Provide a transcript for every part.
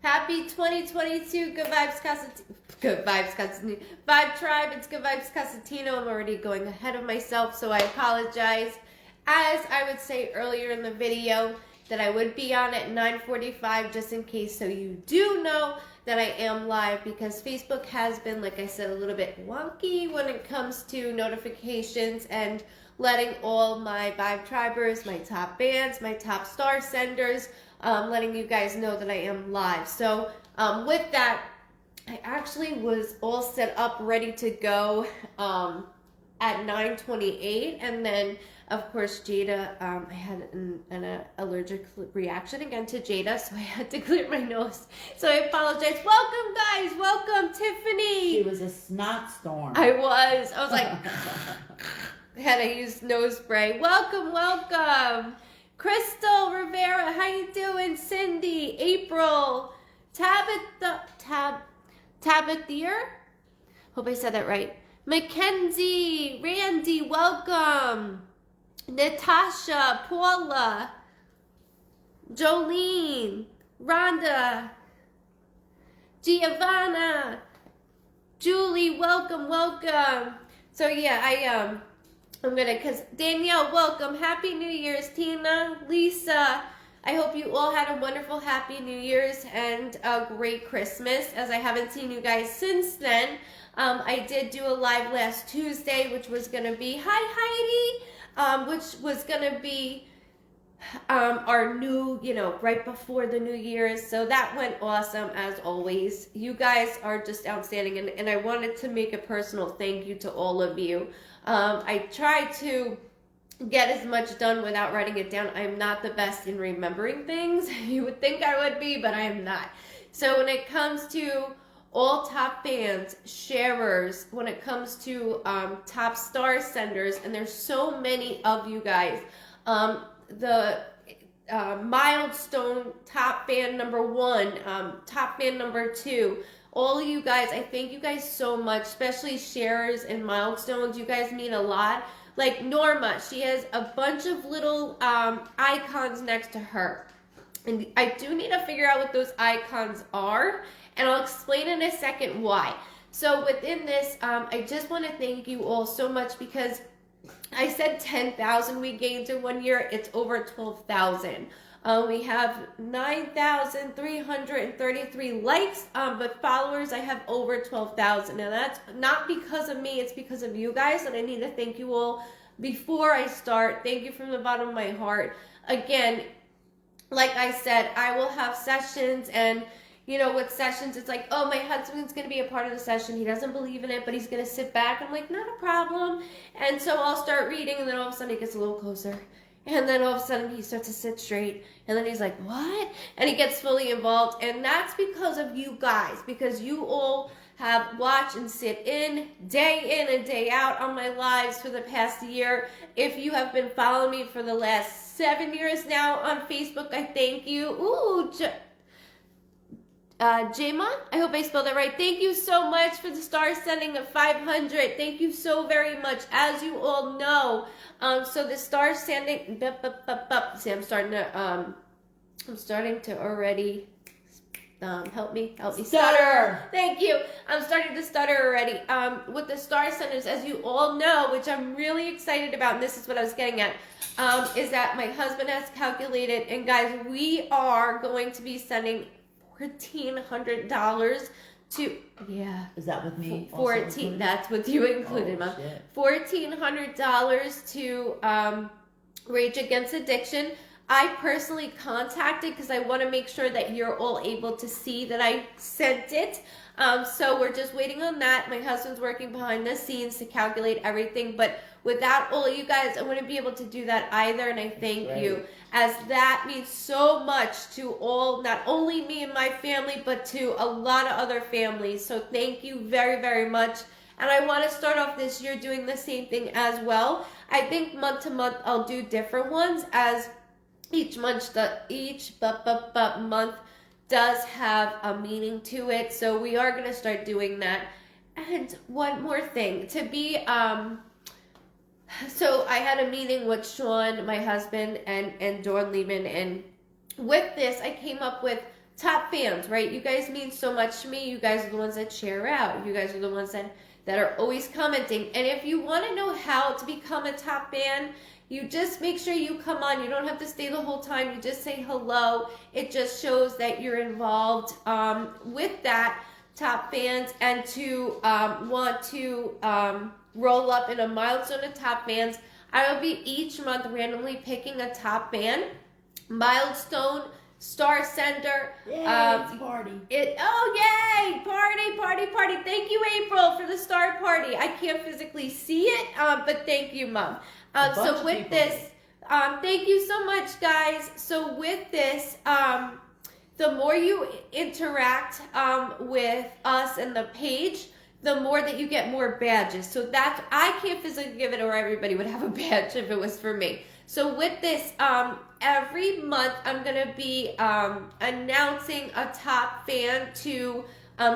Happy 2022, Good Vibes Cosentino. Vibe Tribe, it's Good Vibes Cosentino. I'm already going ahead of myself, so I apologize. As I would say earlier in the video, that I would be on at 9:45 just in case, so you do know that I am live, because Facebook has been, like I said, a little bit wonky when it comes to notifications and letting all my Vibe Tribers, my top bands, my top star senders, letting you guys know that I am live. So with that, I actually was all set up, ready to go at 9:28, and then of course Jada, I had an allergic reaction again to Jada, so I had to clear my nose. So I apologize. Welcome, guys. Welcome, Tiffany. She was a snot storm. I was like, had I used nose spray. Welcome, welcome. Crystal Rivera, how you doing? Cindy, April, Tabithier? Hope I said that right. Mackenzie, Randy, welcome. Natasha, Paula, Jolene, Rhonda, Giovanna, Julie, welcome, welcome. So yeah, cause Danielle, welcome. Happy New Year's. Tina, Lisa, I hope you all had a wonderful Happy New Year's and a great Christmas, as I haven't seen you guys since then. I did do a live last Tuesday, which was gonna be, hi Heidi, which was gonna be our new, right before the New Year's. So that went awesome, as always. You guys are just outstanding, and I wanted to make a personal thank you to all of you. I tried to get as much done without writing it down. I'm not the best in remembering things. You would think I would be, but I am not. So when it comes to all top fans, sharers, when it comes to top star senders, and there's so many of you guys, the milestone top fan #1, top fan #2, all of you guys, I thank you guys so much, especially sharers and milestones. You guys mean a lot. Like Norma, she has a bunch of little icons next to her, and I do need to figure out what those icons are, and I'll explain in a second why. So within this, I just want to thank you all so much, because I said 10,000 we gained in 1 year. It's over 12,000. We have 9,333 likes, but followers, I have over 12,000. Now that's not because of me, it's because of you guys, and I need to thank you all before I start. Thank you from the bottom of my heart. Again, like I said, I will have sessions, and with sessions, it's like, oh, my husband's going to be a part of the session. He doesn't believe in it, but he's going to sit back. I'm like, not a problem. And so I'll start reading, and then all of a sudden he gets a little closer. And then all of a sudden he starts to sit straight. And then he's like, what? And he gets fully involved. And that's because of you guys, because you all have watched and sit in and day out on my lives for the past year. If you have been following me for the last 7 years now on Facebook, I thank you. Ooh, Jema, I hope I spelled that right. Thank you so much for the star sending of 500. Thank you so very much. As you all know, so the star sending, see, I'm starting to already, help me stutter. Thank you. I'm starting to stutter already. With the star senders, as you all know, which I'm really excited about, and this is what I was getting at, is that my husband has calculated, and guys, we are going to be sending $1,400 to, yeah. Is that with me? 14. That's with you included, Mom. $1,400 to Rage Against Addiction. I personally contacted, because I want to make sure that you're all able to see that I sent it. So we're just waiting on that. My husband's working behind the scenes to calculate everything, but without all of you guys, I wouldn't be able to do that either, and I thank you, as that means so much to all, not only me and my family, but to a lot of other families. So thank you very, very much. And I want to start off this year doing the same thing as well. I think month to month I'll do different ones, as each month does have a meaning to it. So we are going to start doing that. And one more thing, to be so I had a meeting with Sean, my husband, and Dawn Lehman, and with this I came up with top fans, right? You guys mean so much to me. You guys are the ones that share out. You guys are the ones that are always commenting. And if you want to know how to become a top fan, you just make sure you come on. You don't have to stay the whole time. You just say hello. It just shows that you're involved with that top fans and to want to roll up in a milestone of top fans. I will be each month randomly picking a top fan, milestone, star sender. Yay, it's a party. Yay! Party. Thank you, April, for the star party. I can't physically see it, but thank you, Mom. So with this, thank you so much, guys. So with this, the more you interact with us and the page, the more that you get more badges. So that's, I can't physically give it, or everybody would have a badge if it was for me. So with this, every month I'm going to be announcing a top fan to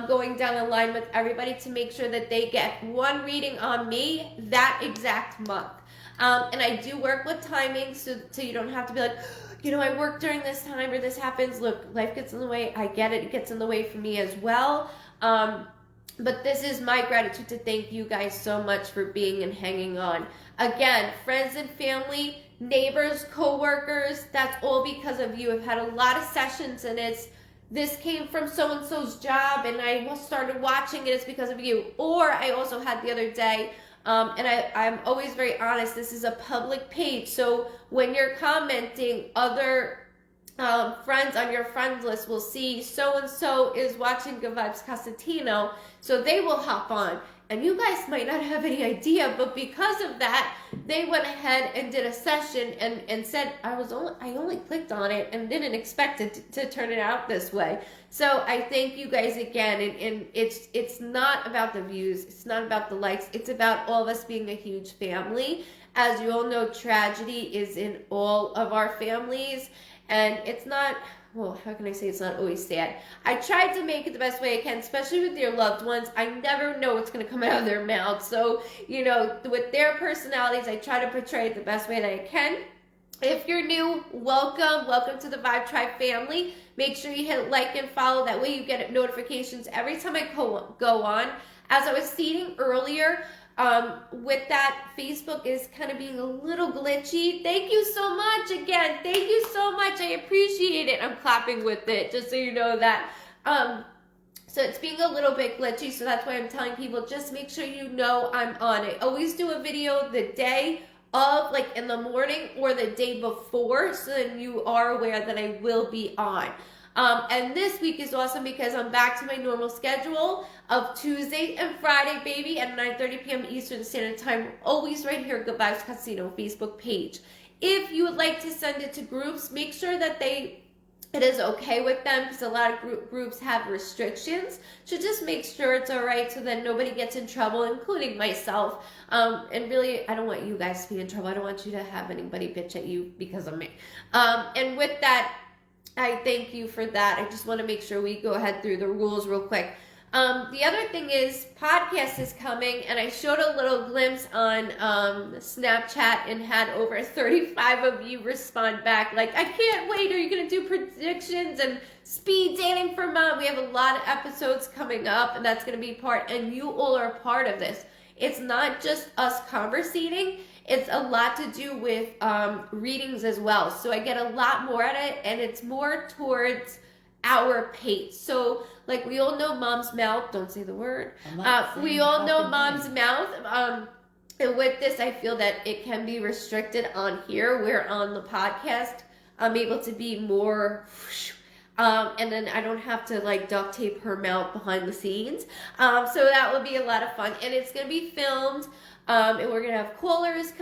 going down the line with everybody to make sure that they get one reading on me that exact month. And I do work with timing, so you don't have to be like, you know, I work during this time or this happens. Look, life gets in the way. I get it. It gets in the way for me as well. But this is my gratitude to thank you guys so much for being and hanging on. Again, friends and family, neighbors, co-workers, that's all because of you. I've had a lot of sessions and this came from so-and-so's job and I started watching it, it's because of you. Or I also had the other day, and I'm always very honest, this is a public page. So when you're commenting, other friends on your friends list will see so-and-so is watching Goodvibes Cosentino, so they will hop on. And you guys might not have any idea, but because of that, they went ahead and did a session and said, I only clicked on it and didn't expect it to turn it out this way. So I thank you guys again, and it's not about the views, it's not about the likes, it's about all of us being a huge family. As you all know, tragedy is in all of our families, and it's not, well, how can I say it's not always sad? I tried to make it the best way I can, especially with your loved ones. I never know what's going to come out of their mouth. So, you know, with their personalities, I try to portray it the best way that I can. If you're new, welcome to the Vibe Tribe family. Make sure you hit like and follow. That way you get notifications every time I go on. As I was stating earlier, with that, Facebook is kind of being a little glitchy. Thank you so much again. Thank you so much. I appreciate it. I'm clapping with it, just so you know that. So it's being a little bit glitchy, so that's why I'm telling people, just make sure you know I'm on it. Always do a video the day of, like in the morning or the day before, so then you are aware that I will be on. And this week is awesome because I'm back to my normal schedule of Tuesday and Friday, baby, at 9:30 p.m. Eastern Standard Time. Always right here, Goodvibes Cosentino Facebook page. If you would like to send it to groups, make sure that it is okay with them, because a lot of groups have restrictions. So just make sure it's all right so that nobody gets in trouble, including myself. And really, I don't want you guys to be in trouble. I don't want you to have anybody bitch at you because of me. And with that, I thank you for that. I just want to make sure we go ahead through the rules real quick. The other thing is, podcast is coming, and I showed a little glimpse on Snapchat and had over 35 of you respond back like, I can't wait, are you going to do predictions and speed dating for Mom? We have a lot of episodes coming up, and that's going to be part, and you all are a part of this. It's not just us conversating, it's a lot to do with readings as well. So I get a lot more at it, and it's more towards our pace. So like we all know Mom's mouth, don't say the word. We all know Mom's mouth. And with this, I feel that it can be restricted on here, where on the podcast, I'm able to be more, and then I don't have to like duct tape her mouth behind the scenes. So that will be a lot of fun, and it's going to be filmed. And we're going to have callers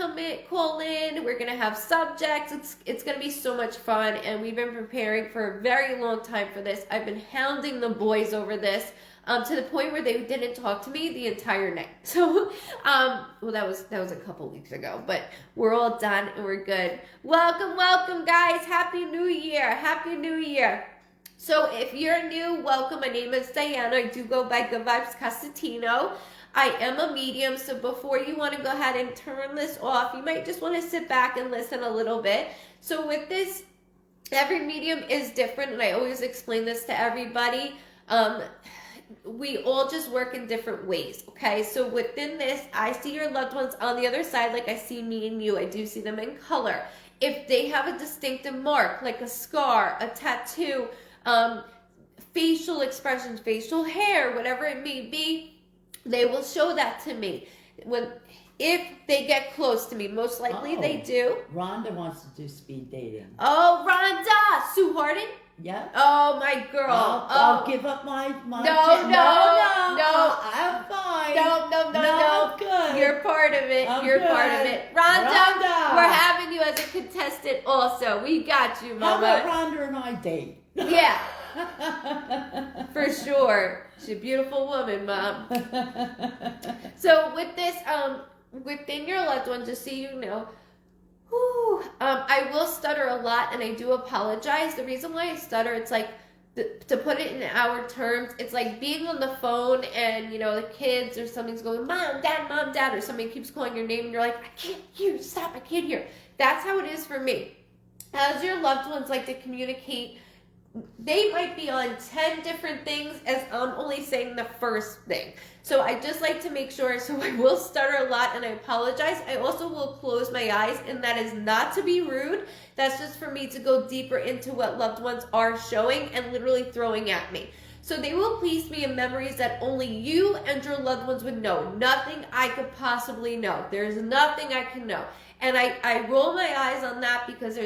call in. We're going to have subjects. It's going to be so much fun. And we've been preparing for a very long time for this. I've been hounding the boys over this to the point where they didn't talk to me the entire night. So, well, that was a couple weeks ago. But we're all done and we're good. Welcome, guys. Happy New Year. Happy New Year. So if you're new, welcome. My name is Diana. I do go by Goodvibes Cosentino. I am a medium, so before you want to go ahead and turn this off, you might just want to sit back and listen a little bit. So with this, every medium is different, and I always explain this to everybody. We all just work in different ways, okay? So within this, I see your loved ones on the other side like I see me and you. I do see them in color. If they have a distinctive mark, like a scar, a tattoo, facial expressions, facial hair, whatever it may be, they will show that to me. If they get close to me, most likely they do. Rhonda wants to do speed dating. Oh, Rhonda! Sue Harden? Yeah. Oh, my girl. I'll give up my No. I'm fine. No. Good. You're part of it. You're part of it. Rhonda, we're having you as a contestant also. We got you, How Mama. about Rhonda and I date? Yeah. For sure. She's a beautiful woman, Mom. So with this, within your loved one, just so you know, I will stutter a lot, and I do apologize. The reason why I stutter, it's like, to put it in our terms, it's like being on the phone and, the kids or something's going, Mom, Dad, or somebody keeps calling your name and you're like, I can't hear, stop, I can't hear. That's how it is for me. As your loved ones like to communicate, they might be on 10 different things as I'm only saying the first thing. So I just like to make sure, so I will stutter a lot and I apologize. I also will close my eyes, and that is not to be rude. That's just for me to go deeper into what loved ones are showing and literally throwing at me. So they will place me in memories that only you and your loved ones would know. Nothing I could possibly know. There's nothing I can know. And I roll my eyes on that because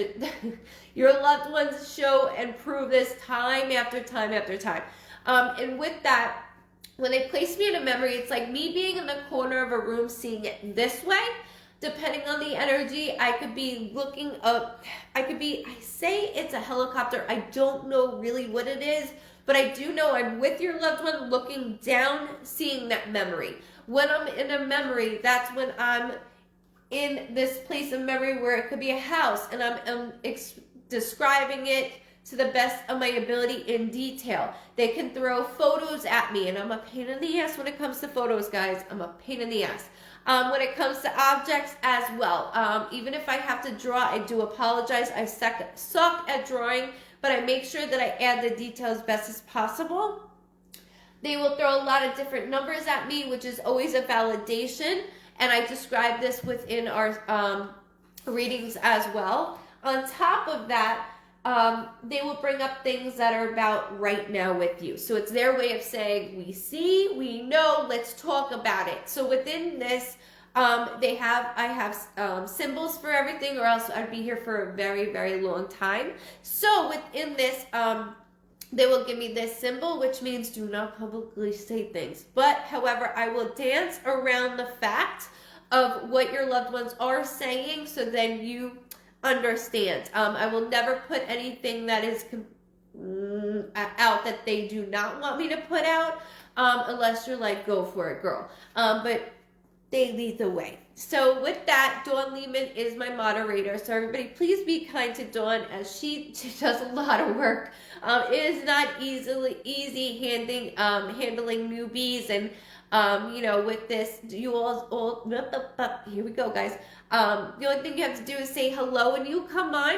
your loved ones show and prove this time after time after time. And with that, when they place me in a memory, it's like me being in the corner of a room seeing it this way. Depending on the energy, I could be looking up. I say it's a helicopter. I don't know really what it is, but I do know I'm with your loved one looking down, seeing that memory. When I'm in a memory, that's when I'm in this place of memory where it could be a house, and I'm describing it to the best of my ability in detail. They can throw photos at me, and I'm a pain in the ass when it comes to photos, guys. I'm a pain in the ass. When it comes to objects as well, even if I have to draw, I do apologize. I suck at drawing, but I make sure that I add the details best as possible. They will throw a lot of different numbers at me, which is always a validation, and I describe this within our readings as well. On top of that, they will bring up things that are about right now with you. So it's their way of saying, we see, we know, let's talk about it. So within this, I have symbols for everything, or else I'd be here for a very, very long time. So within this, they will give me this symbol, which means do not publicly say things. But, however, I will dance around the fact of what your loved ones are saying, so then you understand. I will never put anything that is out that they do not want me to put out, unless you're like, go for it, girl. But they lead the way. So with that, Dawn Lehman is my moderator. So everybody, please be kind to Dawn, as she does a lot of work. It is not easy handling newbies, and with this, you all here we go, guys. The only thing you have to do is say hello when you come on.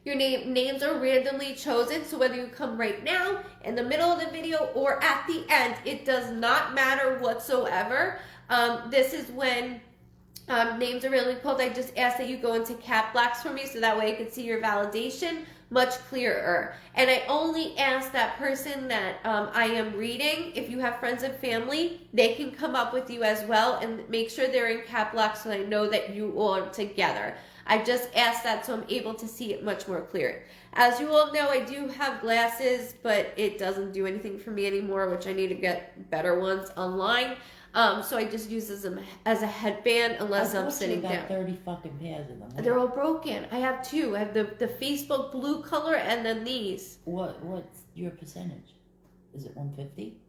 Your names are randomly chosen, so whether you come right now, in the middle of the video, or at the end, it does not matter whatsoever. This is when names are randomly called. I just ask that you go into cap locks for me, so that way I can see your validation much clearer. And I only ask that person that I am reading, if you have friends and family, they can come up with you as well, and make sure they're in cap lock so I know that you all are together. I just ask that so I'm able to see it much more clear. As you all know, I do have glasses, but it doesn't do anything for me anymore, which I need to get better ones online. So I just use them as a headband unless I'm sitting down. I got 30 fucking pairs of them. They're all broken. I have two. I have the Facebook blue color and then these. What's your percentage? Is it 150?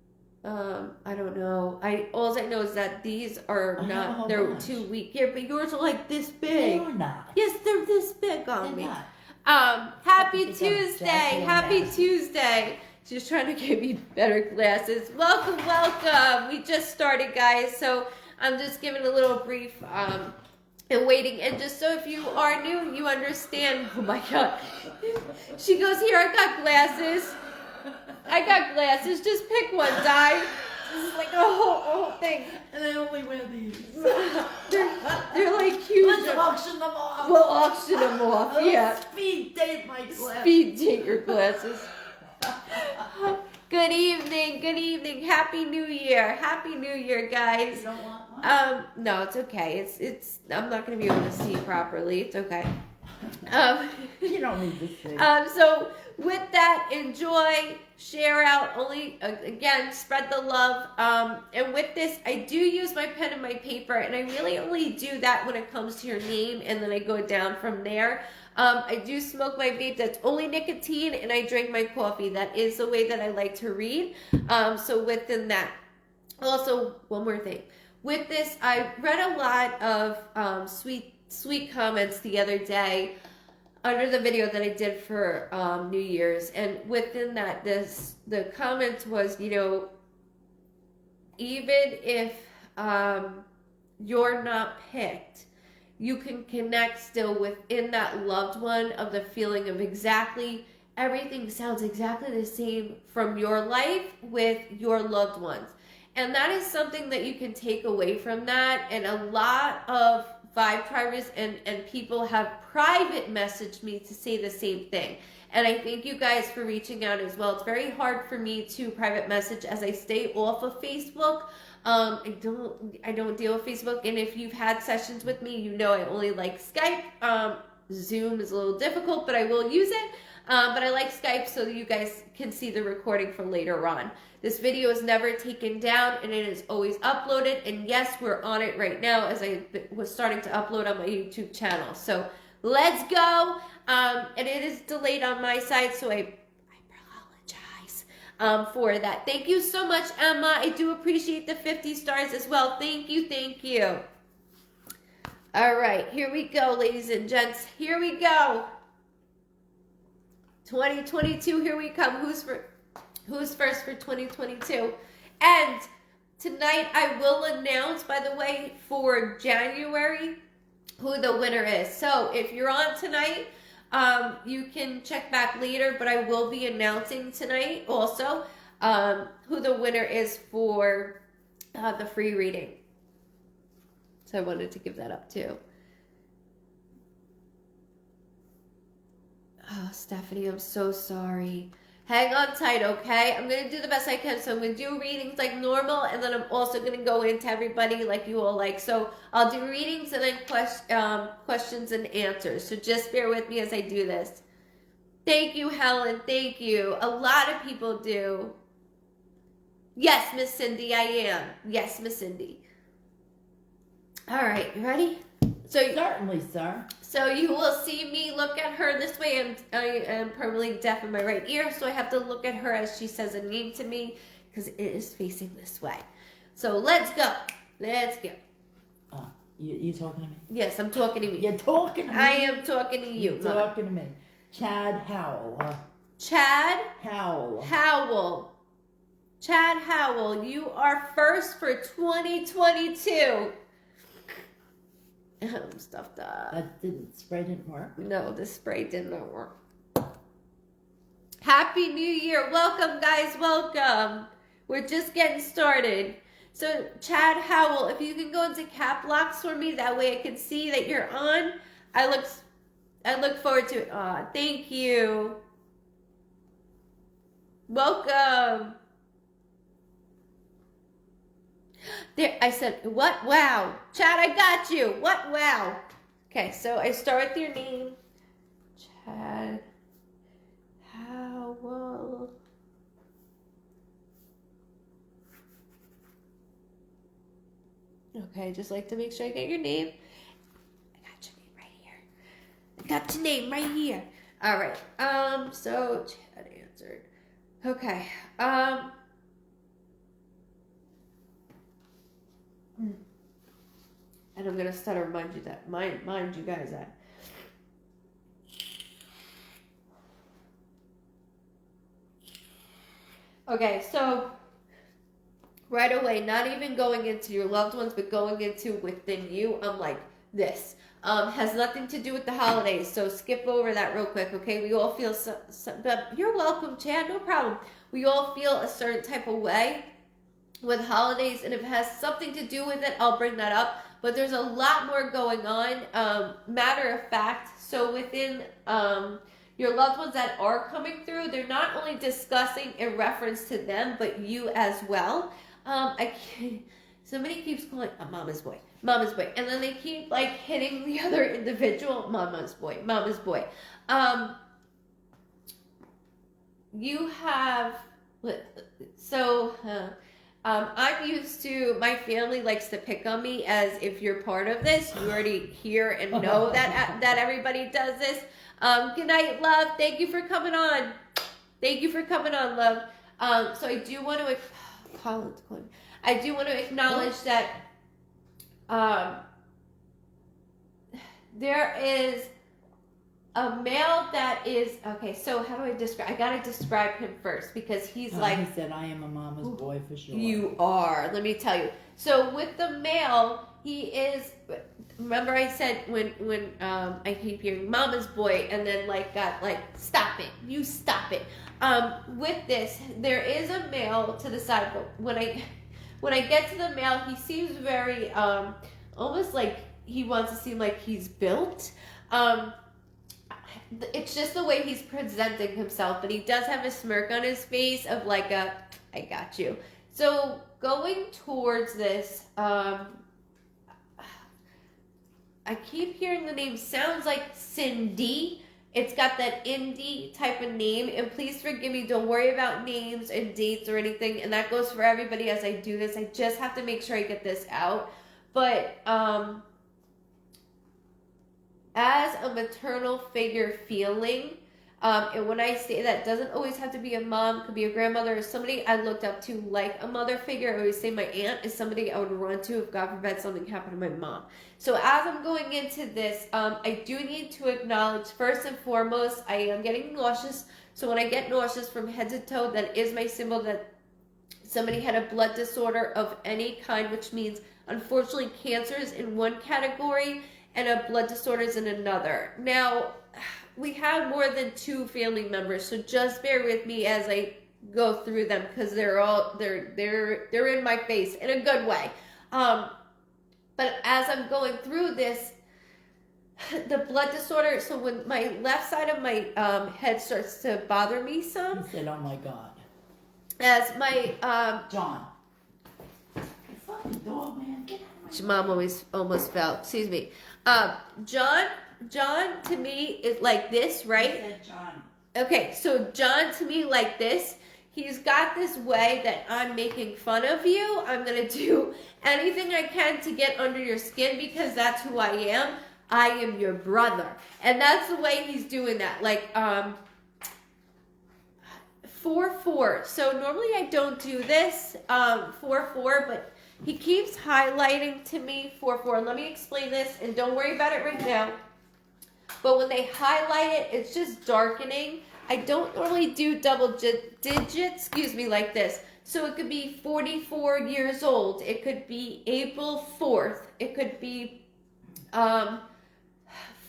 I don't know. All I know is that these are not. They're too weak. Yeah, but yours are like this big. They're not. Yes, they're this big on They're me. Not. Happy Tuesday. Happy Tuesday. Just trying to give you better glasses. Welcome. We just started, guys. So I'm just giving a little brief and waiting. And just so if you are new, you understand. Oh my God. She goes, here, I got glasses. Just pick one, Di. This is like a whole thing. And I only wear these. they're like huge. Let's auction them off. We'll auction them off, yeah. Speed date my glasses. Speed date your glasses. Good evening. Happy New Year, guys. You don't want one? No, it's okay. It's. I'm not gonna be able to see properly. It's okay. You don't need to see. So with that, enjoy, share out. Only again, spread the love. And with this, I do use my pen and my paper, and I really only do that when it comes to your name, and then I go down from there. I do smoke my vape. That's only nicotine, and I drink my coffee. That is the way that I like to read. So within that, also one more thing. With this, I read a lot of sweet comments the other day under the video that I did for New Year's, and within that, the comment was, even if you're not picked, you can connect still within that loved one of the feeling of exactly everything sounds exactly the same from your life with your loved ones. And that is something that you can take away from that. And a lot of Vibe Tribers and people have private messaged me to say the same thing. And I thank you guys for reaching out as well. It's very hard for me to private message as I stay off of Facebook. I don't deal with Facebook, and if you've had sessions with me, you know I only like Skype. Zoom is a little difficult, but I will use it. But I like Skype so you guys can see the recording for later on. This video is never taken down, and it is always uploaded. And yes, we're on it right now as I was starting to upload on my YouTube channel. So let's go. And it is delayed on my side, so I apologize for that. Thank you so much, Emma. I do appreciate the 50 stars as well. Thank you. All right, here we go, ladies and gents. Here we go. 2022, here we come. Who's first for 2022? And tonight I will announce, by the way, for January, who the winner is. So if you're on tonight, you can check back later, but I will be announcing tonight also who the winner is for the free reading. So I wanted to give that up too. Oh, Stephanie, I'm so sorry. Hang on tight, okay? I'm going to do the best I can. So I'm going to do readings like normal, and then I'm also going to go into everybody like you all like. So I'll do readings and then questions and answers. So just bear with me as I do this. Thank you, Helen. Thank you. A lot of people do. Yes, Miss Cindy, I am. Yes, Miss Cindy. All right, you ready? So Certainly, sir. So you will see me look at her this way. I am permanently deaf in my right ear, so I have to look at her as she says a name to me because it is facing this way. So let's go. You talking to me? Yes, I'm talking to you. You're talking to me? I am talking to you. You're talking to me. Chad Howell. Chad Howell. Chad Howell, you are first for 2022. I'm stuffed up. Spray didn't work? No, the spray did not work. Happy New Year. Welcome, guys. Welcome. We're just getting started. So, Chad Howell, if you can go into cap locks for me, that way I can see that you're on. I look forward to it. Aw, thank you. Welcome. There, I said, what? Wow. Chad, I got you. What? Wow. Okay, so I start with your name. Chad Howell. Okay, just like to make sure I get your name. I got your name right here. I got your name right here. All right. So Chad answered. Okay. And I'm going to stutter remind you guys that. Okay, so right away, not even going into your loved ones, but going into within you, I'm like this. Has nothing to do with the holidays, so skip over that real quick, okay? We all feel but you're welcome, Chad, no problem. We all feel a certain type of way with holidays, and if it has something to do with it, I'll bring that up. But there's a lot more going on. Matter of fact, so within your loved ones that are coming through, they're not only discussing in reference to them, but you as well. Somebody keeps calling mama's boy, and then they keep like hitting the other individual, mama's boy. You have, I'm used to, my family likes to pick on me as if you're part of this. You already hear and know that everybody does this. Good night, love. Thank you for coming on. Love. So I do want to acknowledge that there is a male that is, okay, so how do I describe, I gotta describe him first because he's like. He said, I am a mama's boy for sure. You are, let me tell you. So with the male, he is, remember I said when I keep hearing mama's boy and then like got like, stop it, you stop it. With this, there is a male to the side, but when I get to the male, he seems very, almost like he wants to seem like he's built. It's just the way he's presenting himself, but he does have a smirk on his face of like a, I got you. So going towards this, I keep hearing the name, sounds like Cindy. It's got that indie type of name, and please forgive me, don't worry about names and dates or anything, and that goes for everybody as I do this. I just have to make sure I get this out. But as a maternal figure feeling, and when I say that, doesn't always have to be a mom, could be a grandmother or somebody I looked up to like a mother figure. I always say my aunt is somebody I would run to if God forbid something happened to my mom. So as I'm going into this, I do need to acknowledge first and foremost, I am getting nauseous. So when I get nauseous from head to toe, that is my symbol that somebody had a blood disorder of any kind, which means unfortunately cancer is in one category and a blood disorder is in another. Now, we have more than 2 family members, so just bear with me as I go through them because they're in my face in a good way. But as I'm going through this, the blood disorder, so when my left side of my head starts to bother me some. He said, oh my God. As my John. You fucking dog, man. Get out of my mom almost fell. Excuse me. John to me is like this, right? He said John. Okay, so John to me like this. He's got this way that I'm making fun of you. I'm going to do anything I can to get under your skin because that's who I am. I am your brother. And that's the way he's doing that. Like, 4-4. So normally I don't do this, 4-4, but he keeps highlighting to me 4-4. Let me explain this, and don't worry about it right now. But when they highlight it, it's just darkening. I don't normally do double digits, like this. So it could be 44 years old. It could be April 4th. It could be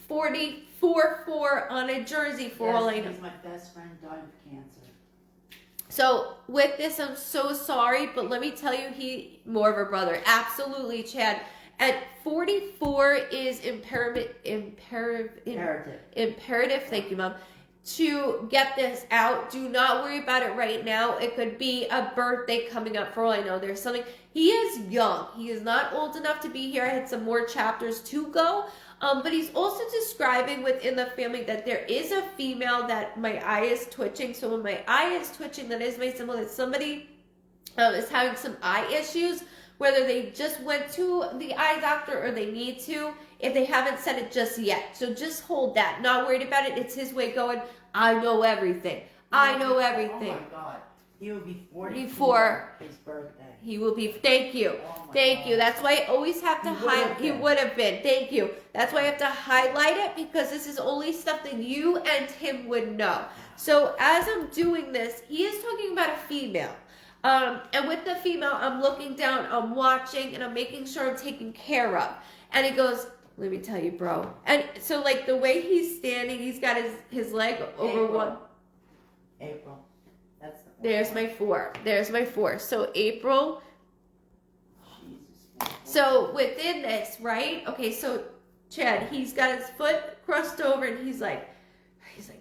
44 on a jersey for all I know. My best friend died of cancer. So with this, I'm so sorry, but let me tell you, he more of a brother. Absolutely, Chad. At 44 is imperative. Thank you, Mom. To get this out, do not worry about it right now. It could be a birthday coming up for all I know. There's something. He is young. He is not old enough to be here. I had some more chapters to go. But he's also describing within the family that there is a female that my eye is twitching. So when my eye is twitching, that is my symbol that somebody is having some eye issues, whether they just went to the eye doctor or they need to, if they haven't said it just yet. So just hold that. Not worried about it. It's his way going, I know everything. I know everything. Oh my God. He will be 44 Before his birthday. He will be, thank you. Oh Thank God. you. That's why I always have to highlight. He would have been. Thank you. That's why I have to highlight it because this is only stuff that you and him would know. So as I'm doing this, he is talking about a female. And with the female, I'm looking down, I'm watching, and I'm making sure I'm taken care of. And he goes, let me tell you, bro. And so, like, the way he's standing, he's got his leg over April. one. April. That's the There's my 4. There's my 4. So, April. Jesus. So, within this, right? Okay, so, Chad, he's got his foot crossed over, and he's like,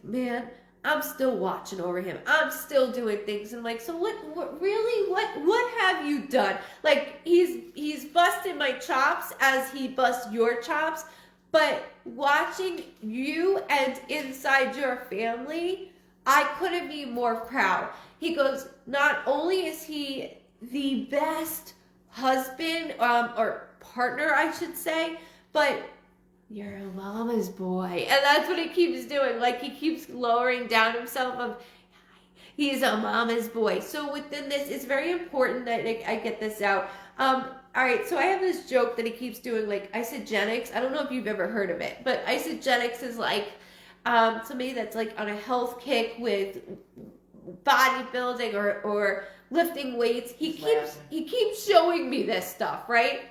man, I'm still watching over him. I'm still doing things. And I'm like, so what really, what have you done? Like, he's busting my chops as he busts your chops, but watching you and inside your family, I couldn't be more proud. He goes, not only is he the best husband, or partner, I should say, but you're a mama's boy. And that's what he keeps doing. Like, he keeps lowering down himself of, he's a mama's boy. So within this, it's very important that I get this out. All right, so I have this joke that he keeps doing, like, isogenics. I don't know if you've ever heard of it, but isogenics is like somebody that's like on a health kick with bodybuilding or lifting weights. He keeps showing me this stuff, right?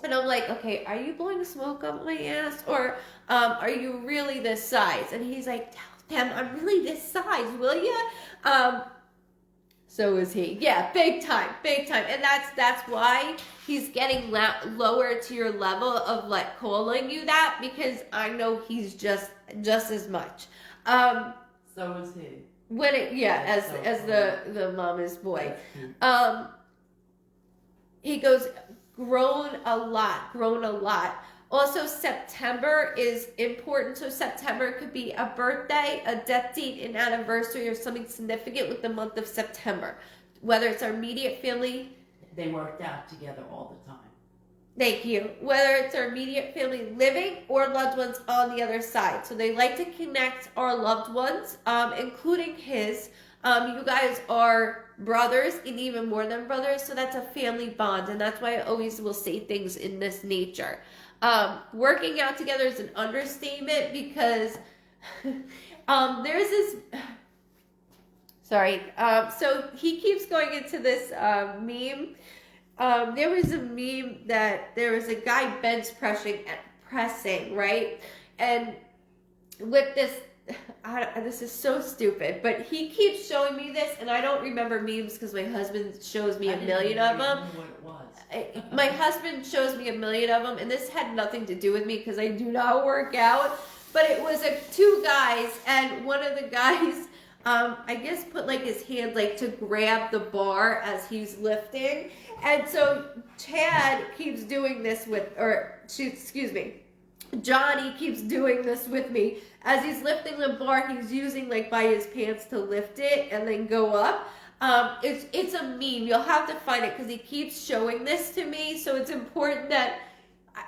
And I'm like, okay, are you blowing smoke up my ass, or are you really this size? And he's like, tell them I'm really this size, will ya? So is he. Yeah, big time. And that's why he's getting lower to your level of like calling you that, because I know he's just as much. So is he. When it, yeah, as the mama's boy. He goes, grown a lot. Also, September is important. So September could be a birthday, a death date, an anniversary, or something significant with the month of September. Whether it's our immediate family. They worked out together all the time. Thank you. Whether it's our immediate family living or loved ones on the other side. So they like to connect our loved ones, including his. You guys are brothers and even more than brothers, so that's a family bond, and that's why I always will say things in this nature. Working out together is an understatement, because there's this... Sorry. So he keeps going into this meme. There was a meme that there was a guy bench pressing, right? And with this... this is so stupid, but he keeps showing me this, and I don't remember memes because my husband shows me a million of them. What it was. My husband shows me a million of them, and this had nothing to do with me because I do not work out. But it was two guys, and one of the guys, I guess, put like his hand like to grab the bar as he's lifting, and so Chad keeps doing this Johnny keeps doing this with me. As he's lifting the bar, he's using like by his pants to lift it and then go up. It's a meme. You'll have to find it because he keeps showing this to me. So it's important that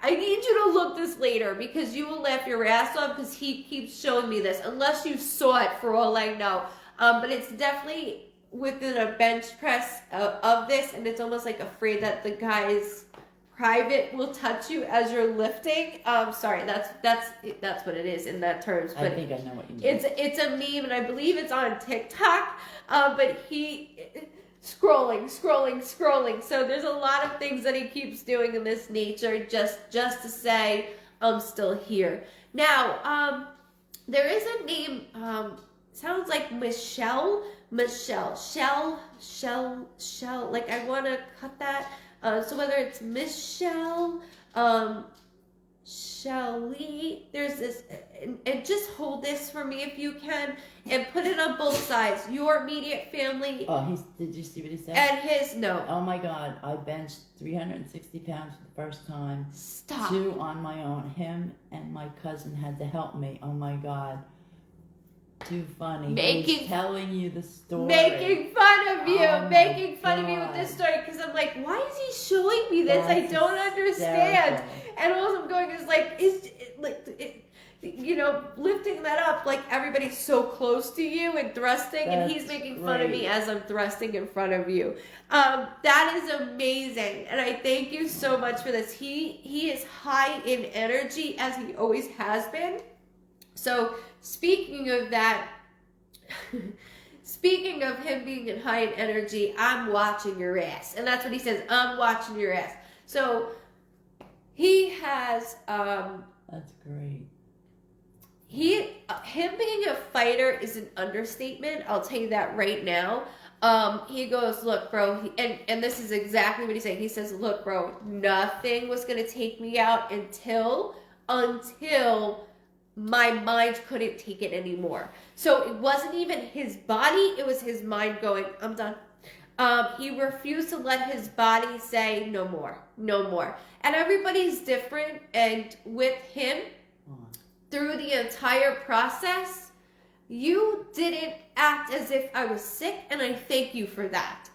I need you to look this later, because you will laugh your ass off because he keeps showing me this. Unless you saw it, for all I know. But it's definitely within a bench press of this, and it's almost like afraid that the guy's private will touch you as you're lifting. Sorry, that's what it is in that terms. But I think I know what you mean. It's a meme, and I believe it's on TikTok. But he scrolling. So there's a lot of things that he keeps doing in this nature, just to say I'm still here. Now, there is a name. Sounds like Michelle. Shell. Like, I want to cut that. So whether it's Michelle, Shelly, there's this, and just hold this for me if you can, and put it on both sides. Your immediate family. Oh, did you see what he said? And his, no. Oh my God, I benched 360 pounds for the first time. Stop. 2 on my own. Him and my cousin had to help me. Oh my God. Too funny. He's telling you the story. Making fun of you. Oh making fun God. of you with this story, because I'm like, why is he showing me this? I don't understand. And all I'm going is like, lifting that up like everybody's so close to you and thrusting, and he's making fun of me as I'm thrusting in front of you. That is amazing, and I thank you so much for this. He is high in energy, as he always has been. So speaking of that, speaking of him being in high in energy, I'm watching your ass. And that's what he says, I'm watching your ass. So he has That's great. him being a fighter is an understatement. I'll tell you that right now. He goes, look, bro, and this is exactly what he's saying. He says, look, bro, nothing was gonna take me out until my mind couldn't take it anymore. So it wasn't even his body, it was his mind going, I'm done. He refused to let his body say no more, no more. And everybody's different, and with him, through the entire process, you didn't act as if I was sick, and I thank you for that.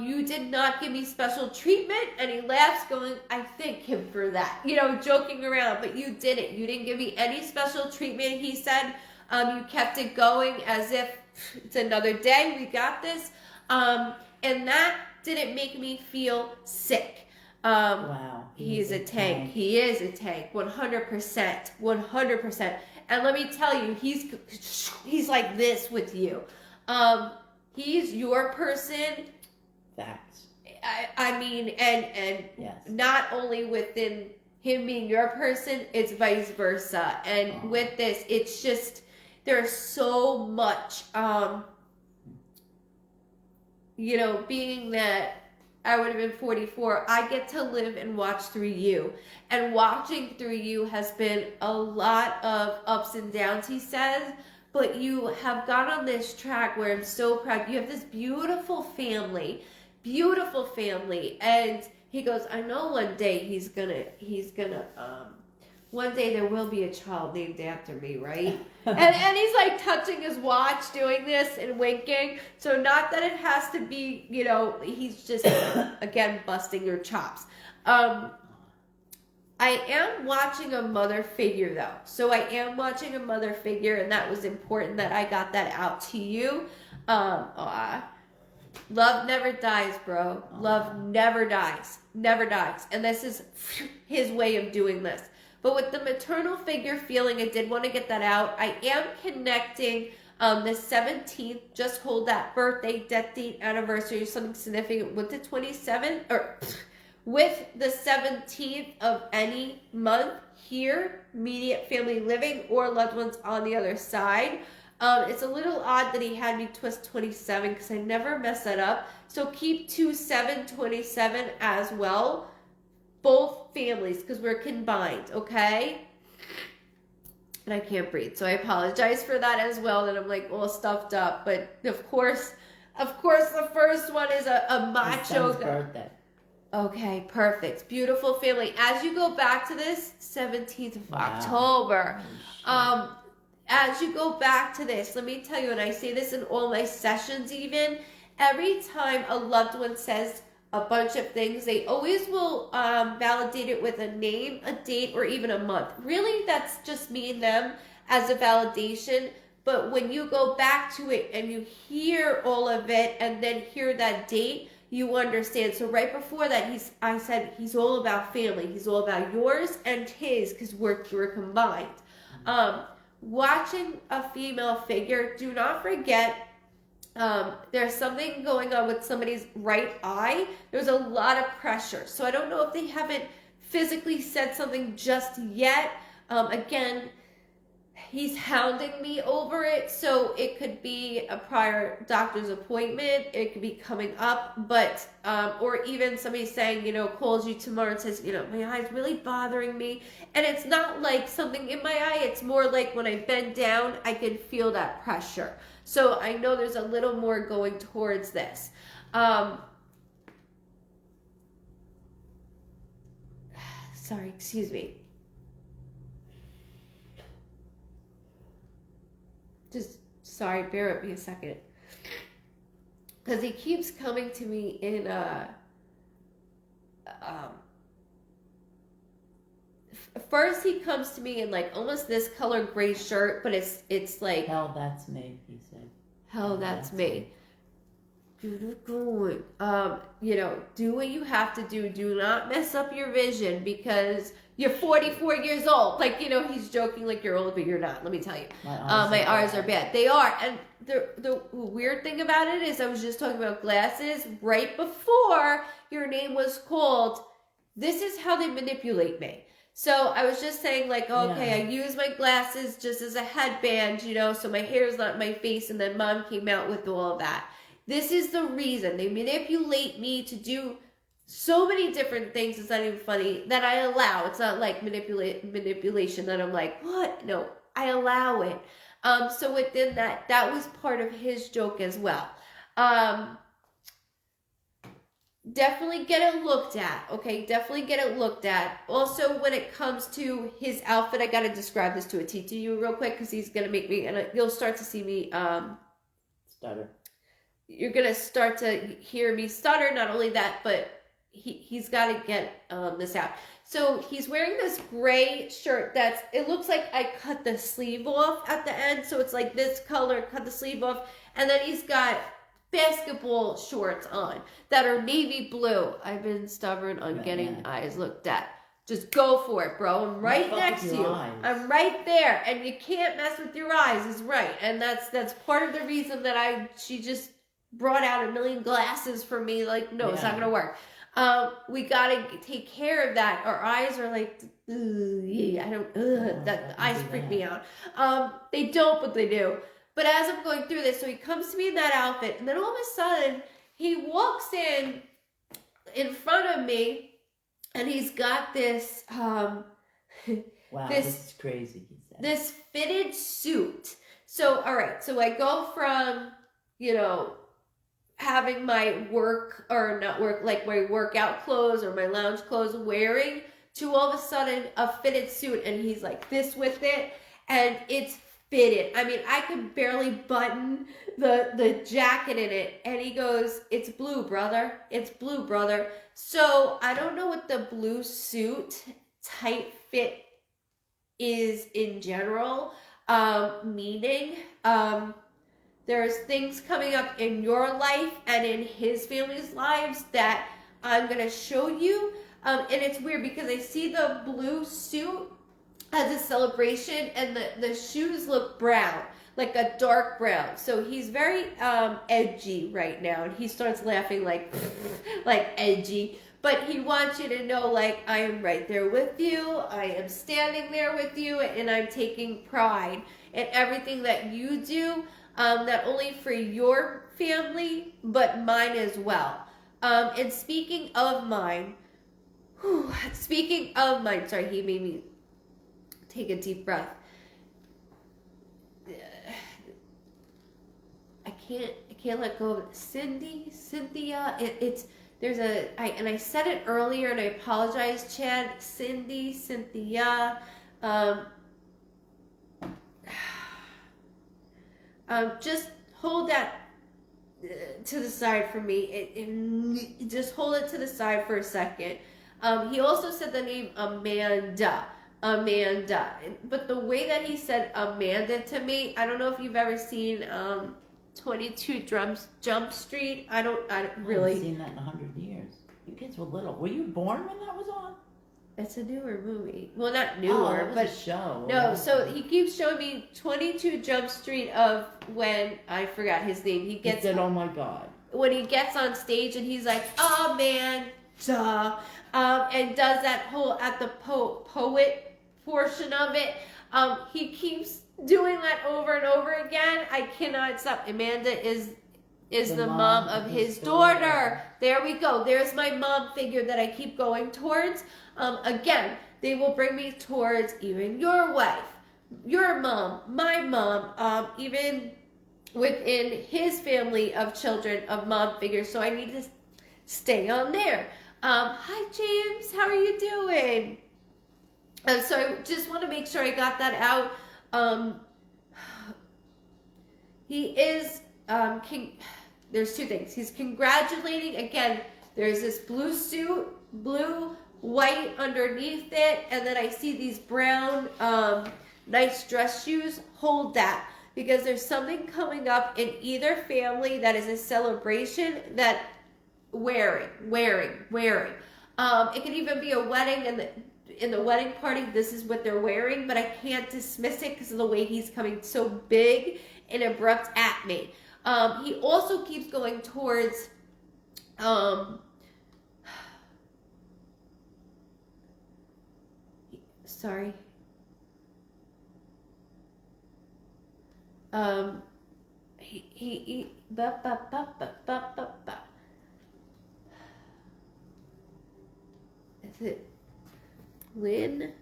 You did not give me special treatment, and he laughs going, I thank him for that. You know, joking around, but you didn't. You didn't give me any special treatment, he said. You kept it going as if it's another day, we got this. And that didn't make me feel sick. Wow. He's a tank. He is a tank. 100%. 100%. And let me tell you, he's like this with you. He's your person. Facts. I mean, and yes. Not only within him being your person, it's vice versa. And with this, it's just, there's so much, you know, being that I would have been 44, I get to live and watch through you. And watching through you has been a lot of ups and downs, he says. But you have gone on this track where I'm so proud. You have this beautiful family. And he goes, I know one day one day there will be a child named after me, right? and he's like touching his watch doing this and winking. So not that it has to be, you know, he's just, again, busting your chops. I am watching a mother figure, though. So I am watching a mother figure, and that was important that I got that out to you. Love never dies, bro. Love never dies. Never dies. And this is his way of doing this. But with the maternal figure feeling, I did want to get that out. I am connecting the 17th. Just hold that birthday, death date, anniversary, or something significant with the 27th, or with the 17th of any month here, immediate family living, or loved ones on the other side. It's a little odd that he had me twist 27 because I never mess that up. So keep 2727 as well. Both families, because we're combined, okay? And I can't breathe, so I apologize for that as well, that I'm like all stuffed up. But of course, the first one is a macho birthday. Okay, perfect. Beautiful family. As you go back to this, 17th of October, as you go back to this, let me tell you, and I say this in all my sessions even, every time a loved one says a bunch of things, they always will validate it with a name, a date, or even a month. Really, that's just me and them as a validation. But when you go back to it and you hear all of it and then hear that date, you understand. So right before that, I said he's all about family. He's all about yours and his, because we're combined. Watching a female figure, do not forget, there's something going on with somebody's right eye. There's a lot of pressure. So I don't know if they haven't physically said something just yet. Again, he's hounding me over it. So it could be a prior doctor's appointment. It could be coming up, but, or even somebody saying, you know, calls you tomorrow and says, you know, my eye's really bothering me. And it's not like something in my eye. It's more like when I bend down, I can feel that pressure. So I know there's a little more going towards this. Sorry, excuse me. Just, sorry, bear with me a second. Because he keeps coming to me in first he comes to me in like almost this color gray shirt, but it's like, hell, that's me, he said. Hell, that's me. You know, do what you have to do. Do not mess up your vision because you're 44 years old. Like, you know, he's joking like you're old, but you're not. Let me tell you. My eyes are bad. They are. And the weird thing about it is I was just talking about glasses. Right before your name was called, this is how they manipulate me. So I was just saying, like, okay, I use my glasses just as a headband, so my hair's not in my face, and then Mom came out with all of that. This is the reason. They manipulate me to do so many different things. It's not even funny that I allow. It's not like manipulation that I'm like, what? No, I allow it. So within that was part of his joke as well. Definitely get it looked at, okay? Definitely get it looked at. Also, when it comes to his outfit, I got to describe this to a T to you real quick because he's going to make me, and you'll start to see me stutter. You're going to start to hear me stutter. Not only that, but he's got to get this out. So he's wearing this gray shirt it looks like I cut the sleeve off at the end. So it's like this color, cut the sleeve off. And then he's got basketball shorts on that are navy blue. I've been stubborn on getting eyes looked at. Just go for it, bro. I'm right next to you. I'm right there, and you can't mess with your eyes. Is right, and that's part of the reason that she just brought out a million glasses for me. Like, no, it's not gonna work. We gotta take care of that. Our eyes are like, the eyes freak me out. They don't, but they do. But as I'm going through this, so he comes to me in that outfit, and then all of a sudden, he walks in front of me, and he's got this, wow, this is crazy, he said. This fitted suit. So, all right, so I go from, having my work, or not work, like my workout clothes or my lounge clothes wearing, to all of a sudden a fitted suit, and he's like this with it, and it's fitted. I mean, I could barely button the jacket in it, and he goes, "It's blue, brother. It's blue, brother." So I don't know what the blue suit tight fit is in general, meaning there's things coming up in your life and in his family's lives that I'm gonna show you, and it's weird because I see the blue suit as a celebration, and the shoes look brown, like a dark brown. So he's very edgy right now, and he starts laughing like edgy. But he wants you to know, like, I am right there with you. I am standing there with you, and I'm taking pride in everything that you do, not only for your family, but mine as well. And speaking of mine, sorry, he made me take a deep breath. I can't let go of it. Cynthia, I said it earlier, and I apologize, Chad. Cynthia, just hold that to the side for me. Just hold it to the side for a second. He also said the name Amanda, but the way that he said Amanda to me, I don't know if you've ever seen 22 Jump Street. I don't really. I haven't seen that in 100 years. You kids were little. Were you born when that was on? It's a newer movie. Well, not newer, it was but a show. No, so he keeps showing me 22 Jump Street of when I forgot his name. He said, "Oh my God!" When he gets on stage and he's like, "Oh man, duh," and does that whole at the poet portion of it. He keeps doing that over and over again. I cannot stop. Amanda is the mom of his daughter. There we go. There's my mom figure that I keep going towards. Again, they will bring me towards even your wife, your mom, my mom, even within his family of children of mom figures. So I need to stay on there. Hi, James. How are you doing? So I just want to make sure I got that out. He is, there's two things. He's congratulating, again, there's this blue suit, blue, white underneath it, and then I see these brown, nice dress shoes. Hold that, because there's something coming up in either family that is a celebration that wearing. It could even be a wedding, and in the wedding party, this is what they're wearing, but I can't dismiss it because of the way he's coming so big and abrupt at me. He also keeps going towards Sorry. Is it Lynn?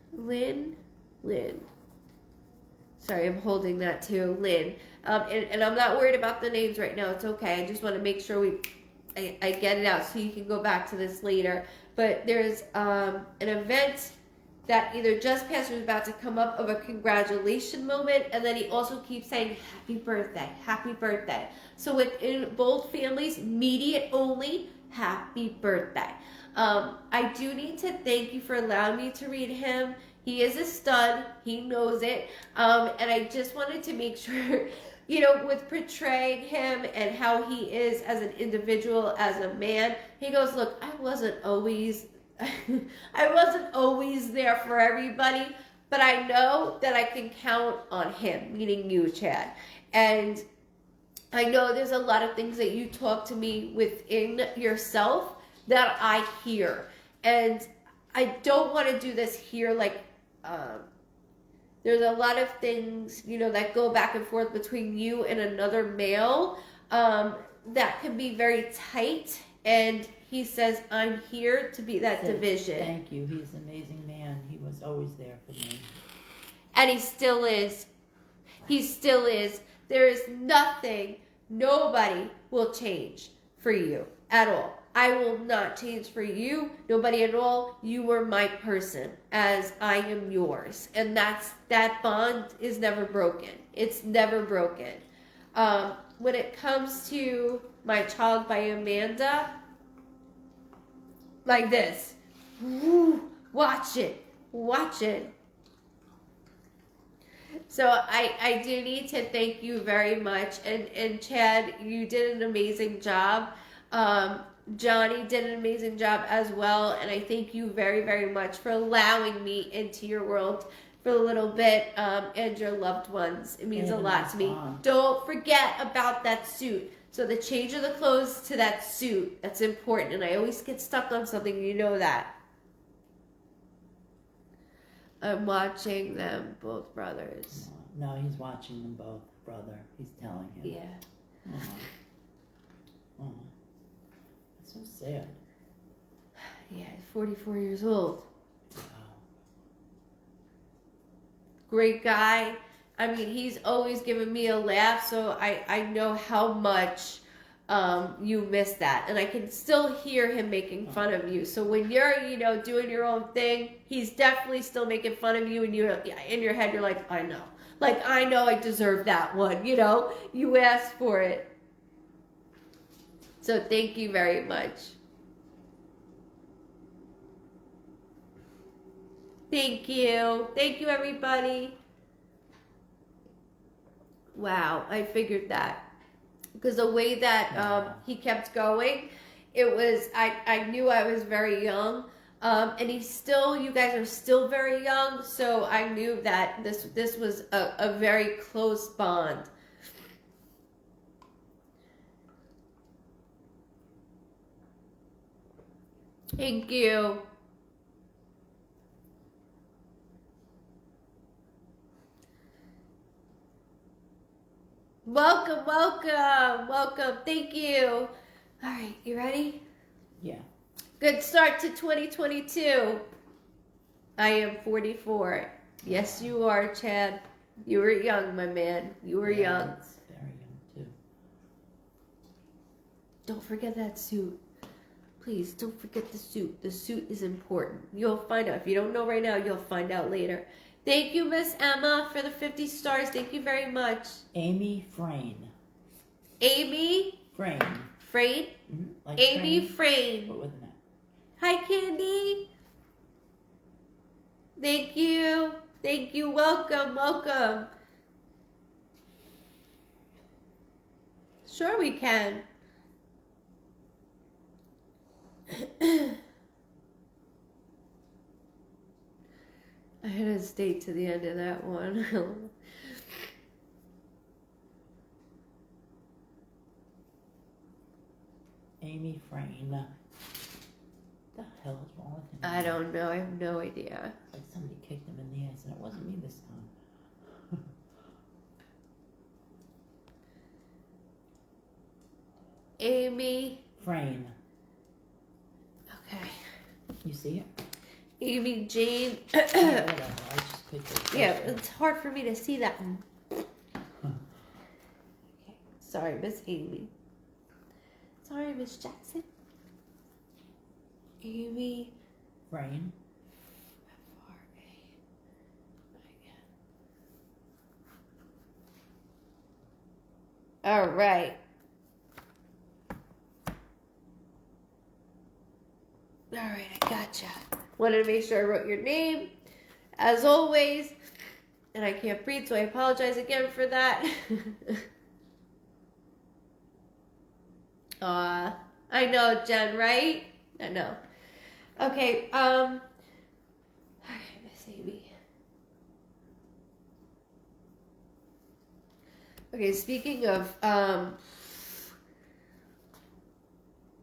Sorry, I'm holding that too, Lynn. And I'm not worried about the names right now. It's okay. I just want to make sure I get it out so you can go back to this later. But there's an event that either just passed or is about to come up of a congratulation moment, and then he also keeps saying happy birthday, happy birthday. So within both families, immediate only, happy birthday. I do need to thank you for allowing me to read him. He is a stud. He knows it. And I just wanted to make sure, with portraying him and how he is as an individual, as a man, he goes, look, I wasn't always there for everybody, but I know that I can count on him, meaning you, Chad. And I know there's a lot of things that you talk to me within yourself that I hear. And I don't want to do this here there's a lot of things, that go back and forth between you and another male that can be very tight. And he says, I'm here to be that division. Thank you. He's an amazing man. He was always there for me. And he still is. He still is. There is nothing, nobody will change for you at all. I will not change for you, nobody at all. You are my person as I am yours. And that bond is never broken. It's never broken. When it comes to My Child by Amanda, like this. Woo, watch it. So I do need to thank you very much. And Chad, you did an amazing job. Johnny did an amazing job as well, and I thank you very, very much for allowing me into your world for a little bit, and your loved ones. It means a lot to me. Don't forget about that suit. So the change of the clothes to that suit, that's important, and I always get stuck on something, you know that. I'm watching them, both brothers. No, he's watching them both, brother. He's telling him. Yeah. Oh. So sad. Yeah, he's 44 years old. Wow. Great guy. I mean, he's always given me a laugh, so I know how much you miss that. And I can still hear him making fun of you. So when you're, doing your own thing, he's definitely still making fun of you, and you in your head, you're like, I know. Like, I know I deserve that one, You asked for it. So thank you very much. Thank you. Thank you, everybody. Wow, I figured that. Because the way that he kept going, it was, I knew I was very young. And you guys are still very young. So I knew that this was a very close bond. Thank you. Welcome. Thank you. All right, you ready? Yeah. Good start to 2022. I am 44. Yes, you are, Chad. You were young, my man. You were young. Very young, too. Don't forget that suit. Please, don't forget the suit. The suit is important. You'll find out. If you don't know right now, you'll find out later. Thank you, Miss Emma, for the 50 stars. Thank you very much. Amy Frayne. Amy? Frayne. Frayne? Mm-hmm. Like Amy Frayne. But with an F. Hi, Candy. Thank you. Welcome. Sure we can. I had to stay to the end of that one. Amy Frayne. What the hell is wrong with him? I don't know. I have no idea. It's like somebody kicked him in the ass, and it wasn't me this time. Amy. Frame. Okay. You see it? Amy Jane. Yeah, whatever. I just picked it. Yeah, it's hard for me to see that one. Okay. Sorry, Miss Amy. Sorry, Miss Jackson. Amy. Frame. All right. All right, I gotcha. Wanted to make sure I wrote your name, as always. And I can't breathe, so I apologize again for that. I know, Jen, right? I know. Okay, okay, Miss Amy. Okay, speaking of,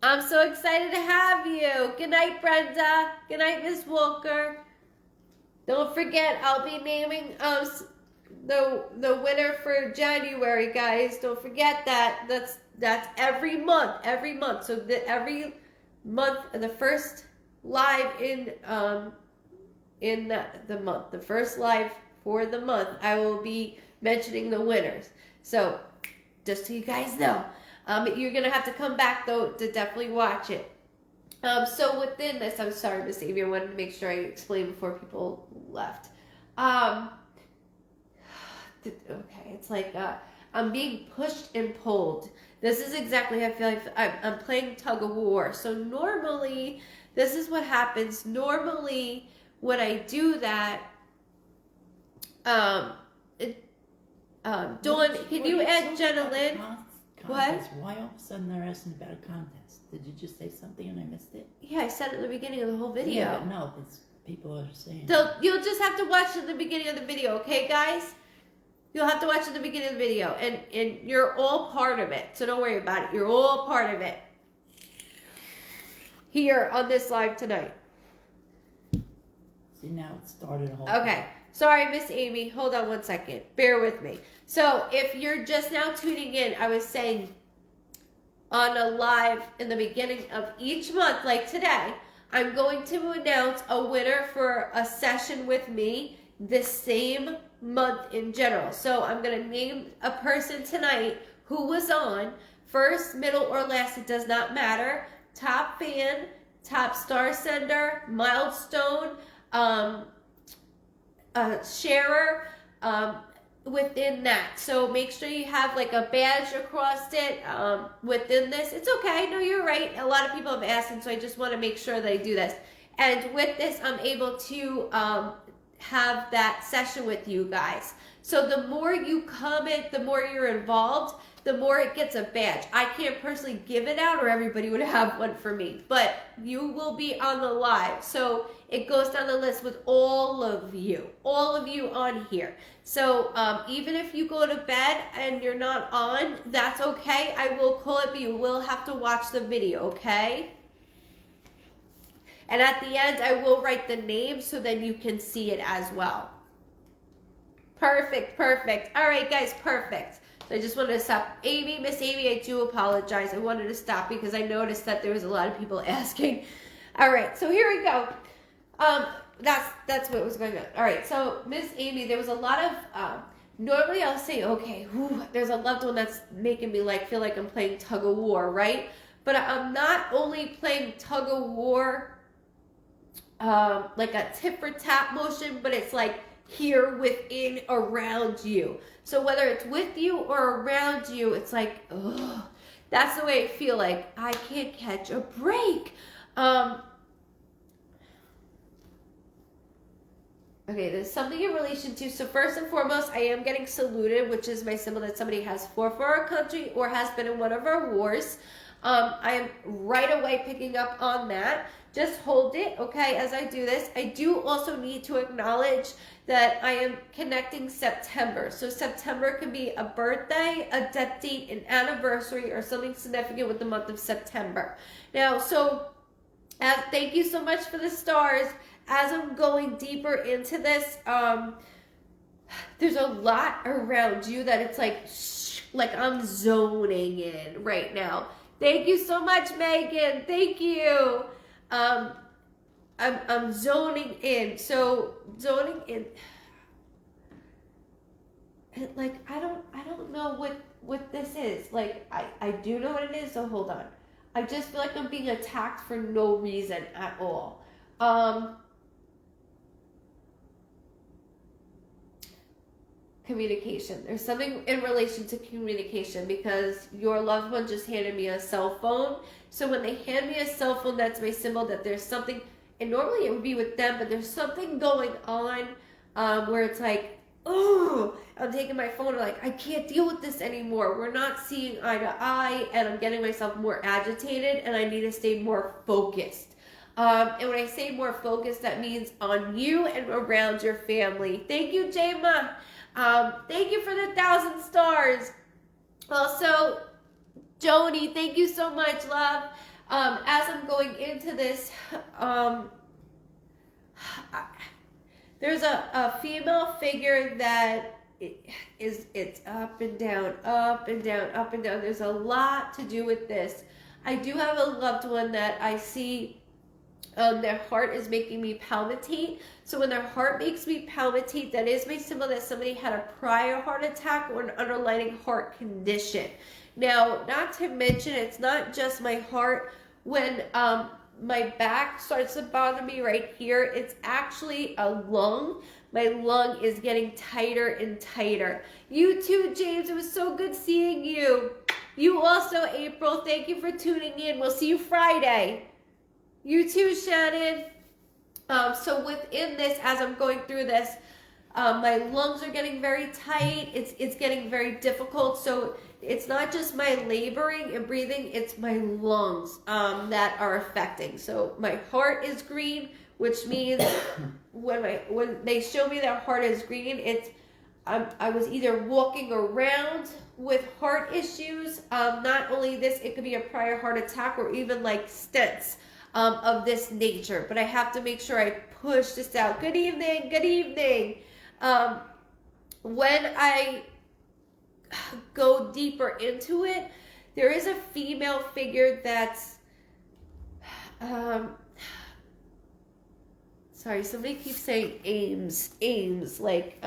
I'm so excited to have you. Good night, Brenda. Good night, Miss Walker. Don't forget, I'll be naming the winner for January, guys. Don't forget that. That's every month. Every month. So every month, the first live in the month, the first live for the month, I will be mentioning the winners. So just so you guys know, you're gonna have to come back though to definitely watch it. So within this, I'm sorry, Miss Amy, I wanted to make sure I explained before people left. Okay, it's like I'm being pushed and pulled. This is exactly how I feel like I'm playing tug of war. So normally, this is what happens. Normally, when I do that, Dawn, can you add Jenna Lynn? What? Why all of a sudden they're asking about a contest? Did you just say something and I missed it? Yeah, I said it at the beginning of the whole video. Yeah, but no, it's, people are saying. So you'll just have to watch at the beginning of the video, okay, guys? You'll have to watch at the beginning of the video, and you're all part of it. So don't worry about it. You're all part of it. Here on this live tonight. See, now it started a whole. Okay. Sorry, Miss Amy. Hold on one second. Bear with me. So if you're just now tuning in, I was saying on a live in the beginning of each month, like today, I'm going to announce a winner for a session with me the same month in general. So I'm going to name a person tonight who was on, first, middle, or last. It does not matter. Top fan, top star sender, milestone, sharer, within that. So make sure you have like a badge across it within this. It's okay. No, you're right. A lot of people have asked, and so I just want to make sure that I do this. And with this, I'm able to have that session with you guys. So the more you comment, the more you're involved, the more it gets a badge. I can't personally give it out, or everybody would have one for me, but you will be on the live. So it goes down the list with all of you on here. So even if you go to bed and you're not on, that's okay. I will call it, but you will have to watch the video, okay? And at the end, I will write the name so then you can see it as well. Perfect, perfect. All right, guys, perfect. So I just wanted to stop. Amy, Miss Amy, I do apologize. I wanted to stop because I noticed that there was a lot of people asking. All right, so here we go. That's what was going on. All right, so Miss Amy, there was a lot of, normally I'll say, okay, whew, there's a loved one that's making me feel like I'm playing tug of war, right? But I'm not only playing tug of war, like a tit for tat motion, but it's like here, within, around you. So whether it's with you or around you, it's like, ugh, that's the way I feel like. I can't catch a break. Okay, there's something in relation to, so first and foremost, I am getting saluted, which is my symbol that somebody has fought for our country or has been in one of our wars. I am right away picking up on that. Just hold it, okay, as I do this. I do also need to acknowledge that I am connecting September. So September can be a birthday, a death date, an anniversary, or something significant with the month of September. Now, so Thank you so much for the stars. As I'm going deeper into this, there's a lot around you that it's like I'm zoning in right now. Thank you so much, Megan. Thank you. I'm zoning in. So zoning in. Like I don't know what this is. Like I do know what it is. So hold on. I just feel like I'm being attacked for no reason at all. Communication. There's something in relation to communication because your loved one just handed me a cell phone. So when they hand me a cell phone, that's my symbol that there's something, and normally it would be with them, but there's something going on where it's like, oh, I'm taking my phone and like, I can't deal with this anymore. We're not seeing eye to eye, and I'm getting myself more agitated, and I need to stay more focused. And when I say more focused, that means on you and around your family. Thank you, Jema. Thank you for the 1,000 stars. Also, Joni, thank you so much, love. As I'm going into this, there's a female figure that it's up and down, up and down, up and down. There's a lot to do with this. I do have a loved one that I see. Their heart is making me palpitate. So when their heart makes me palpitate, that is my symbol that somebody had a prior heart attack or an underlying heart condition. Now, not to mention, it's not just my heart. When my back starts to bother me right here, it's actually a lung. My lung is getting tighter and tighter. You too, James. It was so good seeing you. You also, April. Thank you for tuning in. We'll see you Friday. You too, Shannon. So within this, as I'm going through this, my lungs are getting very tight. It's getting very difficult. So it's not just my laboring and breathing, it's my lungs that are affecting. So my heart is green, which means when they show me their heart is green, I was either walking around with heart issues. Not only this, it could be a prior heart attack or even like stents of this nature. But I have to make sure I push this out. Good evening. Good evening. When I go deeper into it, there is a female figure that's sorry, somebody keeps saying Ames, like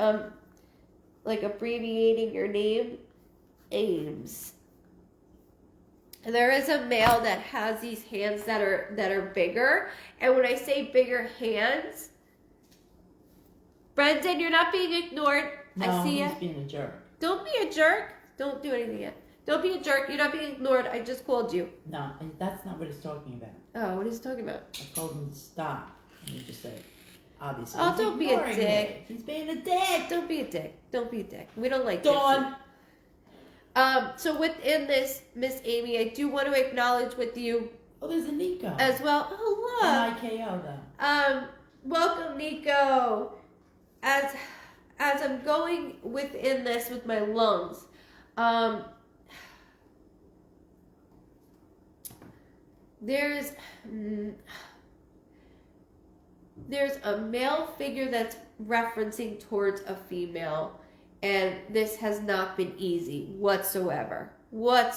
abbreviating your name. Ames. And there is a male that has these hands that are bigger, and when I say bigger hands, Brendan, you're not being ignored. No, I see he's you. being a jerk. Don't be a jerk. Don't do anything yet. Don't be a jerk. You're not being ignored. I just called you. No, that's not what he's talking about. Oh, what is he talking about? I told him to stop. And he just said, obviously. Oh, don't be a ignoring dick. me. He's being a dick. Don't be a dick. Don't be a dick. We don't like Dawn. So within this, Miss Amy, I do want to acknowledge with you Oh, there's a Nico. as well. Oh, look. N-I-K-O, though. Welcome, Nico. As I'm going within this with my lungs, there's a male figure that's referencing towards a female, and this has not been easy whatsoever. And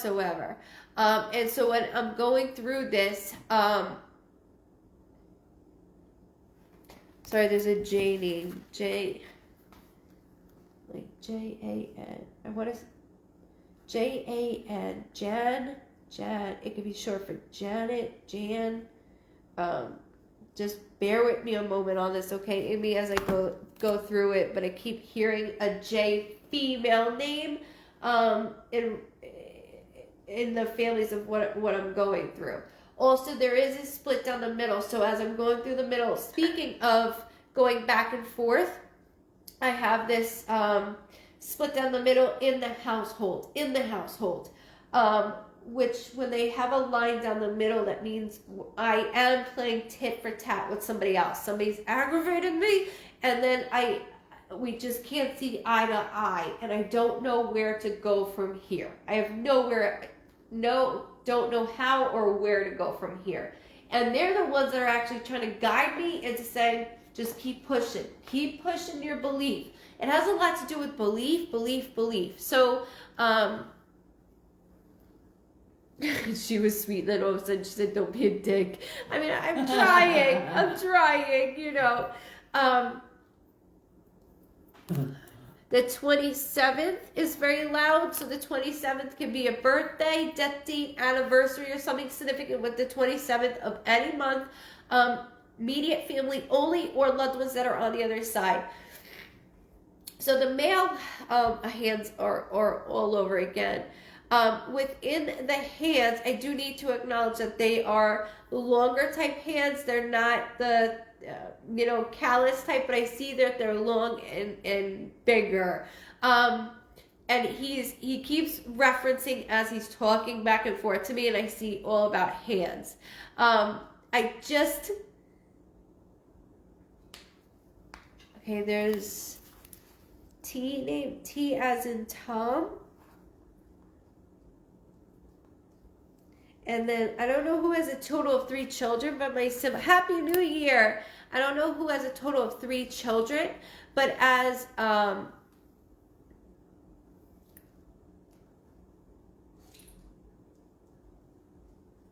so when I'm going through this, sorry, there's a J name, like J-A-N. And what is J-A-N? Jan. It could be short for Janet, Jan. Just bear with me a moment on this, okay, Amy, as I go through it. But I keep hearing a J female name in the families of what I'm going through. Also, there is a split down the middle. So as I'm going through the middle, speaking of going back and forth, I have this split down the middle in the household. Which when they have a line down the middle, that means I am playing tit for tat with somebody else. Somebody's aggravated me, and then we just can't see eye to eye, and I don't know where to go from here. I have don't know how or where to go from here. And they're the ones that are actually trying to guide me into saying, just keep pushing your belief. It has a lot to do with belief. So, she was sweet, and then all of a sudden she said, don't be a dick. I mean, I'm trying, you know. The 27th is very loud, so the 27th can be a birthday, death date, anniversary, or something significant with the 27th of any month. Immediate family only, or loved ones that are on the other side. So the male hands are all over again. Within the hands, I do need to acknowledge that they are longer type hands. They're not the callus type, but I see that they're long and bigger. And he keeps referencing as he's talking back and forth to me, and I see all about hands. There's T as in Tom. And then I don't know who has a total of 3 children, but my sibling, Happy New Year. I don't know who has a total of 3 children, but as I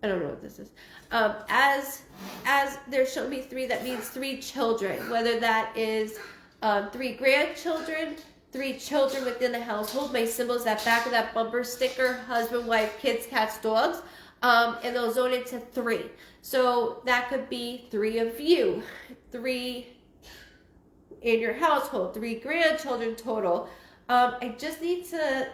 don't know what this is. As they're showing me 3, that means 3 children, whether that is 3 grandchildren, 3 children within the household. My symbol's that back of that bumper sticker, husband, wife, kids, cats, dogs. And they'll zone it to 3. So that could be 3 of you, 3 in your household, 3 grandchildren total. I just need to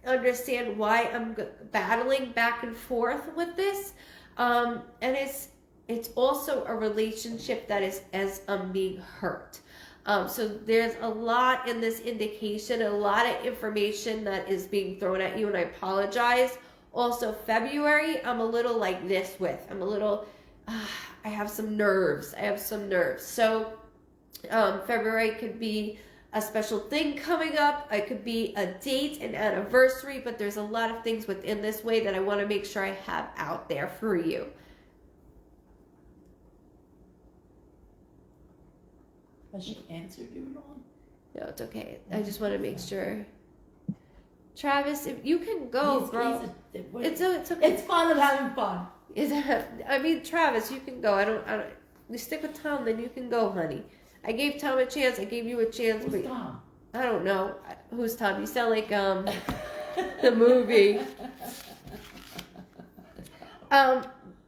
understand why I'm battling back and forth with this. And it's also a relationship that is as I'm being hurt. So there's a lot in this indication, a lot of information that is being thrown at you, and I apologize. Also, February, I'm a little like this with. I have some nerves. So, February could be a special thing coming up. It could be a date, an anniversary, but there's a lot of things within this way that I want to make sure I have out there for you. Has she answered you wrong? No, it's okay. I just want to make sure. Travis, if you can go, bro. It's okay. It's fun of having fun. Travis, you can go. I don't. You stick with Tom, then you can go, honey. I gave Tom a chance. I gave you a chance. Who's Tom? I don't know. Who's Tom? You sound like the movie.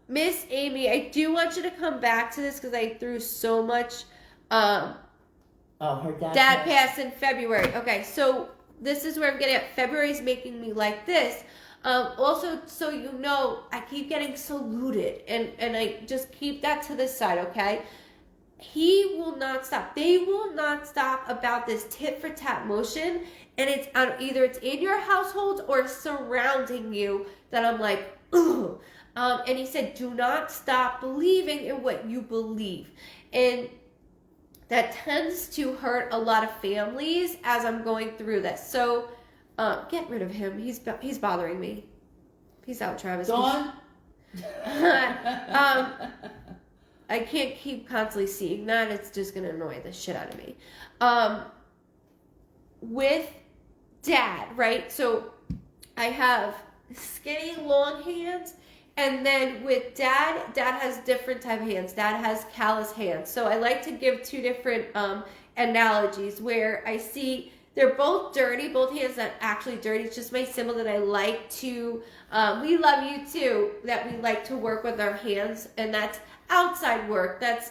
Miss Amy, I do want you to come back to this because I threw so much. Her dad passed in February. Okay, so this is where I'm getting at. February's making me like this. Also, so you know, I keep getting saluted, and I just keep that to the side, okay? He will not stop. They will not stop about this tit for tat motion, and it's either it's in your household or surrounding you that I'm like, ugh. And he said, do not stop believing in what you believe. And that tends to hurt a lot of families as I'm going through this. So get rid of him. He's bothering me. Peace out, Travis. Dawn? I can't keep constantly seeing that. It's just going to annoy the shit out of me. With dad, right? So I have skinny, long hands. And then with dad has different type of hands. Dad has callous hands. So I like to give 2 different analogies where I see they're both dirty. Both hands are actually dirty. It's just my symbol that I like to, we love you too, that we like to work with our hands. And that's outside work. That's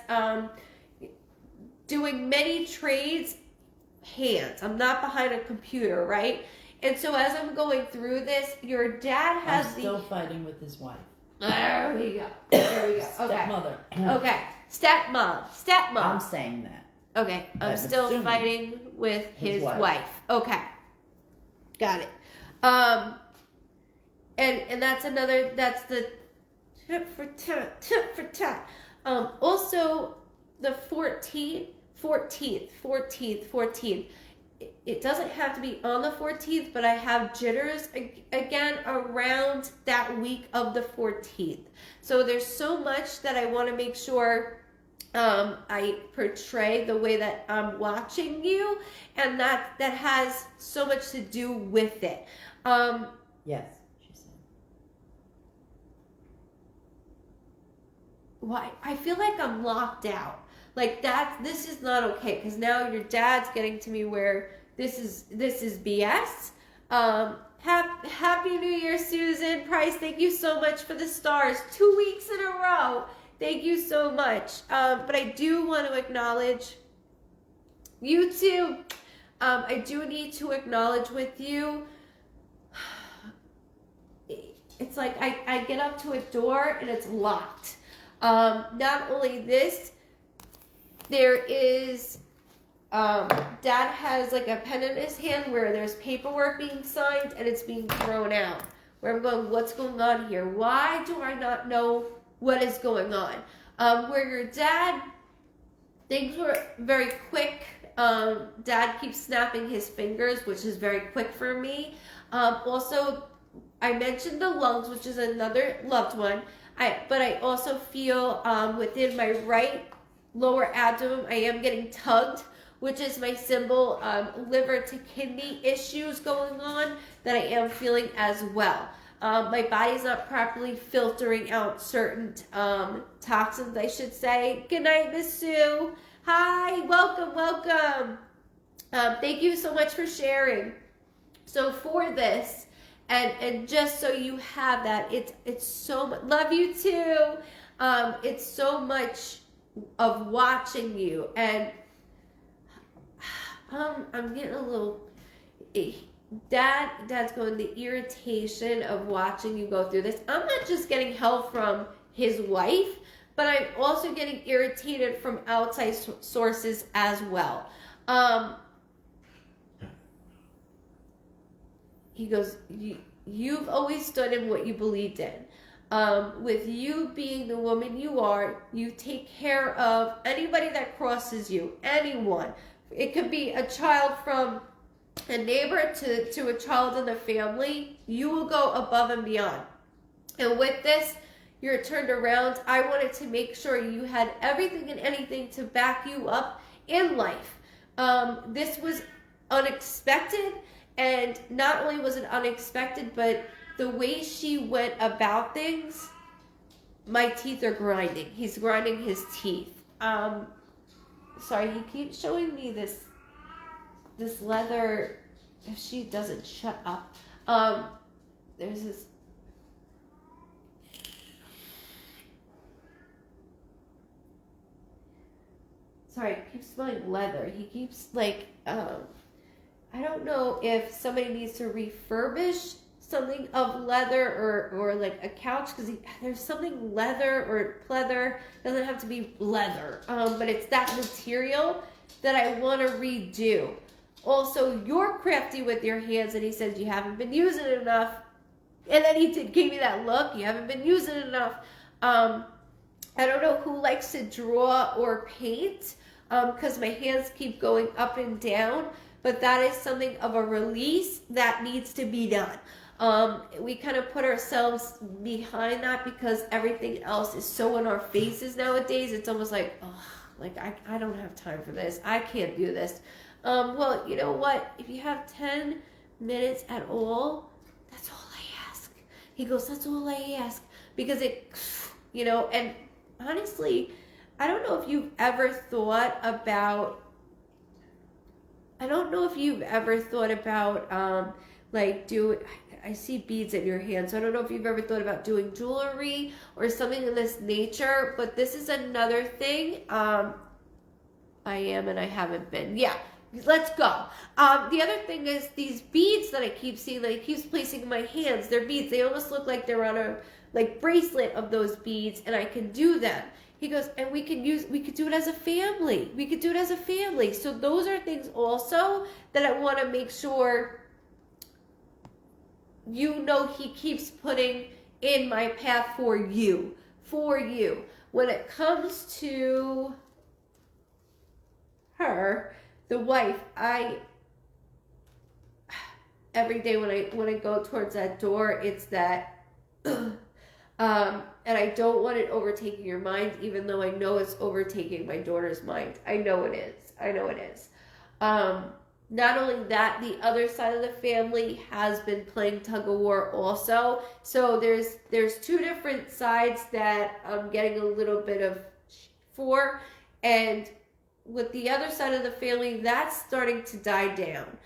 doing many trades, hands. I'm not behind a computer, right? And so as I'm going through this, your dad has I'm still fighting with his wife. There we go. Okay. Stepmother. Okay. Stepmom. I'm saying that. Okay. I'm still fighting with his wife. Okay. Got it. And that's the tip for tat. Also the 14th. it doesn't have to be on the 14th, but I have jitters again around that week of the 14th. So there's so much that I want to make sure I portray the way that I'm watching you, and that has so much to do with it. Yes, she said. Why? I feel like I'm locked out. Like this is not okay, because now your dad's getting to me where this is BS. Happy New Year, Susan Price. Thank you so much for the stars. 2 weeks in a row. Thank you so much. But I do want to acknowledge you too. I do need to acknowledge with you. It's like I get up to a door and it's locked. Not only this, there is, Dad has like a pen in his hand where there's paperwork being signed and it's being thrown out. Where I'm going, what's going on here? Why do I not know what is going on? Where your dad, things were very quick. Dad keeps snapping his fingers, which is very quick for me. Also, I mentioned the lungs, which is another loved one. But I also feel within my right lower abdomen, I am getting tugged, which is my symbol, liver to kidney issues going on that I am feeling as well. My body's not properly filtering out certain toxins, I should say. Good night, Miss Sue. Hi, welcome. Thank you so much for sharing. So for this, and just so you have that, it's so much, love you too. It's so much of watching you, and I'm getting a little, Dad's going, the irritation of watching you go through this. I'm not just getting help from his wife, but I'm also getting irritated from outside sources as well. He goes, you've always stood in what you believed in. With you being the woman you are, you take care of anybody that crosses you, anyone. It could be a child from a neighbor to a child in the family. You will go above and beyond. And with this, you're turned around. I wanted to make sure you had everything and anything to back you up in life. This was unexpected, and not only was it unexpected, but the way she went about things, my teeth are grinding. He's grinding his teeth. Sorry, he keeps showing me this leather. If she doesn't shut up. There's this. Sorry, I keep smelling leather. He keeps like, I don't know if somebody needs to refurbish something of leather or like a couch, because there's something leather or pleather. Doesn't have to be leather, but it's that material that I want to redo. Also, you're crafty with your hands, and he says you haven't been using it enough. And then he gave me that look. You haven't been using it enough. I don't know who likes to draw or paint, because my hands keep going up and down. But that is something of a release that needs to be done. We kind of put ourselves behind that because everything else is so in our faces nowadays. It's almost like, oh, like I don't have time for this. I can't do this. Well, you know what? If you have 10 minutes at all, that's all I ask. He goes, that's all I ask. Because it, you know, and honestly, I don't know if you've ever thought about, I see beads in your hand, so I don't know if you've ever thought about doing jewelry or something of this nature, but this is another thing. I am and I haven't been. Yeah, let's go. The other thing is these beads that I keep seeing that he keeps placing in my hands. They're beads. They almost look like they're on a bracelet of those beads, and I can do them. He goes, and we could do it as a family. We could do it as a family. So those are things also that I want to make sure you know he keeps putting in my path for you. When it comes to her, the wife, every day when I go towards that door, it's that, and I don't want it overtaking your mind, even though I know it's overtaking my daughter's mind. I know it is. Not only that, the other side of the family has been playing tug of war also. So there's two different sides that I'm getting a little bit of for, and with the other side of the family, that's starting to die down.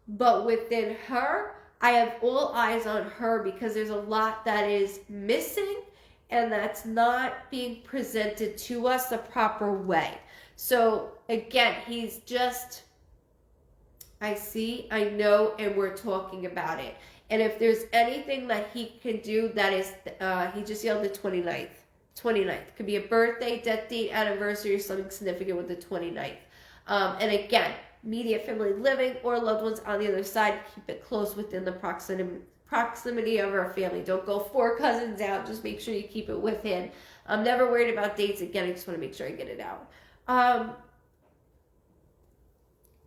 But within her, I have all eyes on her because there's a lot that is missing and that's not being presented to us the proper way. So again, he's just, I see, I know, and we're talking about it. And if there's anything that he can do, that is, he just yelled the 29th. 29th. Could be a birthday, death date, anniversary, or something significant with the 29th. And again, immediate family living or loved ones on the other side, keep it close within the proximity of our family. Don't go 4 cousins out. Just make sure you keep it within. I'm never worried about dates. Again, I just want to make sure I get it out.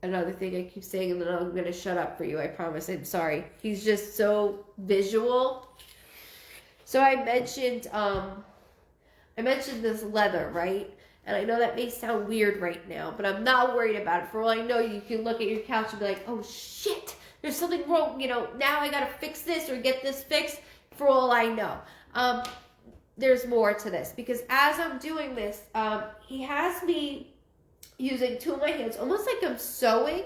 Another thing I keep saying, and then I'm going to shut up for you. I promise. I'm sorry. He's just so visual. So I mentioned this leather, right? And I know that may sound weird right now, but I'm not worried about it. For all I know, you can look at your couch and be like, oh shit, there's something wrong. Now I got to fix this or get this fixed. For all I know. There's more to this because as I'm doing this, he has me using 2 of my hands, almost like I'm sewing.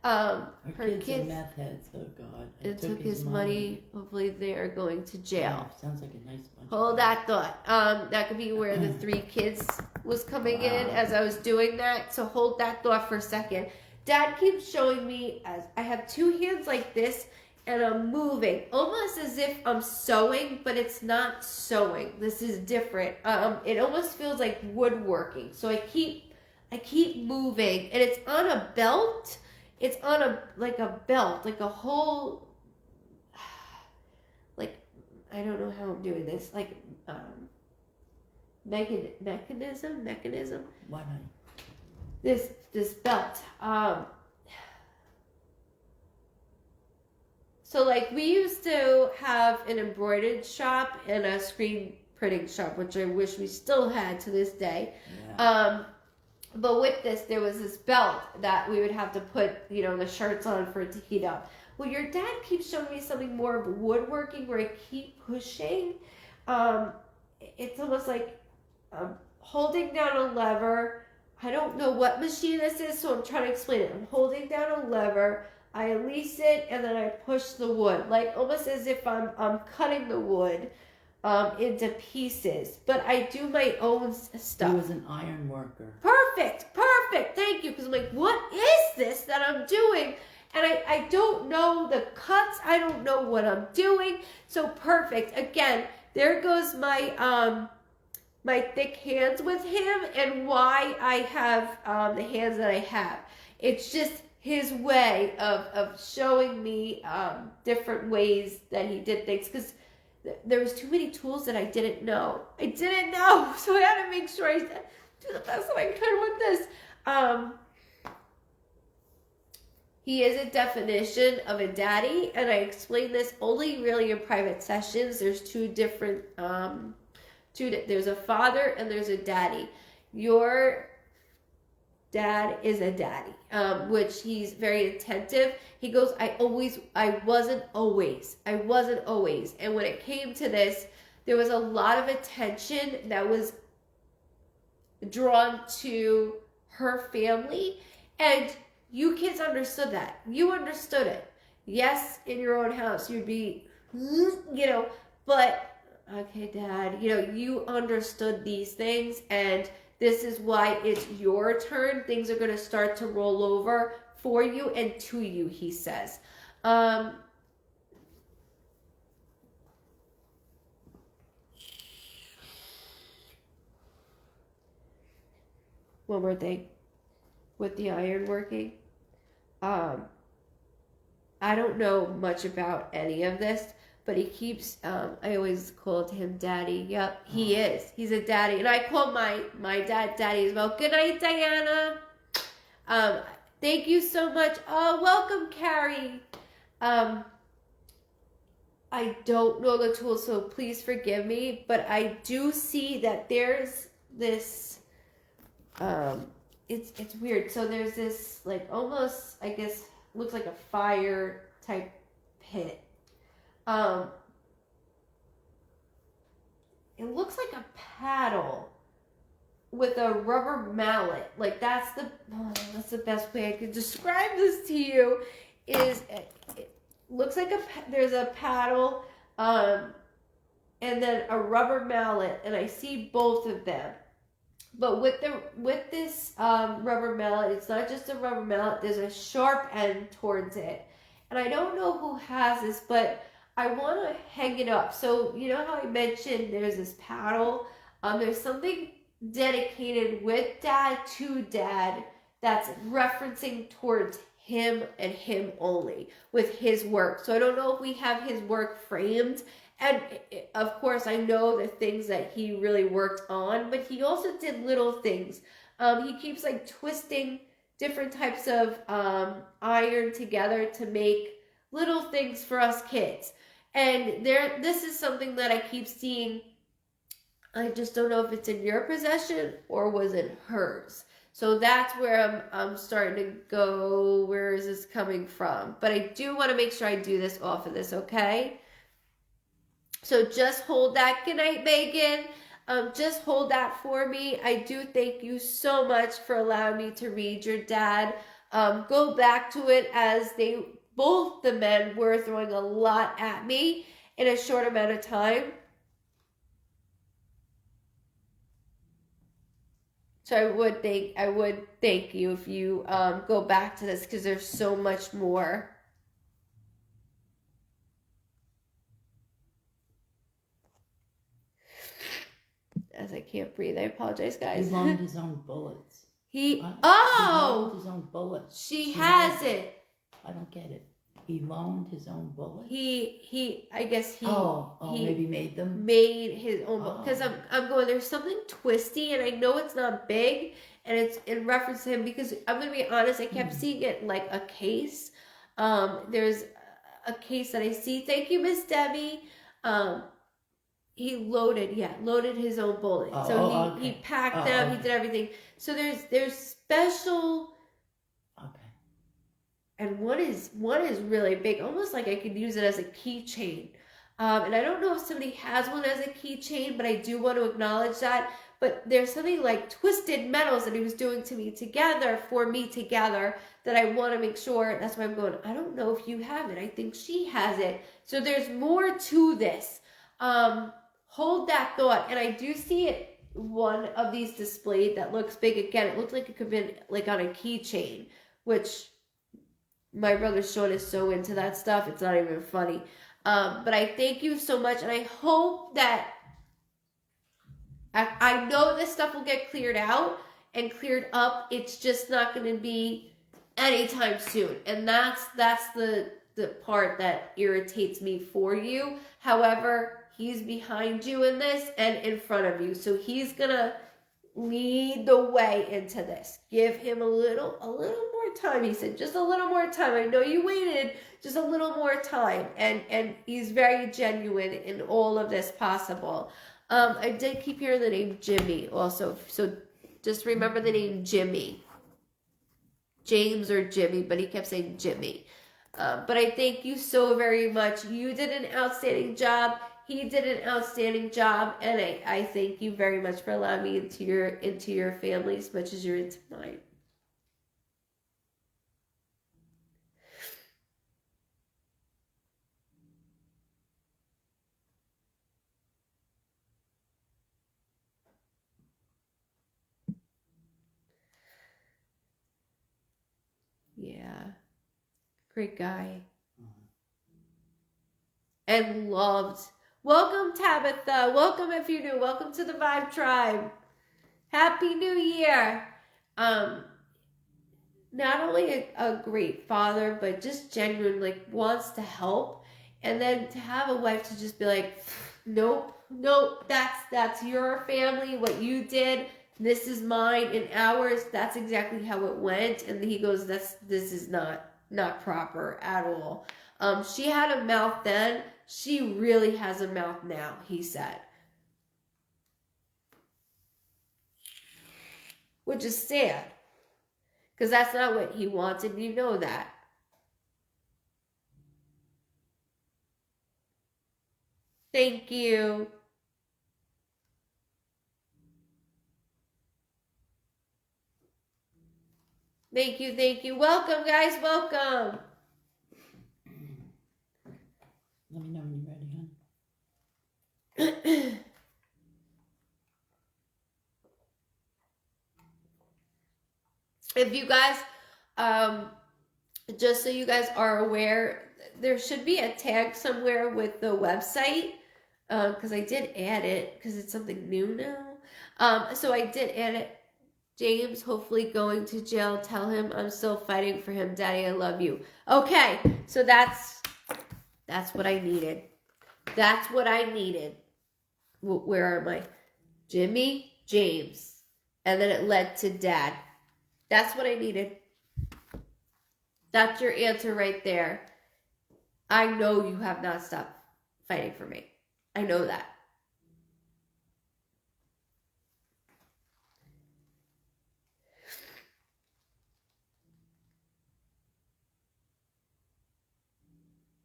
Her kids are meth heads, oh God. It took his money. Hopefully they are going to jail. Yeah, sounds like a nice bunch. Hold that thought. That could be where the 3 kids was coming in as I was doing that. So hold that thought for a second. Dad keeps showing me as I have 2 hands like this and I'm moving, almost as if I'm sewing, but it's not sewing. This is different. It almost feels like woodworking. So I keep moving, and it's on a belt. It's on a belt, like a whole, like, I don't know how I'm doing this, like, mechanism. Why not? This belt. So like we used to have an embroidered shop and a screen printing shop, which I wish we still had to this day. Yeah. But with this, there was this belt that we would have to put, the shirts on for it to heat up. Well, your dad keeps showing me something more of woodworking where I keep pushing. It's almost like holding down a lever. I don't know what machine this is, so I'm trying to explain it. I'm holding down a lever. I release it, and then I push the wood, like almost as if I'm cutting the wood into pieces. But I do my own stuff. He was an iron worker. Perfect. Thank you. Because I'm like, what is this that I'm doing? And I don't know the cuts. I don't know what I'm doing. So perfect. Again, there goes my my thick hands with him and why I have the hands that I have. It's just his way of showing me different ways that he did things. Because there was too many tools that I didn't know. So I had to make sure I do the best that I could with this. He is a definition of a daddy, and I explain this only really in private sessions. There's 2 different, there's a father and there's a daddy. Your dad is a daddy, which he's very attentive. He goes, I wasn't always. And when it came to this, there was a lot of attention that was drawn to her family, and you kids understood that. You understood it. Yes, in your own house, you'd be, but, okay, Dad, you understood these things, and this is why it's your turn. Things are going to start to roll over for you and to you, he says. One more thing with the iron working. I don't know much about any of this, but he keeps, I always called him Daddy. Yep, he is. He's a daddy. And I call my dad Daddy as well. Good night, Diana. Thank you so much. Oh, welcome, Carrie. I don't know the tool, so please forgive me, but I do see that there's this, it's weird. So there's this, like, almost, I guess, looks like a fire type pit. It looks like a paddle with a rubber mallet. Like, that's the best way I could describe this to you. Is it looks like there's a paddle, and then a rubber mallet, and I see both of them. But with this rubber mallet, it's not just a rubber mallet. There's a sharp end towards it, and I don't know who has this, but I want to hang it up. So you know how I mentioned there's this paddle. There's something dedicated with Dad to Dad that's referencing towards him and him only with his work. So I don't know if we have his work framed. And of course, I know the things that he really worked on, but he also did little things. He keeps like twisting different types of iron together to make little things for us kids. And this is something that I keep seeing. I just don't know if it's in your possession or was it hers. So that's where I'm starting to go, where is this coming from? But I do want to make sure I do this off of this, okay? So just hold that. Good night, Megan. Just hold that for me. I do thank you so much for allowing me to read your dad. Go back to it, as both the men were throwing a lot at me in a short amount of time. So I would thank you if you go back to this, because there's so much more. As I can't breathe, I apologize, guys. He loaned his own bullets. He loaned his own bullets. She has it. I don't get it. He loaned his own bullets. I guess he. He maybe made them. Made his own bullet, because I'm going. There's something twisty, and I know it's not big, and it's in reference to him, because I'm gonna be honest. I kept seeing it like a case. There's a case that I see. Thank you, Miss Debbie. He loaded his own bullets. He packed them. Okay. He did everything. So there's special. Okay. And one is really big, almost like I could use it as a keychain. And I don't know if somebody has one as a keychain, but I do want to acknowledge that. But there's something like twisted metals that he was doing to me together, that I want to make sure. That's why I'm going, I don't know if you have it. I think she has it. So there's more to this. Hold that thought. And I do see it, one of these displayed that looks big. Again, it looks like it could be like on a keychain, which my brother Sean is so into that stuff. It's not even funny. But I thank you so much. And I hope that I know this stuff will get cleared out and cleared up. It's just not going to be anytime soon. And that's the part that irritates me for you. However, he's behind you in this and in front of you. So he's going to lead the way into this. Give him a little more time. He said, just a little more time. I know you waited, just a little more time. And he's very genuine in all of this possible. I did keep hearing the name Jimmy also. So just remember the name Jimmy. James or Jimmy, but he kept saying Jimmy. But I thank you so very much. You did an outstanding job. He did an outstanding job, and I thank you very much for allowing me into your family as much as you're into mine. Yeah, great guy, and loved. Welcome, Tabitha. Welcome if you're new. Welcome to the Vibe Tribe. Happy New Year. Not only a great father, but just genuine, like, wants to help. And then to have a wife to just be like, nope, that's your family, what you did. This is mine and ours. That's exactly how it went. And he goes, this is not proper at all. She had a mouth then. She really has a mouth now, he said. Which is sad. Because that's not what he wants, and you know that. Thank you. Thank you, thank you. Welcome, guys, welcome. Let me know when you're ready, hon. If you guys, just so you guys are aware, there should be a tag somewhere with the website, because I did add it, because it's something new now. So I did add it. James, hopefully going to jail. Tell him I'm still fighting for him. Daddy, I love you. Okay, so that's what I needed. That's what I needed. Where are my Jimmy, James, and then it led to Dad. That's what I needed. That's your answer right there. I know you have not stopped fighting for me. I know that.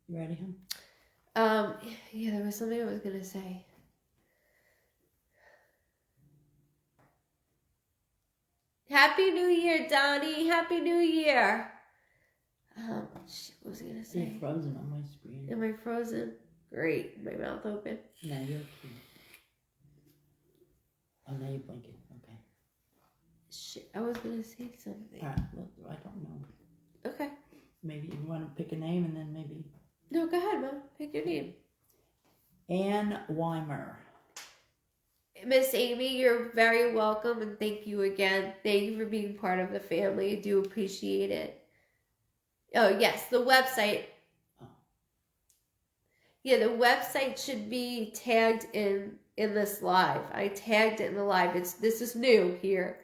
You ready, hon? Yeah, there was something I was gonna say. Happy New Year, Donnie. Happy New Year. Shit, what was I gonna say? You're frozen on my screen. Am I frozen? Great. My mouth open. No, you're okay. Oh, now you're blinking. Okay. Shit, I was gonna say something. All right. Well, I don't know. Okay. Maybe you want to pick a name and then maybe. No, go ahead, Mom. Pick your name. Ann Weimer. Miss Amy, you're very welcome, and thank you again. Thank you for being part of the family. I do appreciate it. Oh, yes, the website. Oh. Yeah, the website should be tagged in this live. I tagged it in the live. This is new here.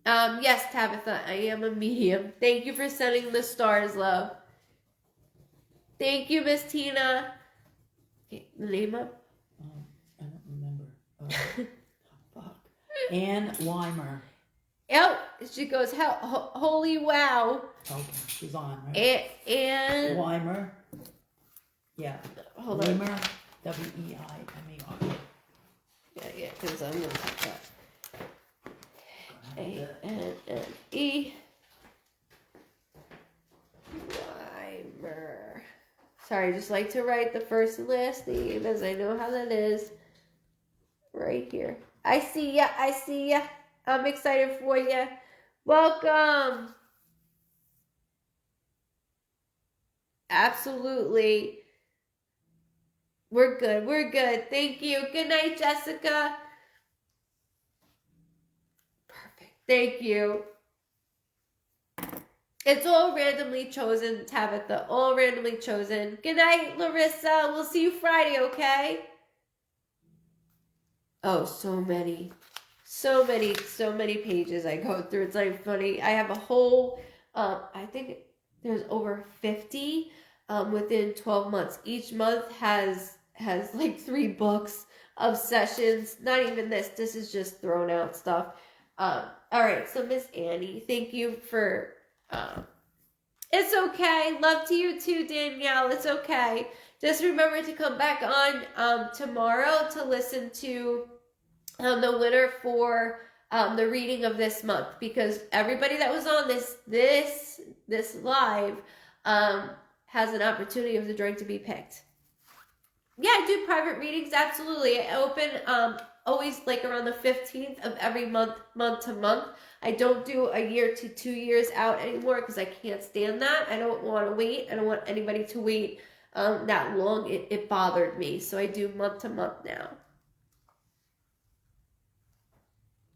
Yes, Tabitha, I am a medium. Thank you for sending the stars, love. Thank you, Miss Tina. Okay, the name up. I don't remember. Fuck. Ann Weimer. Oh, she goes, holy wow. Okay, she's on, right? And Weimer. Yeah. Hold Weimer. on. Weimer. Yeah, because I'm looking at that. A-N-N-E. Weimer. Sorry, I just like to write the first and last name as I know how that is. Right here. I see ya. I see ya. I'm excited for you. Welcome. Absolutely. We're good. We're good. Thank you. Good night, Jessica. Perfect. Thank you. It's all randomly chosen, Tabitha. All randomly chosen. Good night, Larissa. We'll see you Friday, okay? Oh, so many pages I go through. It's like funny. I have a whole, I think there's over 50 within 12 months. Each month has like 3 books of sessions. Not even this. This is just thrown out stuff. All right. So Miss Annie, thank you for, it's okay. Love to you too, Danielle. It's okay. Just remember to come back on tomorrow to listen to the winner for the reading of this month, because everybody that was on this live has an opportunity of the drawing to be picked. Yeah, I do private readings, absolutely. I open always like around the 15th of every month to month. I don't do a year to 2 years out anymore because I can't stand that. I don't want to wait. I don't want anybody to wait that long. It bothered me. So I do month to month now.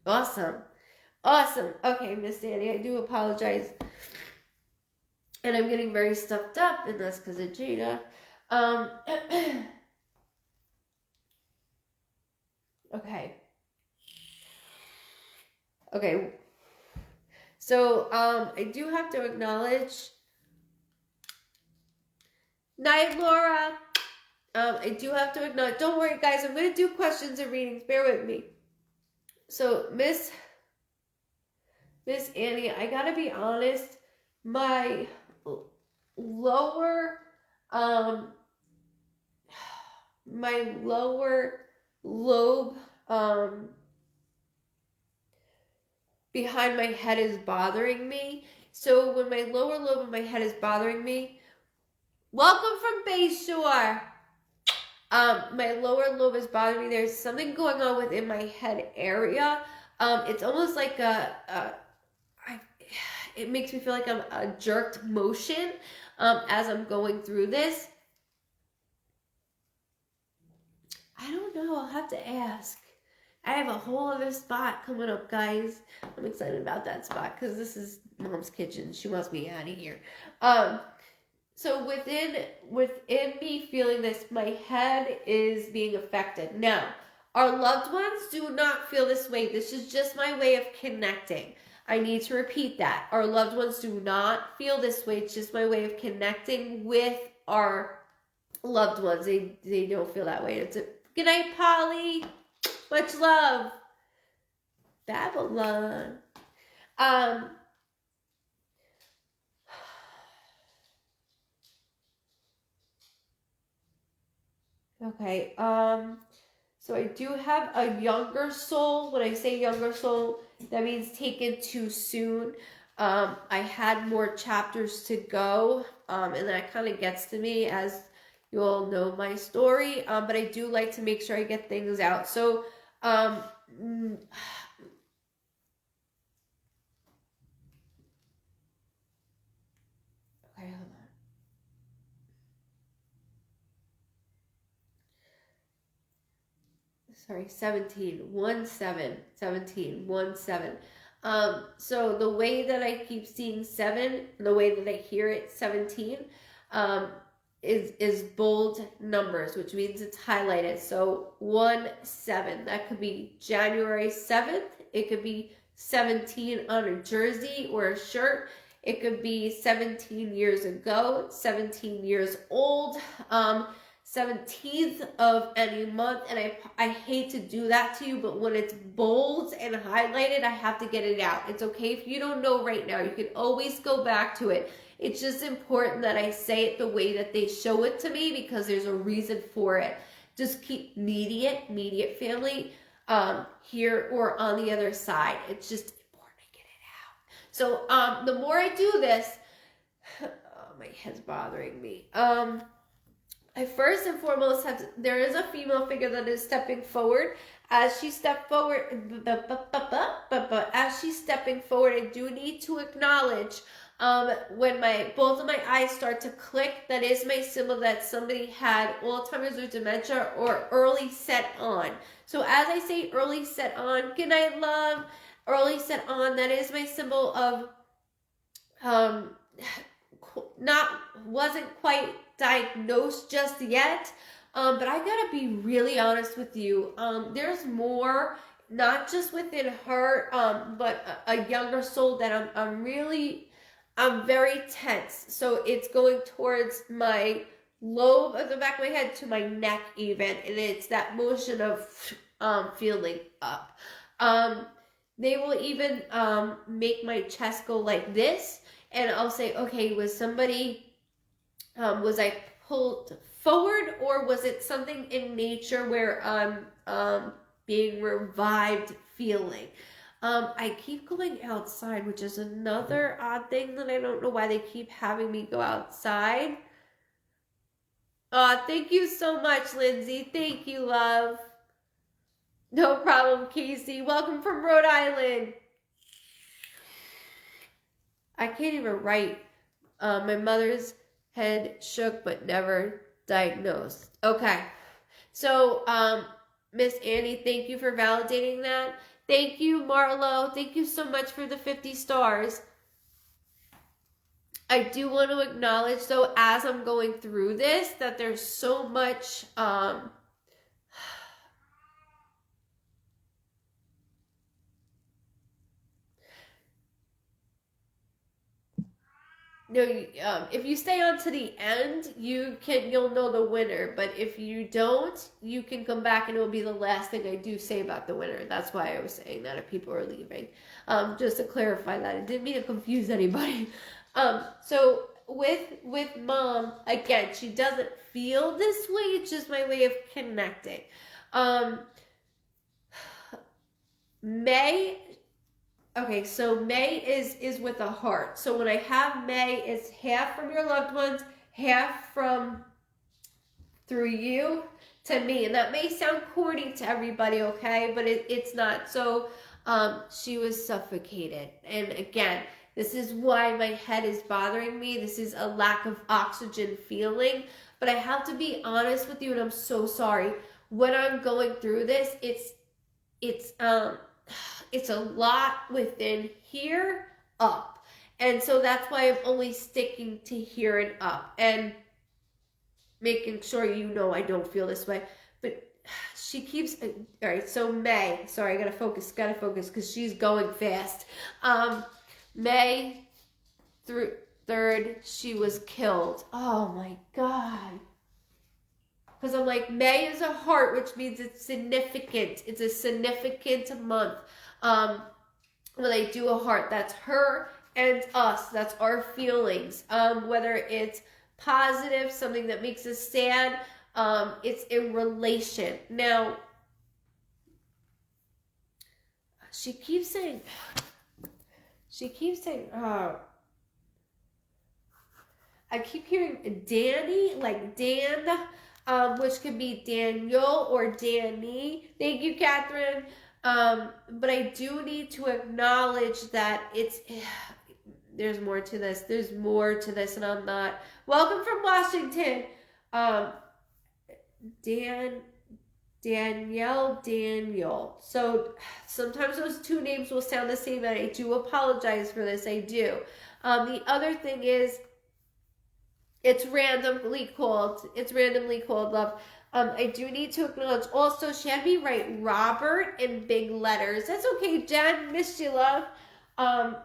Awesome. Awesome. Okay, Miss Danny, I do apologize. And I'm getting very stuffed up, and that's because of Jada. Okay. Okay. So, I do have to acknowledge Night, Laura. I do have to acknowledge. Don't worry, guys. I'm going to do questions and readings. Bear with me. So, Miss Annie, I gotta be honest. My lower, my lower lobe, behind my head is bothering me. So when my lower lobe of my head is bothering me, welcome from Bayshore. My lower lobe is bothering me. There's something going on within my head area. It's almost like it makes me feel like I'm a jerked motion as I'm going through this. I don't know. I'll have to ask. I have a whole other spot coming up, guys. I'm excited about that spot because this is Mom's kitchen. She wants me out of here. So within me feeling this, my head is being affected. Now, our loved ones do not feel this way. This is just my way of connecting. I need to repeat that. Our loved ones do not feel this way. It's just my way of connecting with our loved ones. They don't feel that way. Good night, Polly. Much love. Babylon. Okay. So I do have a younger soul. When I say younger soul, that means taken too soon. I had more chapters to go, and that kind of gets to me as you all know my story. But I do like to make sure I get things out. So, okay, hold on. Sorry, 17, 17. So the way that I keep seeing 7, the way that I hear it 17, is bold numbers, which means it's highlighted. So 17, that could be January 7th. It could be 17 on a jersey or a shirt. It could be 17 years ago, 17 years old, 17th of any month, and I hate to do that to you, but when it's bold and highlighted, I have to get it out. It's okay if you don't know right now. You can always go back to it. It's just important that I say it the way that they show it to me because there's a reason for it. Just keep immediate family here or on the other side. It's just important to get it out. So the more I do this, oh, my head's bothering me. I first and foremost there is a female figure that is stepping forward. As she stepped forward, as she's stepping forward, I do need to acknowledge when both of my eyes start to click, that is my symbol that somebody had Alzheimer's or dementia or early set on. So as I say early set on, good night, love, early set on, that is my symbol of wasn't quite diagnosed just yet, but I gotta be really honest with you. There's more, not just within her, but a younger soul that I'm very tense. So it's going towards my lobe of the back of my head to my neck even, and it's that motion of feeling up. They will even make my chest go like this, and I'll say, okay, was I pulled forward, or was it something in nature where I'm being revived feeling? I keep going outside, which is another odd thing that I don't know why they keep having me go outside. Thank you so much, Lindsay. Thank you, love. No problem, Casey. Welcome from Rhode Island. I can't even write. My mother's head shook but never diagnosed. Okay. So, Miss Annie, thank you for validating that. Thank you, Marlo. Thank you so much for the 50 stars. I do want to acknowledge, though, as I'm going through this, that there's so much No, if you stay on to the end, you'll know the winner. But if you don't, you can come back and it will be the last thing I do say about the winner. That's why I was saying that if people are leaving. Just to clarify that. I didn't mean to confuse anybody. So with Mom, again, she doesn't feel this way. It's just my way of connecting. May. Okay, so May is with a heart. So when I have May, it's half from your loved ones, half from through you to me. And that may sound corny to everybody, okay? But it's not. So she was suffocated. And again, this is why my head is bothering me. This is a lack of oxygen feeling. But I have to be honest with you, and I'm so sorry. When I'm going through this, it's a lot within here up. And so that's why I'm only sticking to here and up and making sure you know I don't feel this way. But she keeps, all right, so May, sorry, I gotta focus because she's going fast. May 3rd, she was killed. Oh my God. Because I'm like, May is a heart, which means it's significant. It's a significant month. When I do a heart, that's her and us. That's our feelings. Whether it's positive, something that makes us sad, it's in relation. Now, she keeps saying, I keep hearing Danny, like Dan, which could be Daniel or Danny. Thank you, Catherine. But I do need to acknowledge that there's more to this. There's more to this, and I'm not. Welcome from Washington. Daniel. So sometimes those two names will sound the same, and I do apologize for this. I do. The other thing is, it's randomly called, love. I do need to acknowledge also, she had me write Robert in big letters. That's okay, Jen. Missed you, love.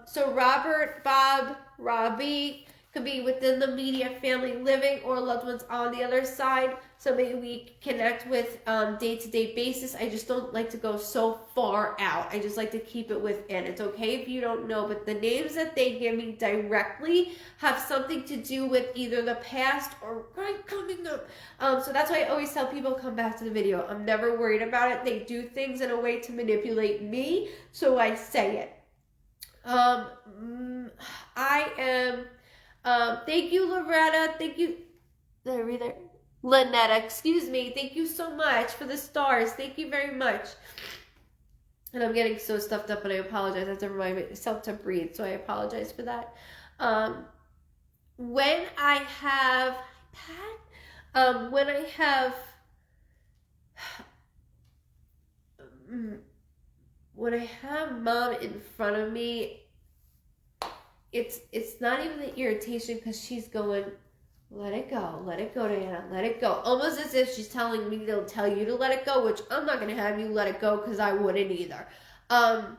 So Robert, Bob, Robbie could be within the media family, living or loved ones on the other side. So maybe we connect with day-to-day basis. I just don't like to go so far out. I just like to keep it within. It's okay if you don't know, but the names that they give me directly have something to do with either the past or right coming up. So that's why I always tell people, come back to the video. I'm never worried about it. They do things in a way to manipulate me, so I say it. Thank you, Loretta. Thank you. Did I read that? Lynetta, excuse me. Thank you so much for the stars. Thank you very much. And I'm getting so stuffed up, and I apologize. I have to remind myself to breathe, so I apologize for that. When I have Mom in front of me, it's not even the irritation, because she's going, let it go, Diana, let it go. Almost as if she's telling me to tell you to let it go, which I'm not going to have you let it go, because I wouldn't either. But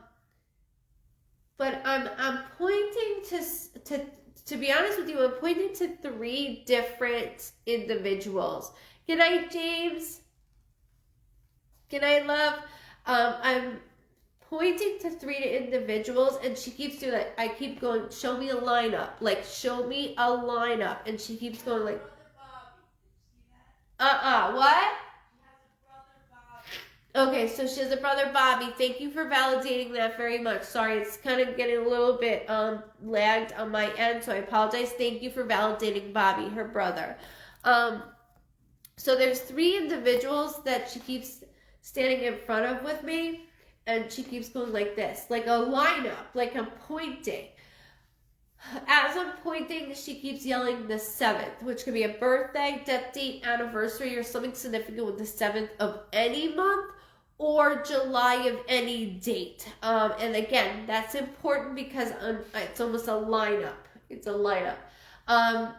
I'm pointing to be honest with you, I'm pointing to 3 different individuals. Good night, James. Good night, love. I'm pointing to 3 individuals, and she keeps doing that. I keep going, show me a lineup. Like, show me a lineup. And she keeps going like, what? Okay, so she has a brother, Bobby. Thank you for validating that very much. Sorry, it's kind of getting a little bit lagged on my end, so I apologize. Thank you for validating Bobby, her brother. So there's 3 individuals that she keeps standing in front of with me, and she keeps going like this, like a lineup, like I'm pointing. As I'm pointing, she keeps yelling the 7th, which could be a birthday, death date, anniversary, or something significant with the 7th of any month, or July of any date. And again, that's important because it's almost a lineup. It's a lineup. And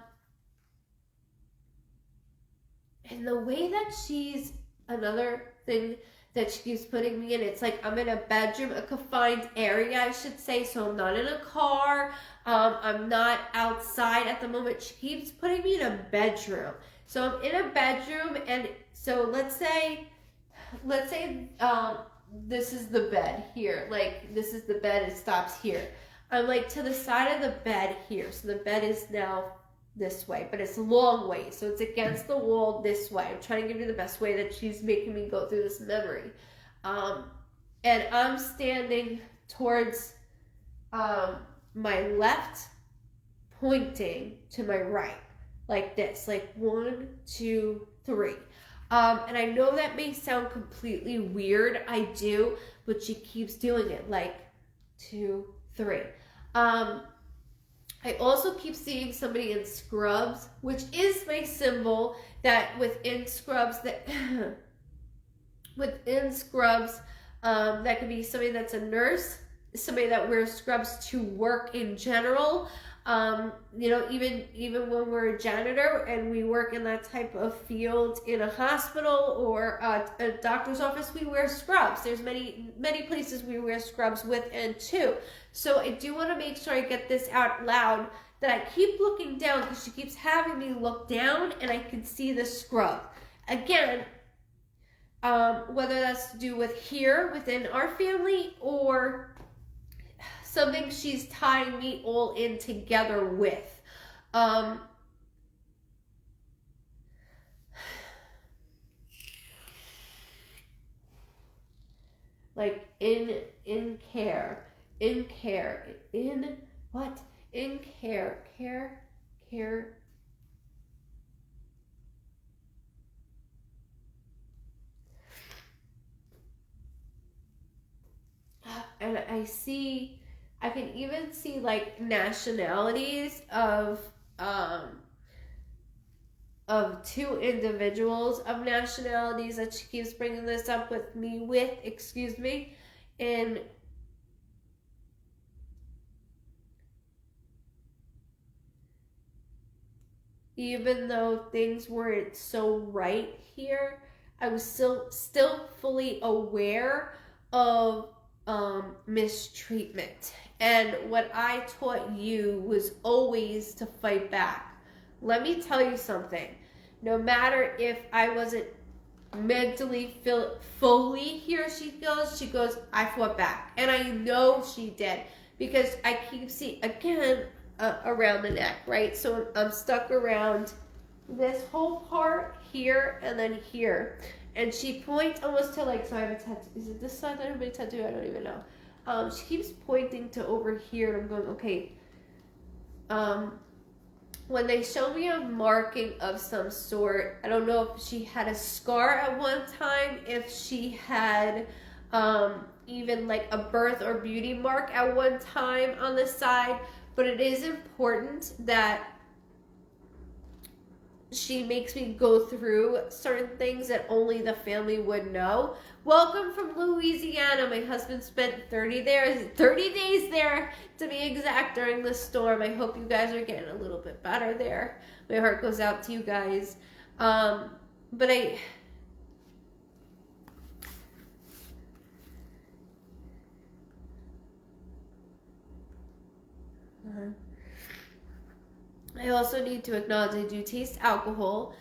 the way that another thing that she keeps putting me in. It's like I'm in a bedroom, a confined area, I should say. So I'm not in a car. I'm not outside at the moment. She keeps putting me in a bedroom. So I'm in a bedroom, and so let's say this is the bed here. Like, this is the bed, it stops here. I'm like to the side of the bed here. So the bed is now this way, but it's a long way. So it's against the wall this way. I'm trying to give you the best way that she's making me go through this memory. And I'm standing towards my left, pointing to my right. Like this, like 1, 2, 3. And I know that may sound completely weird. I do, but she keeps doing it. Like 2, 3. I also keep seeing somebody in scrubs, which is my symbol that within scrubs that that could be somebody that's a nurse, somebody that wears scrubs to work in general. Even when we're a janitor and we work in that type of field in a hospital or a doctor's office, we wear scrubs. There's many places we wear scrubs with and to. So I do want to make sure I get this out loud, that I keep looking down because she keeps having me look down and I can see the scrub. Again, whether that's to do with here within our family or something she's tying me all in together with. Like in care, and I can even see like nationalities of 2 individuals of nationalities that she keeps bringing this up with me with, and even though things weren't so right here, I was still fully aware of mistreatment. And what I taught you was always to fight back. Let me tell you something. No matter if I wasn't mentally fully here, she goes, I fought back. And I know she did, because I keep seeing, again, around the neck, right? So I'm stuck around this whole part here and then here. And she points almost to like, so I have a tattoo. Is it this side that I have a tattoo? I don't even know. She keeps pointing to over here, and I'm going, okay. When they show me a marking of some sort, I don't know if she had a scar at one time, if she had even like a birth or beauty mark at one time on the side, but it is important that she makes me go through certain things that only the family would know. Welcome from Louisiana. My husband spent 30 days there to be exact during the storm. I hope you guys are getting a little bit better there. My heart goes out to you guys. But I also need to acknowledge I do taste alcohol.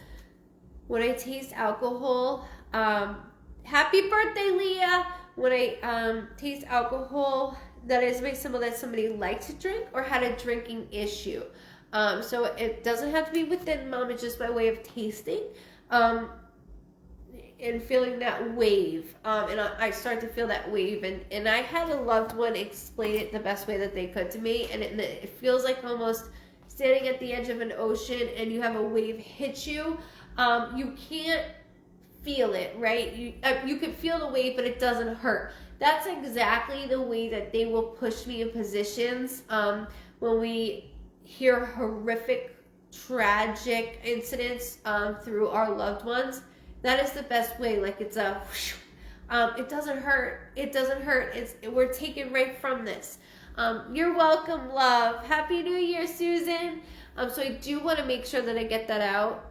When I taste alcohol, happy birthday, Leah! When I taste alcohol, that is my symbol that somebody liked to drink or had a drinking issue. So it doesn't have to be within mom, it's just my way of tasting and feeling that wave. And I start to feel that wave. And I had a loved one explain it the best way that they could to me. And it feels like almost standing at the edge of an ocean and you have a wave hit you. You can't feel it, right? You can feel the wave, but it doesn't hurt. That's exactly the way that they will push me in positions when we hear horrific, tragic incidents through our loved ones. That is the best way. Like it's a, it doesn't hurt. It doesn't hurt. We're taken right from this. You're welcome, love. Happy New Year, Susan. So I do want to make sure that I get that out.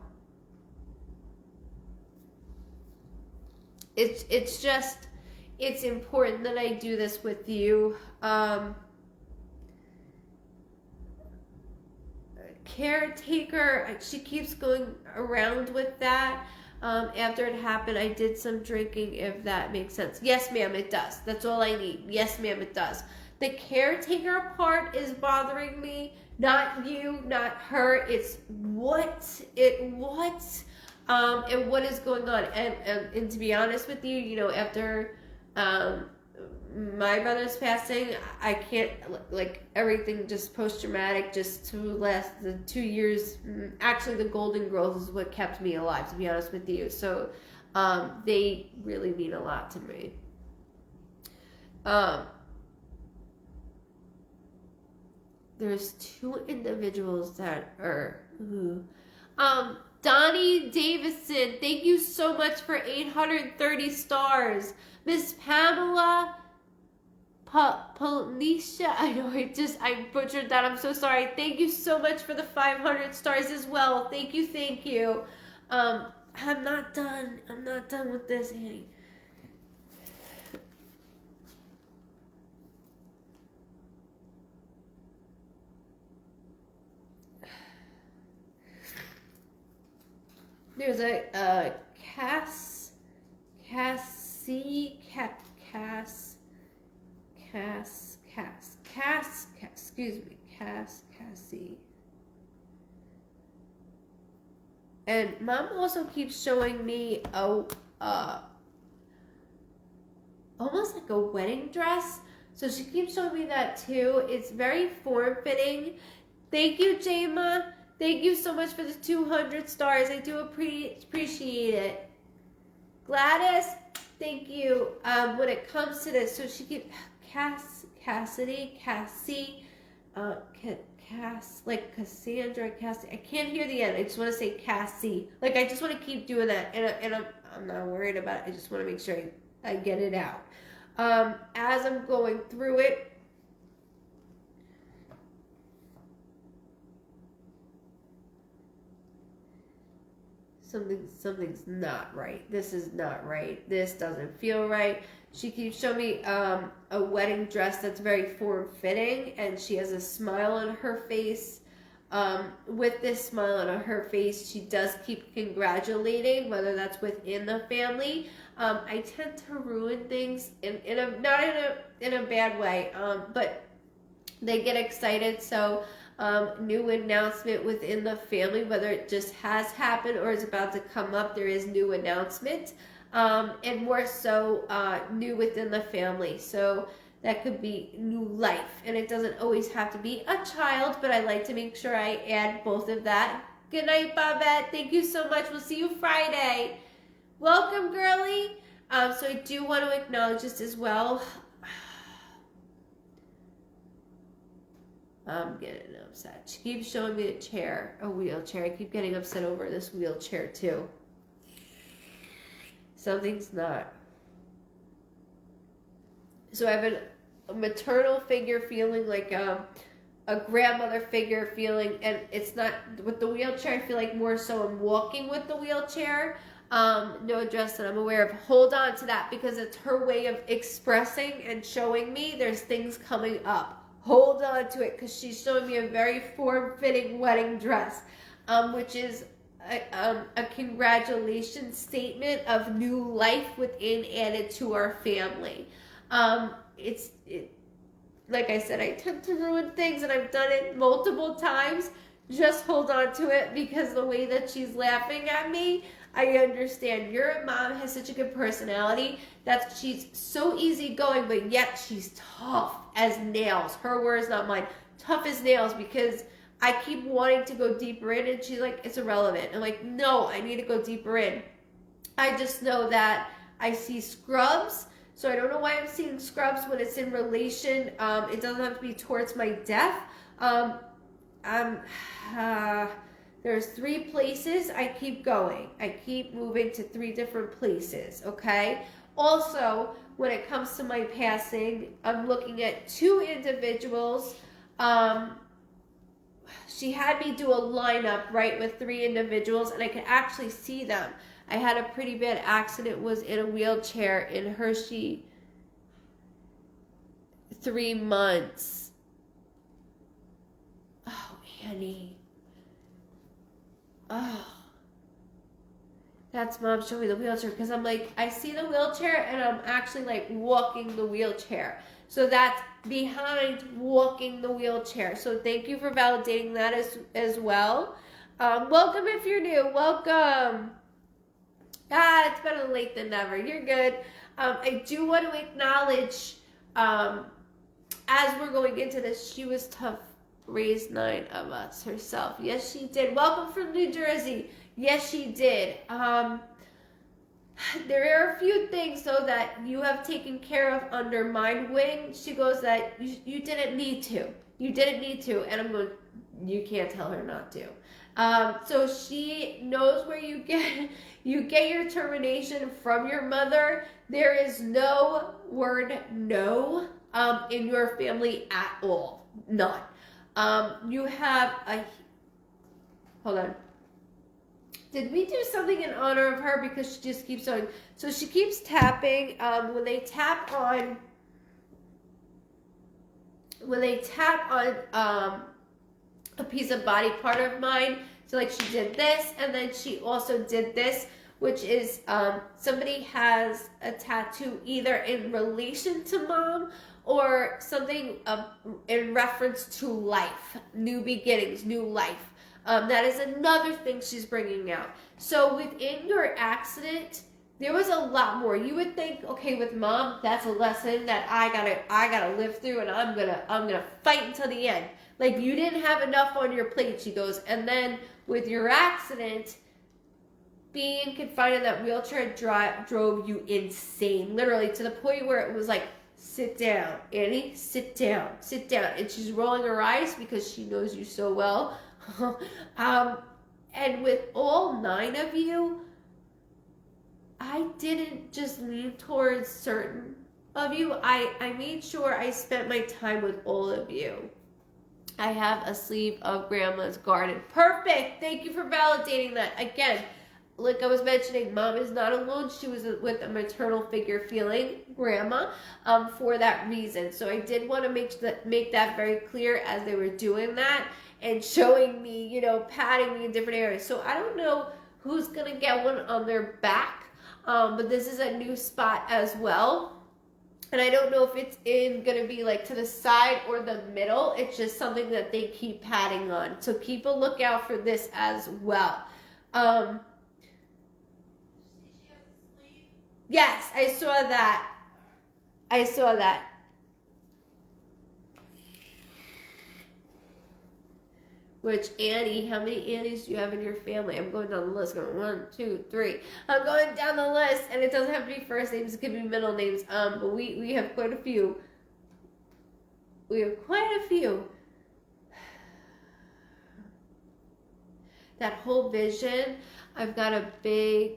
it's just, it's important that I do this with you. Caretaker, she keeps going around with that. After it happened, I did some drinking, if that makes sense. Yes, ma'am, it does. That's all I need. Yes, ma'am, it does. The caretaker part is bothering me. Not you, not her. It's and what is going on. And to be honest with you, you know, after my brother's passing, I can't, like, everything just post-traumatic, just to last the 2 years. Actually, the Golden Girls is what kept me alive, to be honest with you. So they really mean a lot to me. There's 2 individuals that are Donnie Davison, thank you so much for 830 stars. Miss Pamela Policia, I know I butchered that, I'm so sorry. Thank you so much for the 500 stars as well. Thank you. I'm not done with this, Annie. There's a Cassie, and Mom also keeps showing me almost like a wedding dress, so she keeps showing me that too. It's very form-fitting. Thank you, Jama. Thank you so much for the 200 stars. I do appreciate it. Gladys, thank you. When it comes to this, so she keeps Cassie, like Cassandra, Cassie. I can't hear the end. I just want to say Cassie. Like, I just want to keep doing that, and I'm not worried about it. I just want to make sure I get it out. As I'm going through it, something's not right. This is not right. This doesn't feel right. She keeps showing me a wedding dress that's very form-fitting, and she has a smile on her face. With this smile on her face, she does keep congratulating, whether that's within the family. I tend to ruin things not in a bad way, but they get excited. So new announcement within the family, whether it just has happened or is about to come up, there is new announcement, and more so new within the family. So that could be new life, and it doesn't always have to be a child, but I like to make sure I add both of that. Good night, Bobette. Thank you so much. We'll see you Friday. Welcome, girlie. So I do want to acknowledge this as well. I'm getting upset. She keeps showing me a wheelchair. I keep getting upset over this wheelchair too. Something's not. So I have a maternal figure feeling, like a grandmother figure feeling, and it's not with the wheelchair. I feel like more so I'm walking with the wheelchair. No address that I'm aware of. Hold on to that, because it's her way of expressing and showing me there's things coming up. Hold on to it, because she's showing me a very form-fitting wedding dress, which is a congratulations statement of new life within added to our family. Like I said, I tend to ruin things, and I've done it multiple times. Just hold on to it, because the way that she's laughing at me, I understand. Your mom has such a good personality that she's so easygoing, but yet she's tough as nails. Her words, not mine. Tough as nails, because I keep wanting to go deeper in, and she's like, it's irrelevant. I'm like, no, I need to go deeper in. I just know that I see scrubs, so I don't know why I'm seeing scrubs when it's in relation. It doesn't have to be towards my death. There's 3 places. I keep going. I keep moving to 3 different places, okay? Also, when it comes to my passing, I'm looking at 2 individuals. She had me do a lineup, right, with 3 individuals, and I could actually see them. I had a pretty bad accident, was in a wheelchair in Hershey 3 months. Oh, Annie. Oh. That's mom showing me the wheelchair, because I'm like, I see the wheelchair and I'm actually like walking the wheelchair. So that's behind walking the wheelchair. So thank you for validating that as well. Welcome if you're new. Welcome. It's better late than never. You're good. I do want to acknowledge, as we're going into this, she was tough, raised 9 of us herself. Yes, she did. Welcome from New Jersey. Yes, she did. There are a few things, though, that you have taken care of under my wing. She goes that you didn't need to. You didn't need to. And I'm going, you can't tell her not to. So she knows where you get your termination from your mother. There is no word no in your family at all. None. You have a, hold on. Did we do something in honor of her? Because she just keeps on. So she keeps tapping. When they tap on a piece of body part of mine, so like she did this, and then she also did this, which is somebody has a tattoo either in relation to mom or something in reference to life, new beginnings, new life. That is another thing she's bringing out. So within your accident, there was a lot more. You would think, okay, with mom, that's a lesson that I gotta live through, and I'm gonna fight until the end. Like, you didn't have enough on your plate, she goes. And then with your accident, being confined in that wheelchair drove you insane, literally to the point where it was like, sit down, Annie, sit down, sit down. And she's rolling her eyes because she knows you so well. And with all 9 of you, I didn't just lean towards certain of you. I made sure I spent my time with all of you. I have a sleeve of Grandma's Garden. Perfect. Thank you for validating that. Again, like I was mentioning, mom is not alone. She was with a maternal figure feeling, Grandma, for that reason. So I did want to make that very clear as they were doing that and showing me, patting me in different areas. So I don't know who's going to get one on their back, but this is a new spot as well. And I don't know if it's going to be like to the side or the middle. It's just something that they keep patting on. So keep a lookout for this as well. Yes, I saw that. Which, Annie, how many Annies do you have in your family? I'm going down the list. Going 1, 2, 3. I'm going down the list, and it doesn't have to be first names. It could be middle names. But we have quite a few. That whole vision. I've got a big.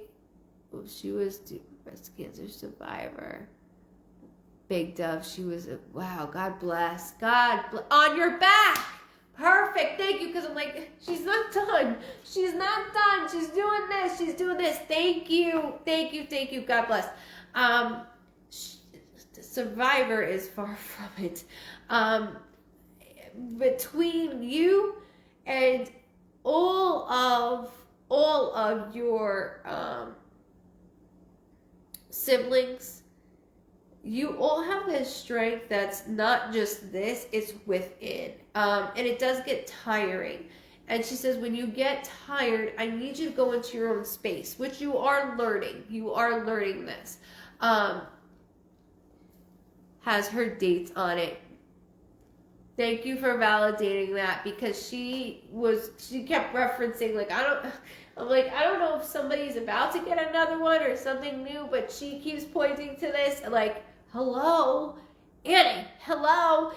She was breast cancer survivor. Big Dove. She was wow. God bless. On your back. Perfect. Thank you. Because I'm like, she's not done. She's not done. She's doing this. She's doing this. Thank you. Thank you. Thank you. God bless. The survivor is far from it. Between you and all of your siblings, you all have this strength that's not just this, it's within. And it does get tiring. And she says, when you get tired, I need you to go into your own space, which you are learning. You are learning this. Has her dates on it. Thank you for validating that, because she kept referencing, like, I don't know if somebody's about to get another one or something new, but she keeps pointing to this, like, hello, Annie, hello.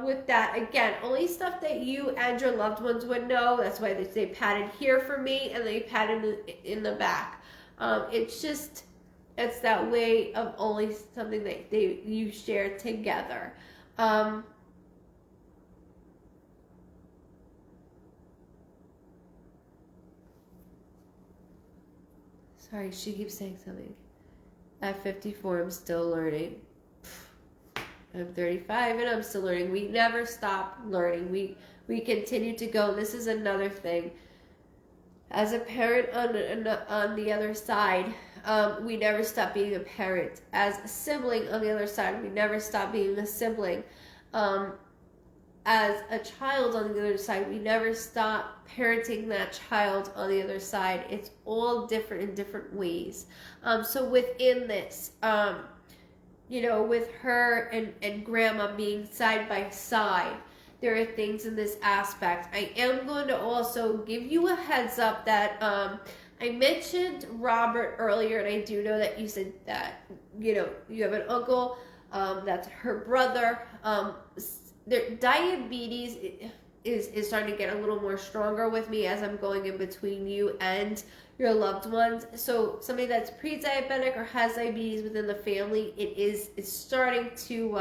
With that, again, only stuff that you and your loved ones would know. That's why they patted here for me and they patted in the back. It's that way of only something that you share together. Sorry, she keeps saying something. At 54, I'm still learning. I'm 35 and I'm still learning. We never stop learning. We continue to go. This is another thing. As a parent on the other side, we never stop being a parent. As a sibling on the other side, we never stop being a sibling. As a child on the other side, we never stop parenting that child on the other side. It's all different in different ways. So within this, with her and grandma being side by side, there are things in this aspect. I am going to also give you a heads up that I mentioned Robert earlier, and I do know that you said that, you have an uncle, that's her brother. Their diabetes is starting to get a little more stronger with me as I'm going in between you and your loved ones. So somebody that's pre-diabetic or has diabetes within the family, it's starting to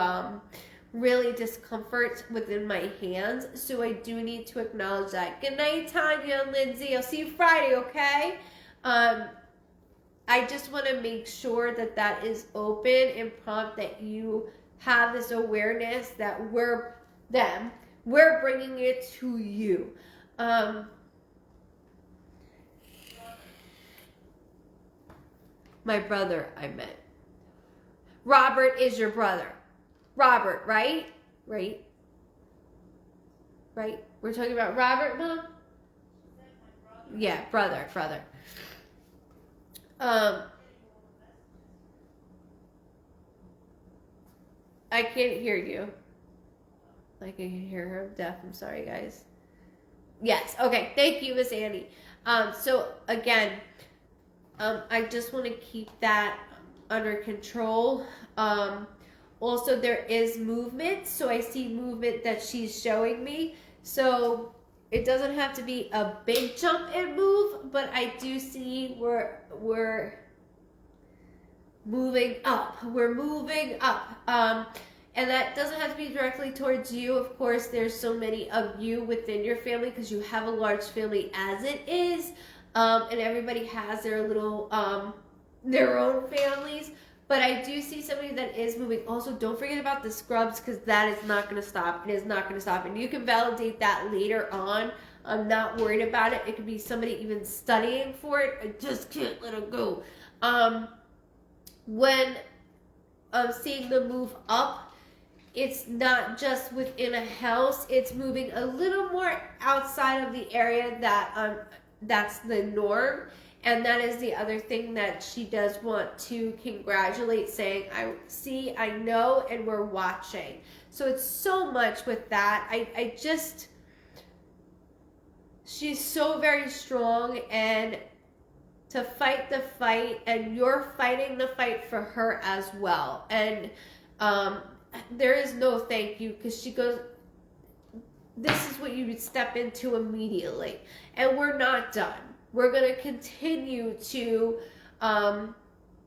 really discomfort within my hands. So I do need to acknowledge that. Good night, Tanya and Lindsay. I'll see you Friday, okay? I just want to make sure that is open and prompt, that you have this awareness that we're bringing it to you. My brother, I meant. Robert is your brother. Robert, right? Right? We're talking about Robert, Mom? Yeah, brother. I can't hear you. I can hear her. I'm deaf. I'm sorry, guys. Yes. Okay. Thank you, Miss Annie. So again, I just want to keep that under control. Also, there is movement. So I see movement that she's showing me. So it doesn't have to be a big jump and move, but I do see we're moving up. We're moving up. And that doesn't have to be directly towards you. Of course, there's so many of you within your family because you have a large family as it is. And everybody has their little, their own families. But I do see somebody that is moving. Also, don't forget about the scrubs, because that is not going to stop. It is not going to stop. And you can validate that later on. I'm not worried about it. It could be somebody even studying for it. I just can't let it go. When I'm seeing the move up, it's not just within a house. It's moving a little more outside of the area that's the norm. And that is the other thing that she does want to congratulate, saying, I see, I know, and we're watching. So it's so much with that. She's so very strong, and to fight the fight, and you're fighting the fight for her as well. And there is no thank you, because she goes, this is what you would step into immediately. And we're not done. We're going to continue to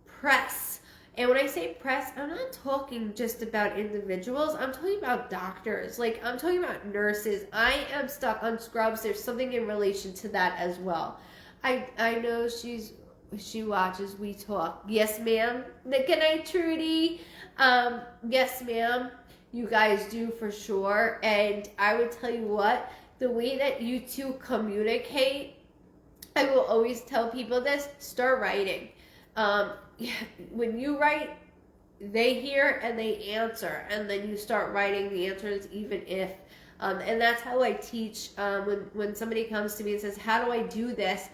press. And when I say press, I'm not talking just about individuals. I'm talking about doctors. Like, I'm talking about nurses. I am stuck on scrubs. There's something in relation to that as well. I know she watches We Talk. Yes, ma'am. Good night, Trudy. Yes, ma'am. You guys do for sure. And I would tell you what, the way that you two communicate, I will always tell people this, start writing. When you write, they hear and they answer, and then you start writing the answers even if. And that's how I teach when somebody comes to me and says, how do I do this?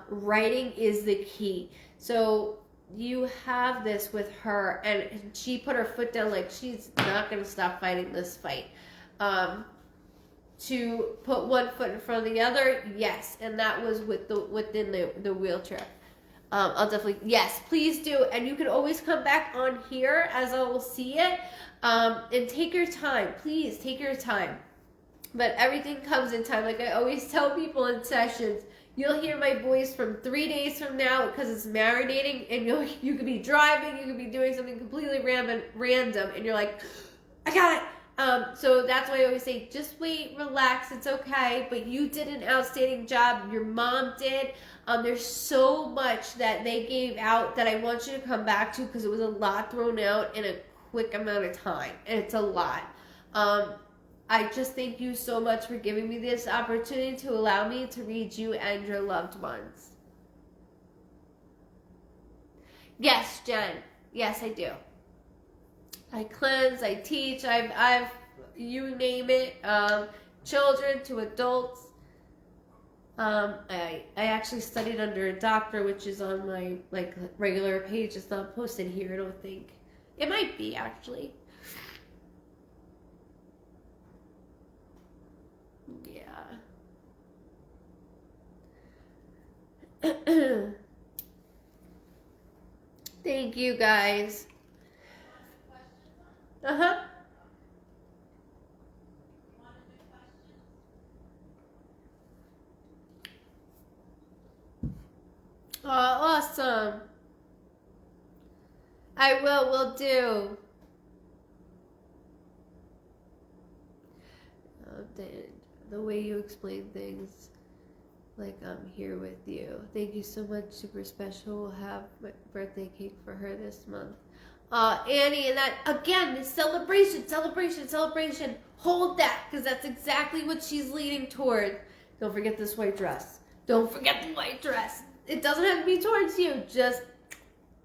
Writing is the key. So you have this with her, and she put her foot down, like she's not going to stop fighting this fight. To put one foot in front of the other, yes, and that was within the wheelchair. I'll definitely, yes, please do, and you can always come back on here as I will see it, and take your time, please take your time. But everything comes in time. Like I always tell people in sessions, you'll hear my voice from 3 days from now because it's marinating, and you could be driving, you could be doing something completely random, and you're like, I got it. So that's why I always say, just wait, relax, it's okay. But you did an outstanding job. Your mom did. There's so much that they gave out that I want you to come back to because it was a lot thrown out in a quick amount of time, and it's a lot. I just thank you so much for giving me this opportunity to allow me to read you and your loved ones. Yes, Jen. Yes, I do. I cleanse, I teach, I've you name it, children to adults. I actually studied under a doctor, which is on my regular page. It's not posted here, I don't think. It might be actually. Yeah. Thank you guys. Uh-huh. Oh, awesome. Will do. The way you explain things, like I'm here with you. Thank you so much, super special. We'll have my birthday cake for her this month. Annie, and that, again, celebration. Hold that, because that's exactly what she's leading toward. Don't forget this white dress. Don't forget the white dress. It doesn't have to be towards you. Just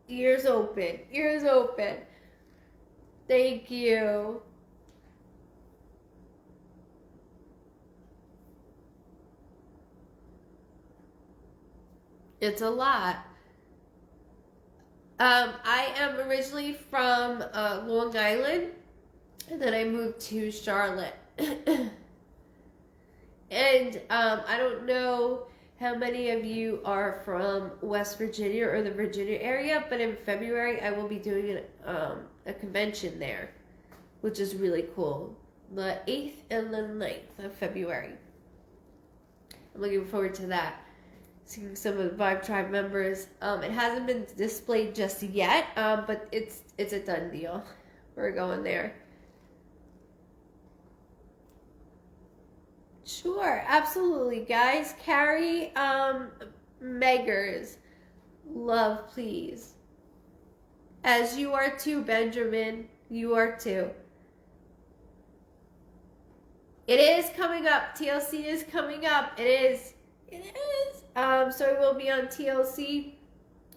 ears open. Ears open. Thank you. It's a lot. I am originally from Long Island, and then I moved to Charlotte. And I don't know how many of you are from West Virginia or the Virginia area, but in February I will be doing a convention there, which is really cool. The 8th and the 9th of February. I'm looking forward to that. Seeing some of the Vibe Tribe members. It hasn't been displayed just yet, but it's a done deal. We're going there. Sure, absolutely, guys. Carrie Meggers, love, please. As you are too, Benjamin. You are too. It is coming up. TLC is coming up. It is. So I will be on TLC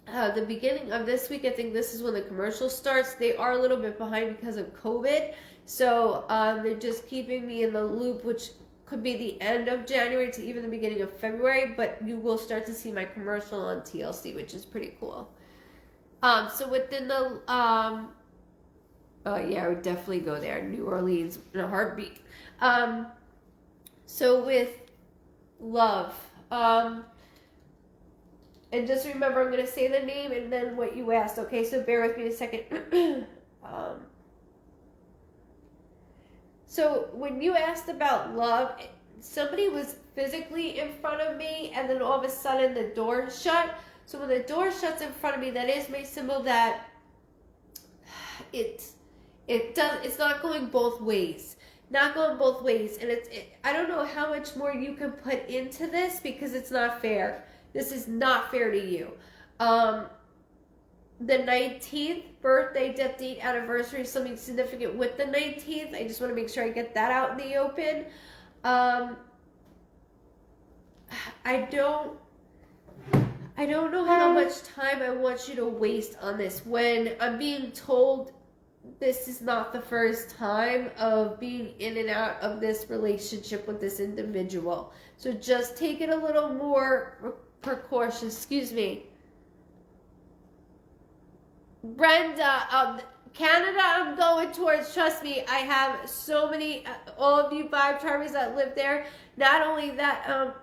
the beginning of this week. I think this is when the commercial starts. They are a little bit behind because of COVID. So they're just keeping me in the loop, which could be the end of January to even the beginning of February. But you will start to see my commercial on TLC, which is pretty cool. So within the... oh, yeah, I would definitely go there. New Orleans in a heartbeat. So with love... and just remember, I'm going to say the name and then what you asked, okay? So bear with me a second. So when you asked about love, somebody was physically in front of me, and then all of a sudden the door shut. So when the door shuts in front of me, that is my symbol that it's not going both ways. Not going both ways. And I don't know how much more you can put into this because it's not fair. This is not fair to you. The 19th, birthday, death date, anniversary, something significant with the 19th. I just want to make sure I get that out in the open. I don't know how much time I want you to waste on this when I'm being told this is not the first time of being in and out of this relationship with this individual. So just take it a little more precautions. Excuse me. Brenda, Canada I'm going towards. Trust me, I have so many, all of you Vibe Tribers that live there. Not only that,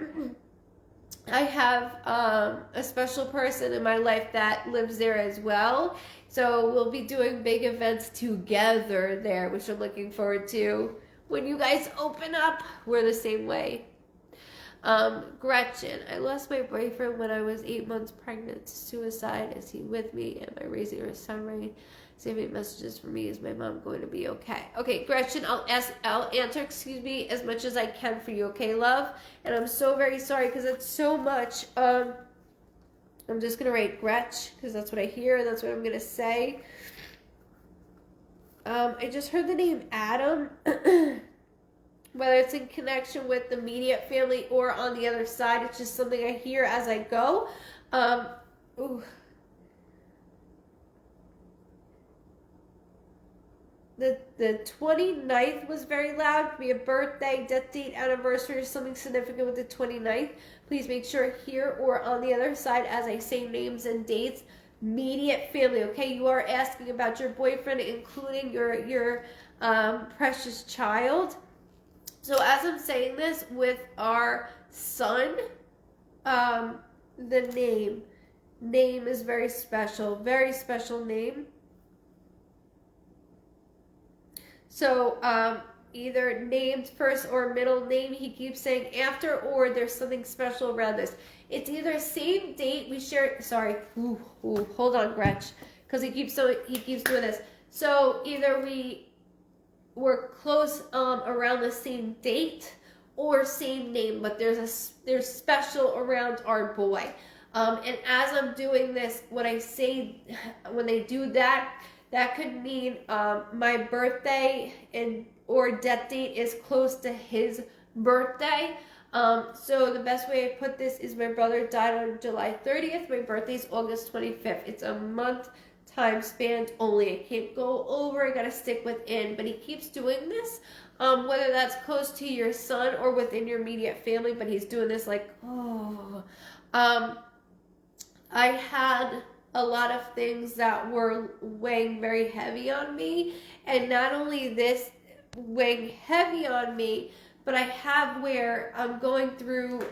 I have a special person in my life that lives there as well. So we'll be doing big events together there, which I'm looking forward to. When you guys open up, we're the same way. Gretchen, I lost my boyfriend when I was 8 months pregnant to suicide. Is he with me? Am I raising our son right? Saving messages for me. Is my mom going to be okay? Okay, Gretchen, I'll answer, as much as I can for you, okay, love? And I'm so very sorry because it's so much. I'm just going to write Gretch because that's what I hear and that's what I'm going to say. I just heard the name Adam. Whether it's in connection with the immediate family or on the other side, it's just something I hear as I go. Ooh. The 29th was very loud. Could be a birthday, death date, anniversary, or something significant with the 29th. Please make sure here or on the other side as I say names and dates. Immediate family, okay? You are asking about your boyfriend, including your precious child. So as I'm saying this with our son, the name is very special name. So either named first or middle name, he keeps saying after, or there's something special around this. It's either same date we share. Sorry, hold on, Gretch, because he keeps doing this. So either we're close around the same date or same name, but there's special around our boy. And as I'm doing this, when I say when they do that, that could mean my birthday or death date is close to his birthday. So the best way I put this is my brother died on July 30th. My birthday's August 25th. It's a month time span only. I can't go over. I gotta stick within. But he keeps doing this, whether that's close to your son or within your immediate family. But he's doing this like, oh. I had a lot of things that were weighing very heavy on me, and not only this weighing heavy on me, but I have where I'm going through.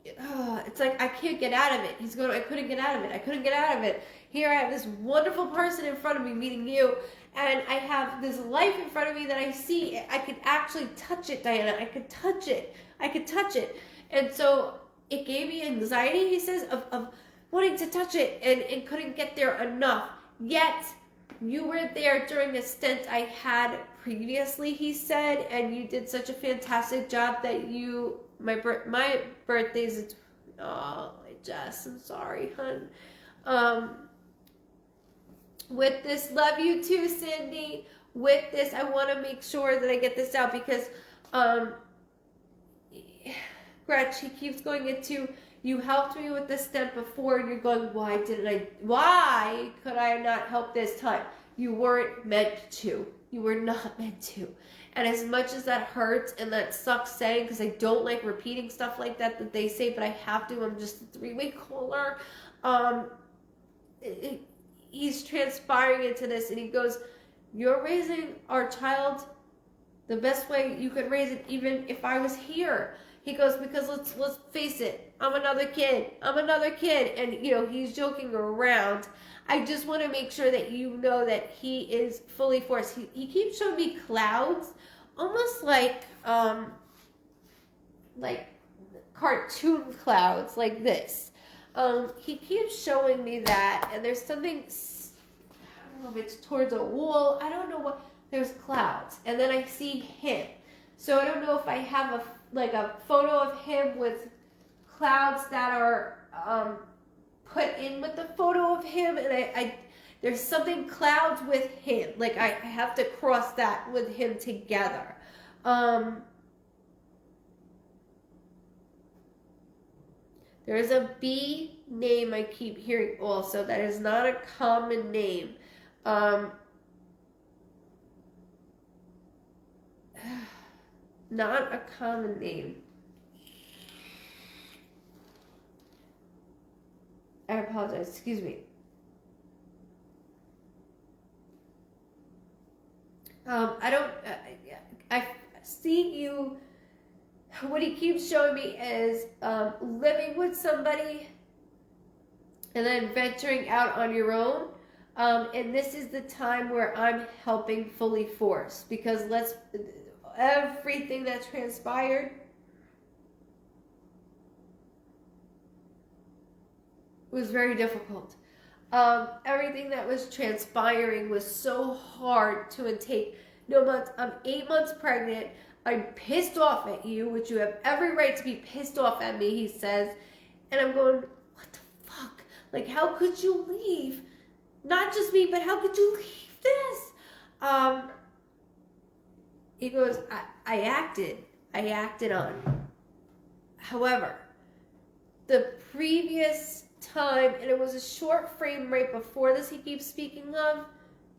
It's like I can't get out of it. I couldn't get out of it. Here I have this wonderful person in front of me, meeting you, and I have this life in front of me that I see. I could actually touch it, Diana. I could touch it. And so it gave me anxiety, he says, of wanting to touch it and couldn't get there enough. Yet, you were there during a stint I had previously, he said, and you did such a fantastic job that my birthday's, Jess, I'm sorry, hun. With this, love you too, Cindy. With this, I want to make sure that I get this out because, Gretch, he keeps going into, you helped me with this step before, and you're going, why could I not help this time? You weren't meant to. You were not meant to. And as much as that hurts and that sucks saying, because I don't like repeating stuff like that they say, but I have to, I'm just a three-way caller. He's transpiring into this, and he goes, you're raising our child the best way you could raise it, even if I was here. He goes, because let's face it, I'm another kid, and he's joking around. I just want to make sure that you know that he is fully forced. He keeps showing me clouds, almost like cartoon clouds, like this. He keeps showing me that, and there's something, I don't know if it's towards a wall, I don't know what, there's clouds, and then I see him. So I don't know if I have a photo of him with clouds that are put in with the photo of him, and I there's something clouds with him. Like I have to cross that with him together. There is a B name I keep hearing also that is not a common name. Not a common name. I apologize. Excuse me. I see you. What he keeps showing me is living with somebody and then venturing out on your own. And this is the time where I'm helping fully force, because everything that transpired was very difficult. Everything that was transpiring was so hard to take. No months. I'm 8 months pregnant. I'm pissed off at you, which you have every right to be pissed off at me, he says. And I'm going, what the fuck? Like, how could you leave? Not just me, but how could you leave this? He goes, I acted on. However, the previous time, and it was a short frame right before this he keeps speaking of,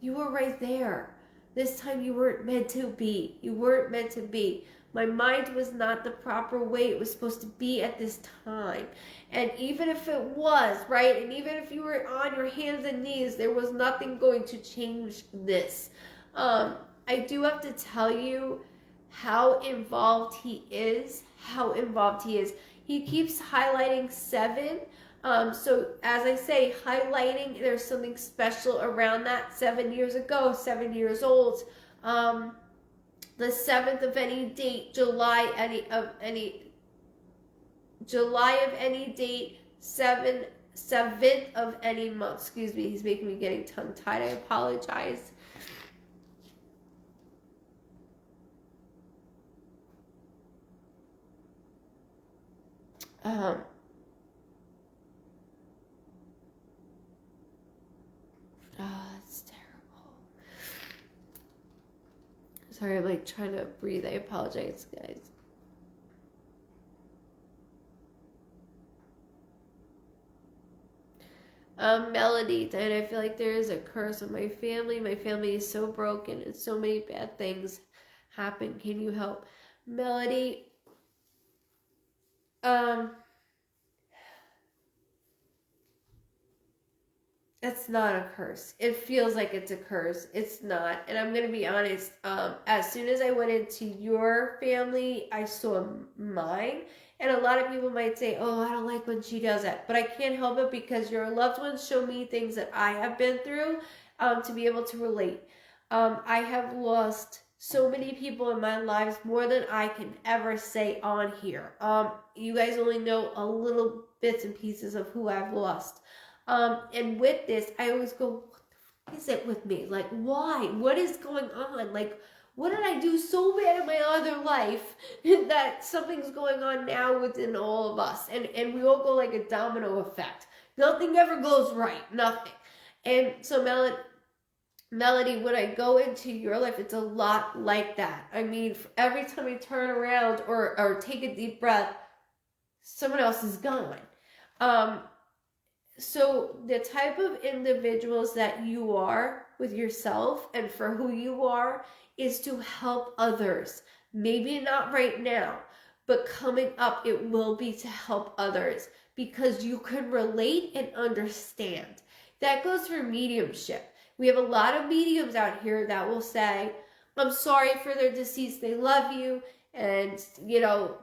you were right there. This time you weren't meant to be. You weren't meant to be. My mind was not the proper way it was supposed to be at this time. And even if it was, right, and even if you were on your hands and knees, there was nothing going to change this. I do have to tell you how involved he is. He keeps highlighting 7. So as I say, highlighting, there's something special around that. 7 years ago, 7 years old. The 7th of any date, July of any date, 7th of any month. Excuse me, he's making me getting tongue-tied. I apologize. It's terrible. Sorry, I'm like trying to breathe. I apologize, guys. Melody, and I feel like there is a curse on my family. My family is so broken and so many bad things happen. Can you help? Melody, it's not a curse. It feels like it's a curse. It's not. And I'm going to be honest. As soon as I went into your family, I saw mine. And a lot of people might say, oh, I don't like when she does that. But I can't help it because your loved ones show me things that I have been through to be able to relate. I have lost so many people in my lives, more than I can ever say on here. You guys only know a little bits and pieces of who I've lost. And with this, I always go, what the fuck is it with me? Like, why? What is going on? Like, what did I do so bad in my other life that something's going on now within all of us? And we all go like a domino effect. Nothing ever goes right. Nothing. And so Melody, when I go into your life, it's a lot like that. I mean, every time I turn around or take a deep breath, someone else is gone. So the type of individuals that you are with yourself and for who you are is to help others. Maybe not right now, but coming up it will be to help others because you can relate and understand. That goes for mediumship. We have a lot of mediums out here that will say, I'm sorry for their deceased, they love you, and you know,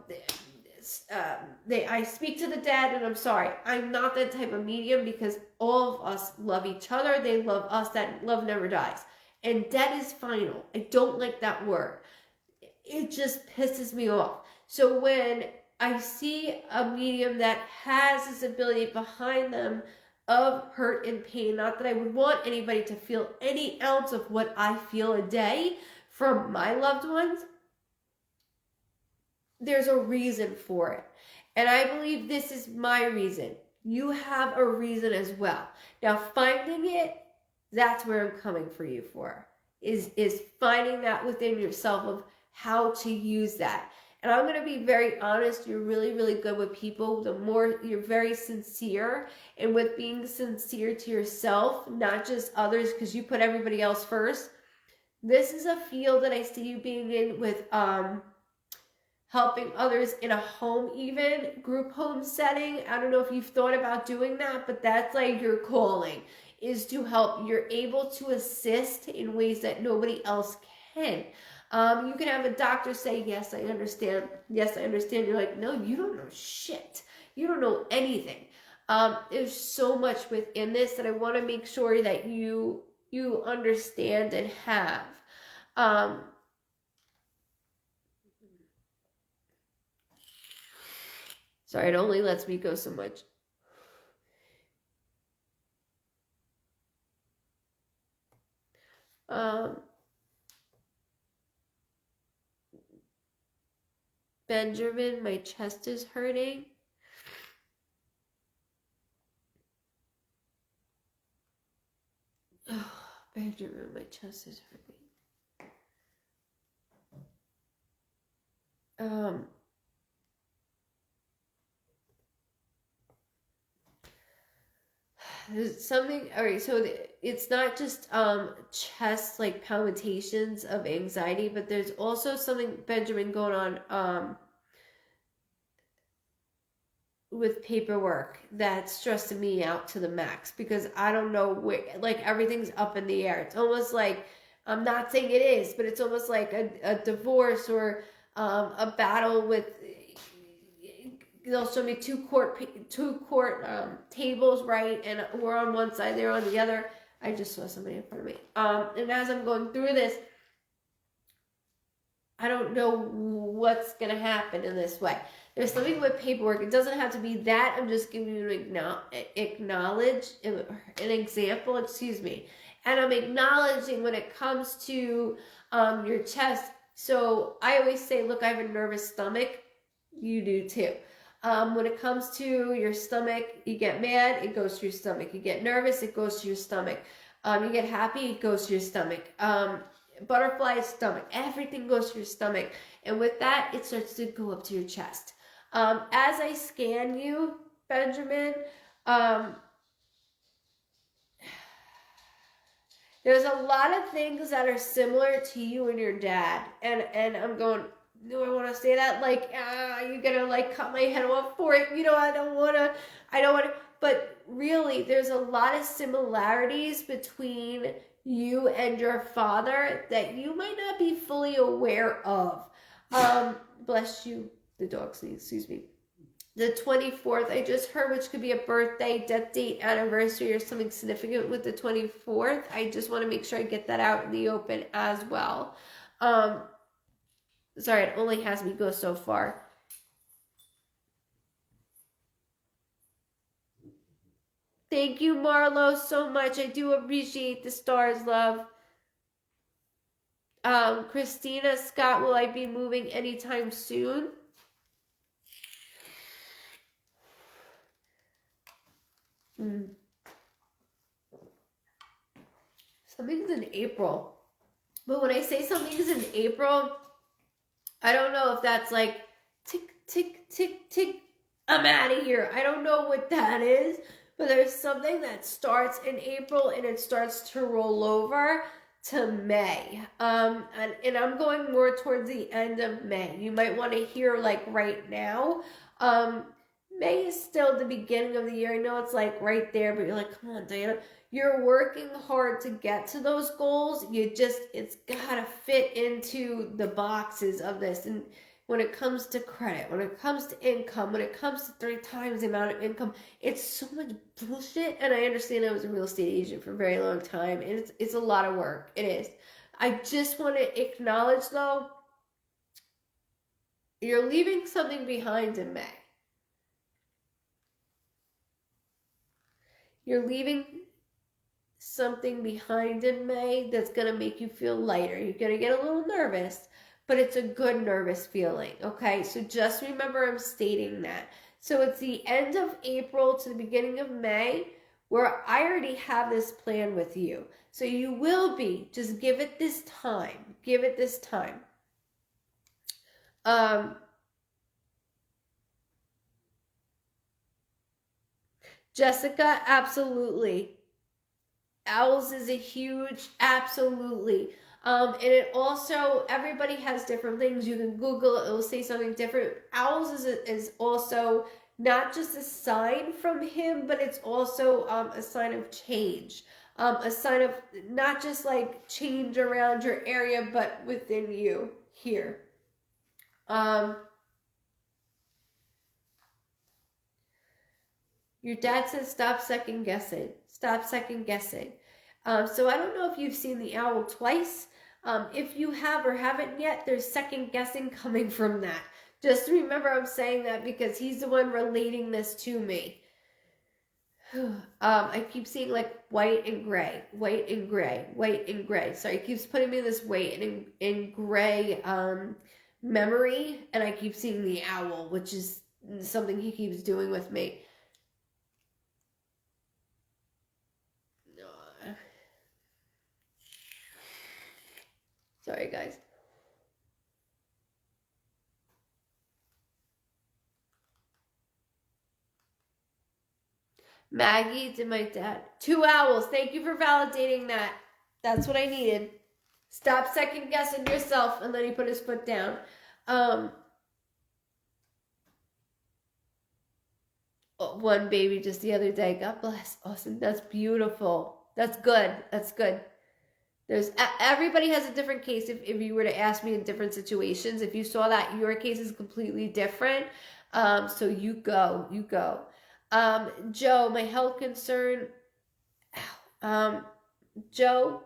I speak to the dead and I'm sorry. I'm not that type of medium because all of us love each other. They love us. That love never dies. And dead is final. I don't like that word. It just pisses me off. So when I see a medium that has this ability behind them of hurt and pain, not that I would want anybody to feel any ounce of what I feel a day from my loved ones, there's a reason for it. And I believe this is my reason. You have a reason as well. Now, finding it, that's where I'm coming for you for, is finding that within yourself of how to use that. And I'm going to be very honest, you're really, really good with people. The more you're very sincere, and with being sincere to yourself, not just others, because you put everybody else first. This is a field that I see you being in with helping others in a home, even group home setting. I don't know if you've thought about doing that, but that's like your calling, is to help. You're able to assist in ways that nobody else can. You can have a doctor say, yes, I understand. Yes, I understand. You're like, no, you don't know shit. You don't know anything. There's so much within this that I want to make sure that you understand and have. Sorry, it only lets me go so much. Benjamin, my chest is hurting. Oh, Benjamin, my chest is hurting. There's something, all right, so it's not just chest like palpitations of anxiety, but there's also something, Benjamin, going on with paperwork that's stressing me out to the max, because I don't know where, like, everything's up in the air. It's almost like, I'm not saying it is, but it's almost like a divorce or a battle with, they'll show me two court tables, right? And we're on one side, they're on the other. I just saw somebody in front of me. And as I'm going through this, I don't know what's going to happen in this way. There's something with paperwork. It doesn't have to be that. I'm just giving you an example, excuse me. And I'm acknowledging when it comes to your chest. So I always say, look, I have a nervous stomach. You do too. When it comes to your stomach, you get mad, it goes to your stomach. You get nervous, it goes to your stomach. You get happy, it goes to your stomach. Butterfly, stomach. Everything goes to your stomach. And with that, it starts to go up to your chest. As I scan you, Benjamin, there's a lot of things that are similar to you and your dad. And I'm going, do I want to say that? Like, you're going to like cut my head off for it. You know, I don't want to, but really there's a lot of similarities between you and your father that you might not be fully aware of. Bless you, the dog sneeze, excuse me. The 24th, I just heard, which could be a birthday, death date, anniversary, or something significant with the 24th. I just want to make sure I get that out in the open as well. Sorry, it only has me go so far. Thank you, Marlo, so much. I do appreciate the stars, love. Christina, Scott, will I be moving anytime soon? Something's in April. But when I say something's in April, I don't know if that's like tick, tick, tick, tick, I'm out of here. I don't know what that is, but there's something that starts in April and it starts to roll over to May. And I'm going more towards the end of May. You might want to hear like right now. May is still the beginning of the year. I know it's like right there, but you're like, come on, Diana. You're working hard to get to those goals. It's gotta fit into the boxes of this. And when it comes to credit, when it comes to income, when it comes to 3 times the amount of income, it's so much bullshit. And I understand I was a real estate agent for a very long time. And it's a lot of work. It is. I just want to acknowledge though, you're leaving something behind in May. You're leaving something behind in May that's going to make you feel lighter. You're going to get a little nervous, but it's a good nervous feeling, okay? So just remember I'm stating that. So it's the end of April to the beginning of May where I already have this plan with you. So you will be, just give it this time. Give it this time. Jessica, absolutely. Owls is a huge, absolutely. And it also, everybody has different things. You can Google it, it'll say something different. Owls is also not just a sign from him, but it's also a sign of change. A sign of not just like change around your area, but within you here. Your dad says stop second guessing. Stop second guessing. So I don't know if you've seen the owl twice. If you have or haven't yet, there's second guessing coming from that. Just remember I'm saying that because he's the one relating this to me. I keep seeing like white and gray, white and gray, white and gray. So it keeps putting me in this white and in gray memory, and I keep seeing the owl, which is something he keeps doing with me. Sorry, guys. Maggie did my dad. 2 owls. Thank you for validating that. That's what I needed. Stop second guessing yourself. And then he put his foot down. One baby just the other day. God bless. Awesome. That's beautiful. That's good. That's good. Everybody has a different case. If you were to ask me in different situations, if you saw that your case is completely different, so you go. Joe, my health concern. Joe,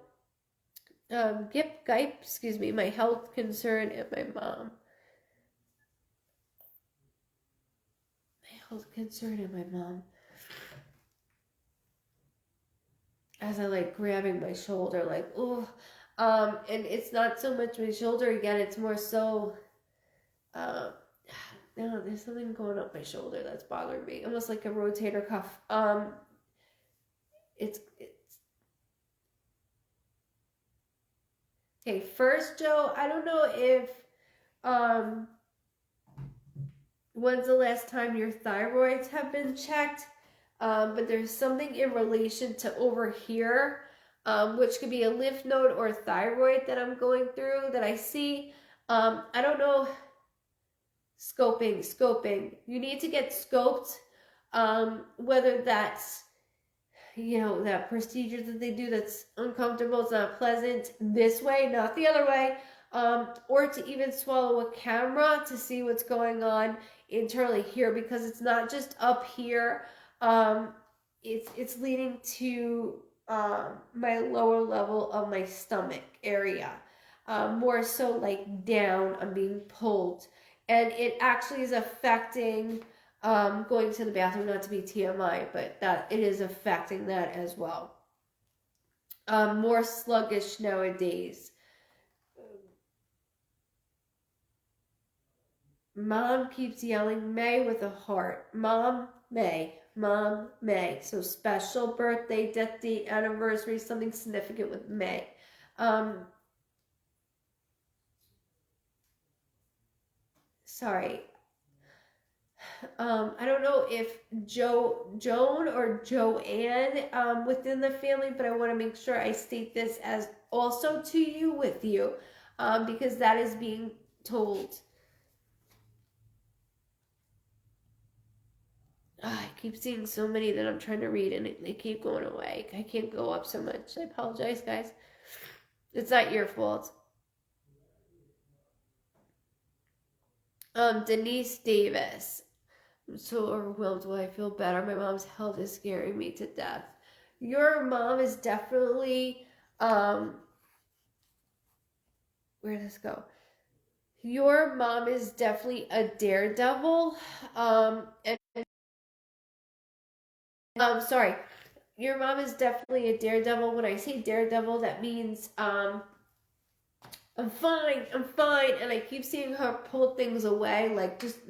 excuse me, my health concern and my mom. My health concern and my mom. As I like grabbing my shoulder, like, oh, and it's not so much my shoulder again, it's more so, no, there's something going up my shoulder that's bothering me, almost like a rotator cuff. It's okay. First, Joe, I don't know if, when's the last time your thyroids have been checked? But there's something in relation to over here, which could be a lymph node or thyroid that I'm going through that I see. I don't know. Scoping. You need to get scoped, whether that's, that procedure that they do that's uncomfortable, it's not pleasant, this way, not the other way, or to even swallow a camera to see what's going on internally here, because it's not just up here. It's leading to my lower level of my stomach area, more so like down. I'm being pulled, and it actually is affecting going to the bathroom. Not to be TMI, but that it is affecting that as well. More sluggish nowadays. Mom keeps yelling May with a heart. Mom, May. Mom, May. So special birthday, death date, anniversary, something significant with May. Sorry. I don't know if Joan or Joanne within the family, but I want to make sure I state this as also to you with you, because that is being told. I keep seeing so many that I'm trying to read, and they keep going away. I can't go up so much. I apologize, guys. It's not your fault. Denise Davis. I'm so overwhelmed. Will I feel better? My mom's health is scaring me to death. Your mom is definitely, where did this go? Your mom is definitely a daredevil. Sorry. Your mom is definitely a daredevil. When I say daredevil, that means, I'm fine, and I keep seeing her pull things away, like, just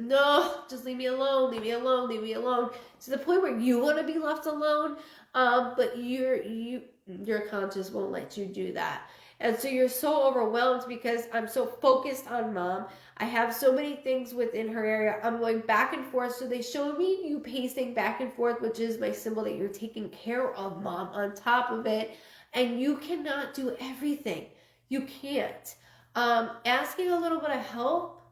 leave me alone, to the point where you want to be left alone, but your conscience won't let you do that. And so you're so overwhelmed because I'm so focused on mom. I have so many things within her area. I'm going back and forth. So they show me you pacing back and forth, which is my symbol that you're taking care of mom on top of it. And you cannot do everything. You can't. Asking a little bit of help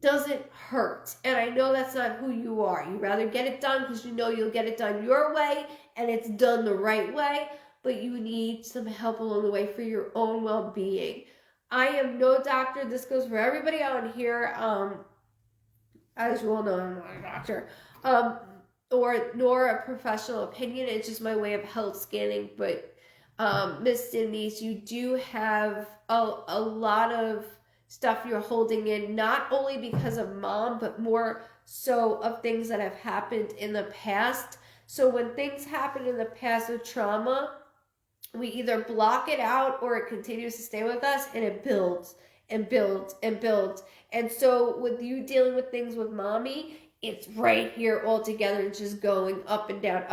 doesn't hurt. And I know that's not who you are. You rather get it done because you know you'll get it done your way and it's done the right way. But you need some help along the way for your own well-being. I am no doctor. This goes for everybody out here. As you all know, I'm not a doctor. Nor a professional opinion. It's just my way of health scanning. But Miss Denise, you do have a lot of stuff you're holding in, not only because of mom, but more so of things that have happened in the past So when things happen in the past of trauma, we either block it out or it continues to stay with us, and it builds and builds and builds. And so with you dealing with things with mommy, it's right here all together, just going up and down,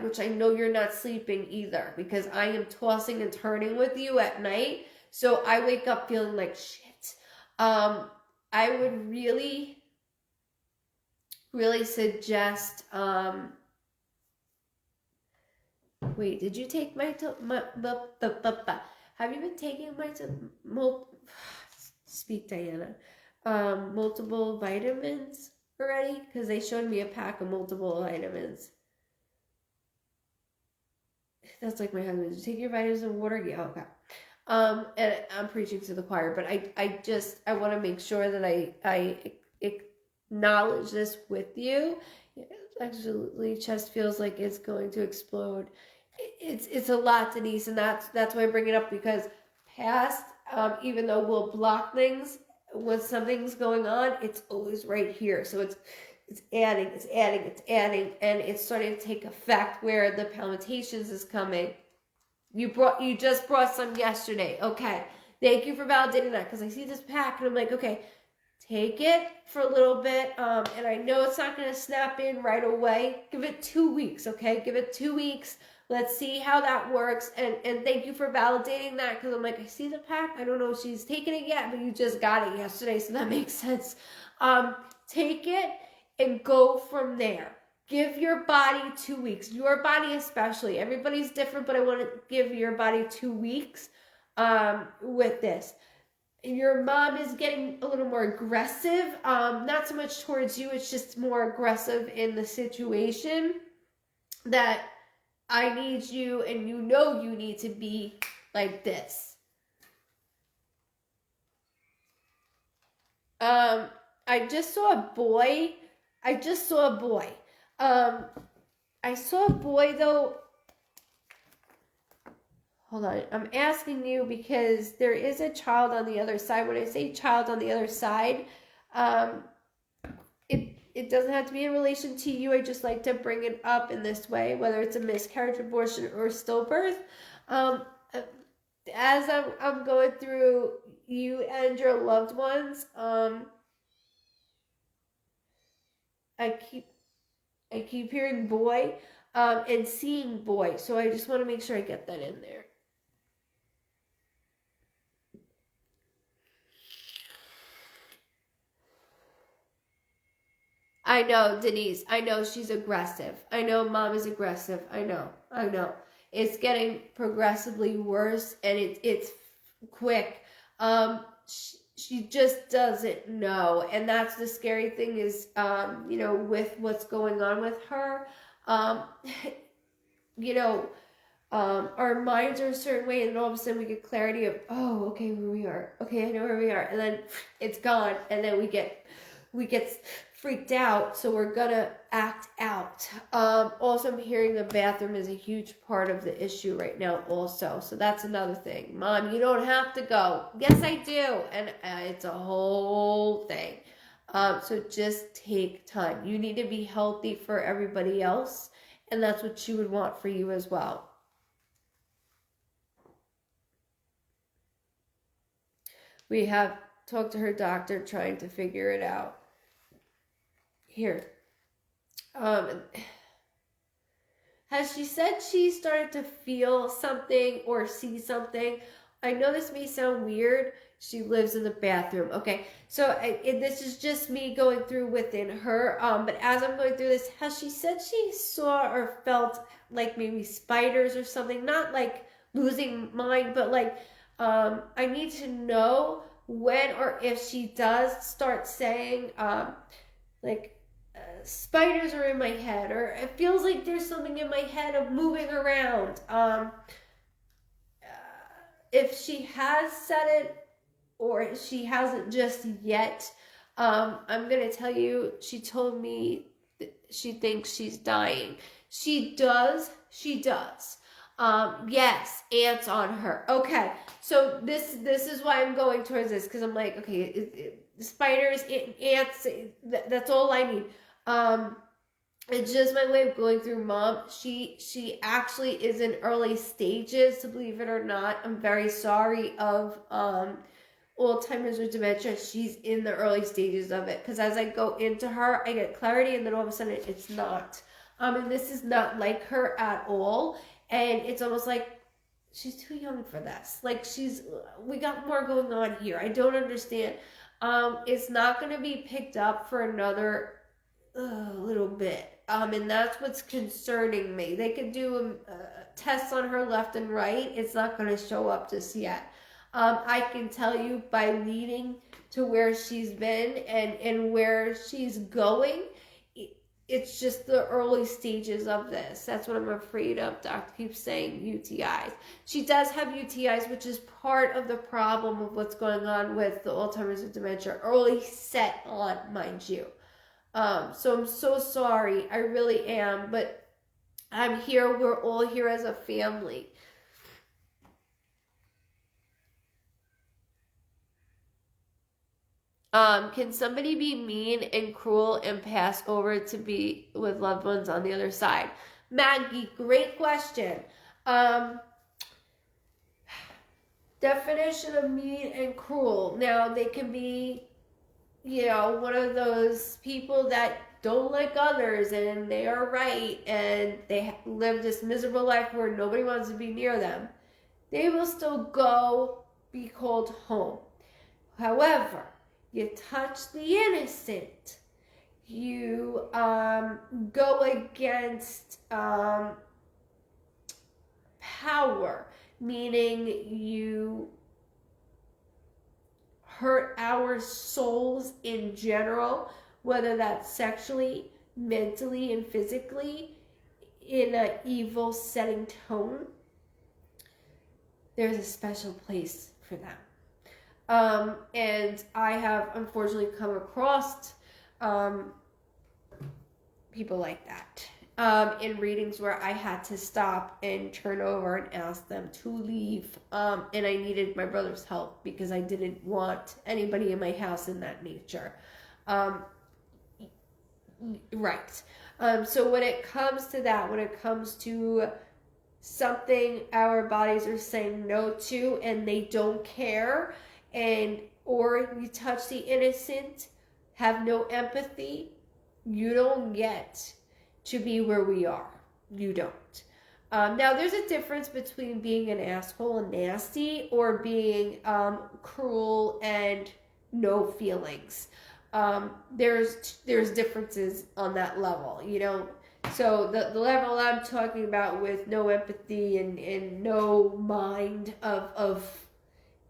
which I know you're not sleeping either, because I am tossing and turning with you at night. So I wake up feeling like shit. I would really, really suggest, wait, did you take my have you been taking speak Diana, multiple vitamins already? Because they showed me a pack of multiple vitamins. That's like my husband. Did you take your vitamins and water? Yeah, okay. And I'm preaching to the choir, but I want to make sure that I acknowledge this with you. Actually, chest feels like it's going to explode. It's a lot, Denise, and that's why I bring it up, because past, even though we'll block things when something's going on, it's always right here. So it's adding, and it's starting to take effect where the palpitations is coming. You just brought some yesterday. Okay. Thank you for validating that, because I see this pack and I'm like, okay, take it for a little bit. And I know it's not going to snap in right away. Give it 2 weeks, okay? Give it 2 weeks. Let's see how that works. And thank you for validating that, because I'm like, I see the pack. I don't know if she's taken it yet, but you just got it yesterday, so that makes sense. Take it and go from there. Give your body 2 weeks. Your body especially. Everybody's different, but I want to give your body 2 weeks with this. Your mom is getting a little more aggressive. Not so much towards you. It's just more aggressive in the situation that I need you, and you know you need to be like this. I just saw a boy. I saw a boy though. Hold on. I'm asking you because there is a child on the other side. When I say child on the other side, it doesn't have to be in relation to you. I just like to bring it up in this way, whether it's a miscarriage, abortion, or stillbirth. As I'm going through you and your loved ones, I keep hearing boy, and seeing boy. So I just want to make sure I get that in there. I know, Denise. I know she's aggressive. I know mom is aggressive. I know. It's getting progressively worse, and it's quick. She just doesn't know, and that's the scary thing is, with what's going on with her, our minds are a certain way, and then all of a sudden we get clarity of, oh, okay, where we are. Okay, I know where we are, and then it's gone, and then we get freaked out, so we're gonna act out. Also, I'm hearing the bathroom is a huge part of the issue right now also, so that's another thing. Mom, you don't have to go. Yes, I do, and it's a whole thing. So just take time. You need to be healthy for everybody else, and that's what she would want for you as well. We have talked to her doctor trying to figure it out. Here. Has she said she started to feel something or see something? I know this may sound weird. She lives in the bathroom. Okay, so this is just me going through within her. But as I'm going through this, has she said she saw or felt like maybe spiders or something? Not like losing mind, but like I need to know when or if she does start saying spiders are in my head, or it feels like there's something in my head of moving around. If she has said it or if she hasn't just yet, I'm going to tell you, she told me that she thinks she's dying. She does. Yes, ants on her. Okay, so this is why I'm going towards this, because I'm like, okay, spiders, ants, that's all I need. it's just my way of going through mom. She actually is in early stages, to believe it or not. I'm very sorry of Alzheimer's or dementia. She's in the early stages of it, because as I go into her, I get clarity, and then all of a sudden it's not. And this is not like her at all. And it's almost like she's too young for this. Like we got more going on here. I don't understand. It's not going to be picked up for another little bit. And that's what's concerning me. They could do tests on her left and right. It's not going to show up just yet. I can tell you by leading to where she's been and where she's going, it's just the early stages of this. That's what I'm afraid of. Doctor keeps saying UTIs. She does have UTIs, which is part of the problem of what's going on with the Alzheimer's and dementia. Early set on, mind you. So I'm so sorry. I really am. But I'm here. We're all here as a family. Can somebody be mean and cruel and pass over to be with loved ones on the other side? Maggie, great question. Definition of mean and cruel. Now, they can be, one of those people that don't like others and they are right and they live this miserable life where nobody wants to be near them. They will still go be called home. However, you touch the innocent. You go against power, meaning you hurt our souls in general, whether that's sexually, mentally, and physically, in an evil setting tone. There's a special place for them. And I have unfortunately come across people like that in readings where I had to stop and turn over and ask them to leave. And I needed my brother's help because I didn't want anybody in my house in that nature. Right. So when it comes to that, when it comes to something our bodies are saying no to and they don't care, or you touch the innocent, have no empathy, you don't get to be where we are. You don't. Now, there's a difference between being an asshole and nasty or being cruel and no feelings. There's differences on that level, So the level I'm talking about with no empathy and no mind of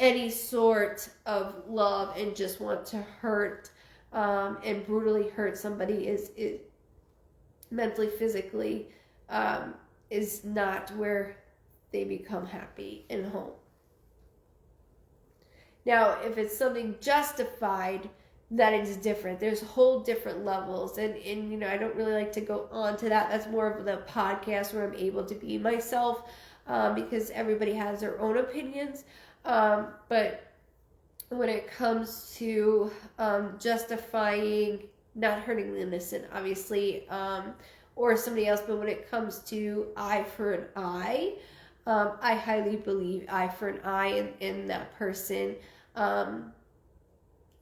any sort of love and just want to hurt and brutally hurt somebody is mentally, physically, is not where they become happy and home. Now, if it's something justified, that is different. There's whole different levels, and I don't really like to go on to that. That's more of the podcast where I'm able to be myself, because everybody has their own opinions. But when it comes to justifying not hurting the innocent, obviously, or somebody else, but when it comes to eye for an eye, I highly believe eye for an eye, and that person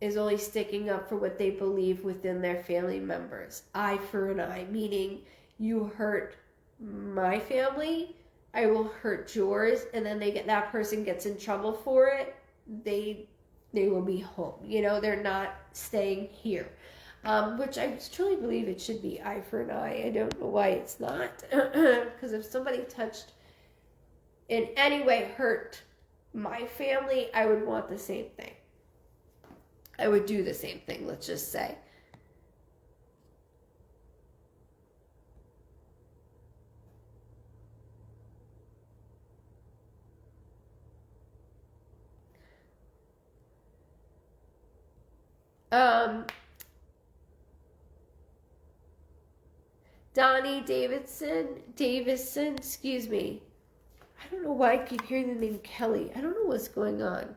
is only sticking up for what they believe within their family members. Eye for an eye, meaning you hurt my family, I will hurt yours, and then that person gets in trouble for it, they will be home. They're not staying here. Which I truly believe it should be eye for an eye. I don't know why it's not. Because if somebody touched, in any way hurt my family, I would want the same thing. I would do the same thing, let's just say. Donnie Davison, excuse me. I don't know why I keep hearing the name Kelly. I don't know what's going on.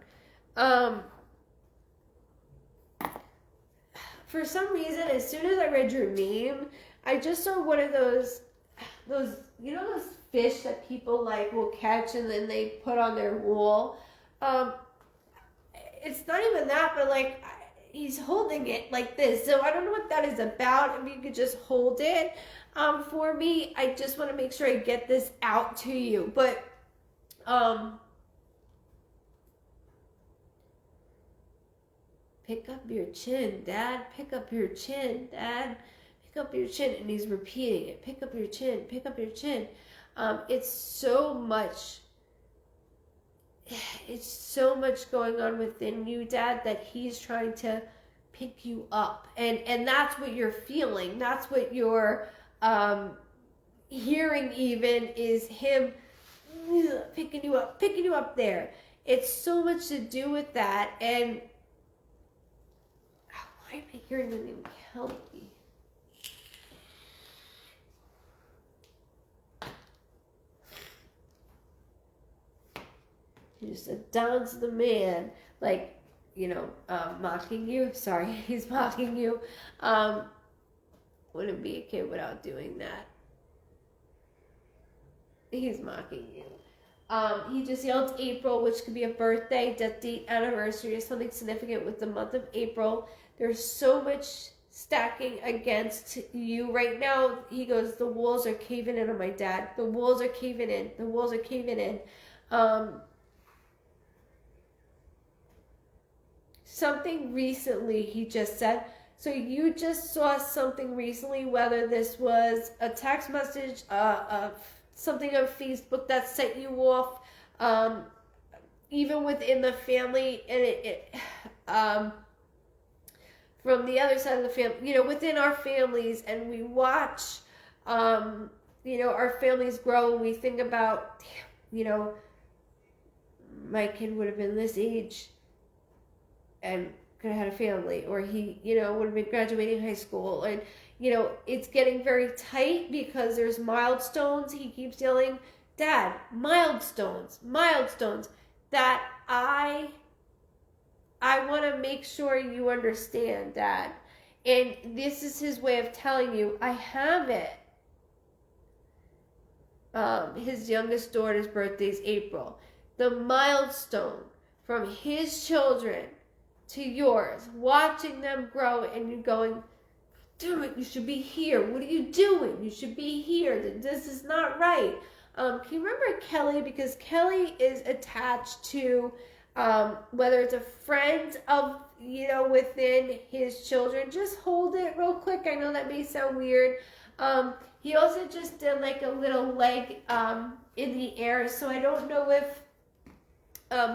for some reason, as soon as I read your meme, I just saw one of those you know those fish that people like will catch and then they put on their wall. It's not even that, but like he's holding it like this. So I don't know what that is about. If you could just hold it for me, I just want to make sure I get this out to you. But pick up your chin, Dad. Pick up your chin, Dad. Pick up your chin. And he's repeating it. Pick up your chin. Pick up your chin. It's so much going on within you, Dad, that he's trying to pick you up. And that's what you're feeling. That's what you're hearing even is him picking you up there. It's so much to do with that. And why am I hearing the name Kelly? He just said, Don's the man. Like, mocking you. Sorry, he's mocking you. Wouldn't be a kid without doing that. He's mocking you. He just yelled April, which could be a birthday, death date, anniversary, or something significant with the month of April. There's so much stacking against you right now. He goes, the walls are caving in on my dad. The walls are caving in. The walls are caving in. Something recently, he just said. So you just saw something recently, whether this was a text message, something on Facebook that set you off, even within the family, and from the other side of the family, within our families, and we watch, our families grow, and we think about, my kid would have been this age and could have had a family, or he, would have been graduating high school, and, it's getting very tight because there's milestones. He keeps yelling, Dad, milestones, that I want to make sure you understand, Dad. And this is his way of telling you, I have it. His youngest daughter's birthday is April. The milestone from his children to yours, watching them grow, and you going, damn it, you should be here. What are you doing? You should be here. This is not right. Can you remember Kelly? Because Kelly is attached to, whether it's a friend of, within his children. Just hold it real quick. I know that may sound weird. He also just did like a little leg in the air. So I don't know if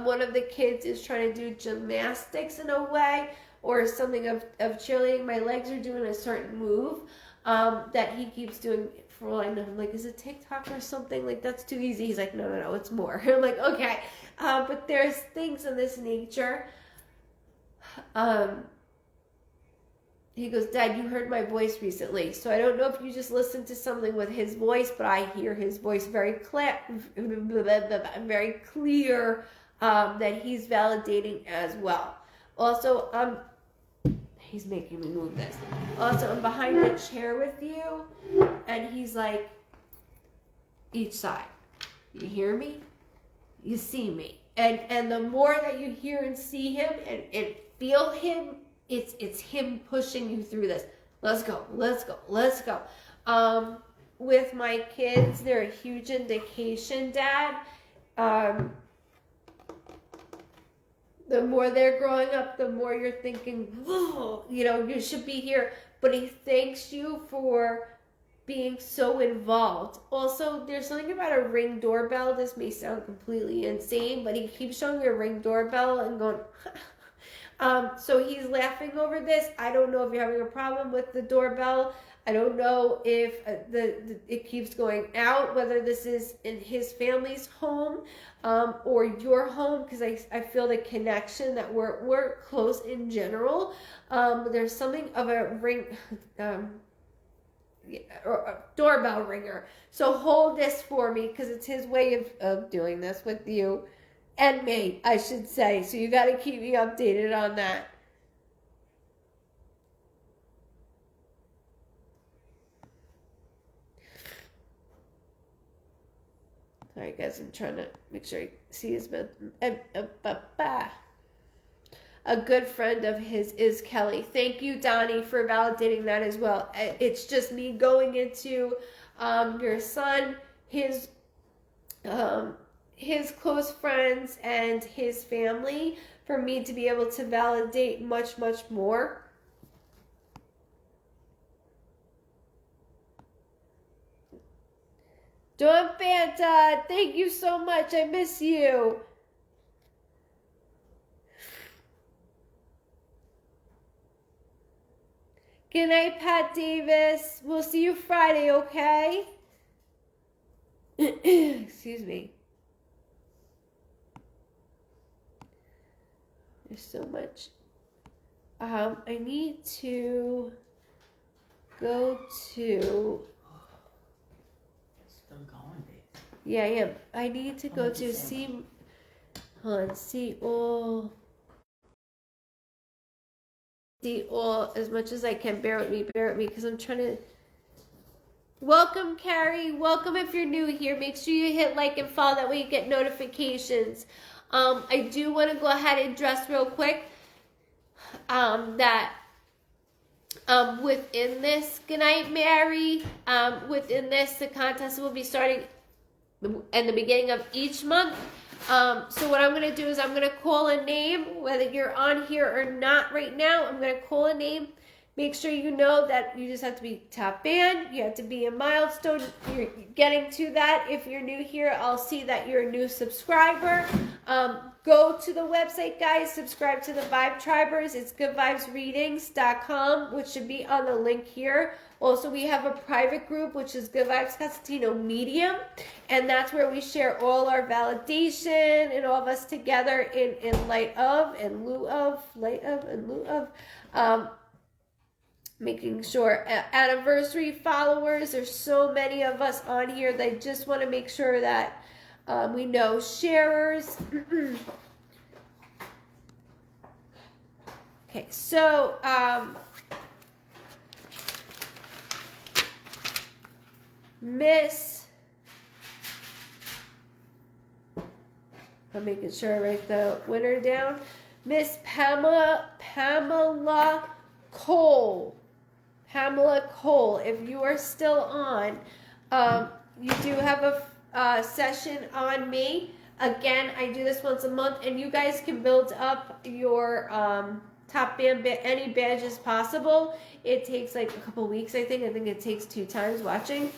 one of the kids is trying to do gymnastics in a way, or something of cheerleading. My legs are doing a certain move that he keeps doing for all I know. I'm like, is it TikTok or something? Like, that's too easy. He's like, no, it's more. I'm like, okay. But there's things of this nature. He goes, Dad, you heard my voice recently. So I don't know if you just listened to something with his voice, but I hear his voice very clear, that he's validating as well. Also, he's making me move this. Also, I'm behind the chair with you, and he's like, each side. You hear me? You see me. And the more that you hear and see him and feel him, it's him pushing you through this. Let's go. With my kids, they're a huge indication, Dad. The more they're growing up, the more you're thinking, whoa, you should be here. But he thanks you for being so involved. Also, there's something about a Ring doorbell. This may sound completely insane, but he keeps showing me a Ring doorbell and going, so he's laughing over this. I don't know if you're having a problem with the doorbell. I don't know if it keeps going out, whether this is in his family's home or your home, because I feel the connection that we're close in general. There's something of a ring, or a doorbell ringer. So hold this for me, because it's his way of doing this with you and me, I should say. So you got to keep me updated on that. Sorry, guys, I'm trying to make sure I see his. A good friend of his is Kelly. Thank you, Donnie, for validating that as well. It's just me going into your son, his close friends, and his family for me to be able to validate much, much more. Dawn Fanta, thank you so much. I miss you. Good night, Pat Davis. We'll see you Friday, okay? Excuse me. There's so much. I need to go to... Still going, babe. Yeah, I am. I need to go to see... Hold on, see all as much as I can. Bear with me, because I'm trying to... Welcome, Carrie. Welcome if you're new here. Make sure you hit like and follow. That way you get notifications. I do want to go ahead and address real quick that within this, good night, Mary. Within this, the contest will be starting in the beginning of each month. So what I'm going to do is I'm going to call a name, whether you're on here or not right now. I'm going to call a name. Make sure you know that you just have to be top band. You have to be a milestone. You're getting to that. If you're new here, I'll see that you're a new subscriber. Go to the website, guys. Subscribe to the Vibe Tribers. It's goodvibesreadings.com, which should be on the link here. Also, we have a private group, which is Goodvibes Cosentino Medium, and that's where we share all our validation and all of us together in light of, in lieu of, making sure anniversary followers. There's so many of us on here that I just want to make sure that we know sharers. Okay, so Miss, I'm making sure I write the winner down. Miss Pamela Cole. Pamela Cole, if you are still on, you do have a session on me. Again, I do this once a month, and you guys can build up your top band, any badges possible. It takes like a couple weeks, I think. I think it takes 2 times watching.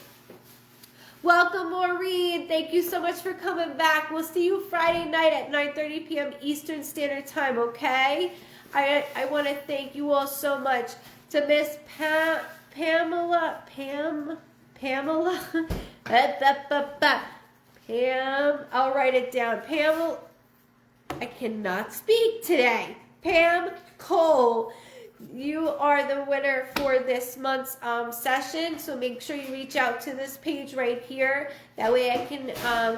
Welcome, Maureen. Thank you so much for coming back. We'll see you Friday night at 9:30 p.m. Eastern Standard Time, okay? I want to thank you all so much. To Miss Pamela, I'll write it down. Pam, I cannot speak today. Pam Cole, you are the winner for this month's session. So make sure you reach out to this page right here. That way I can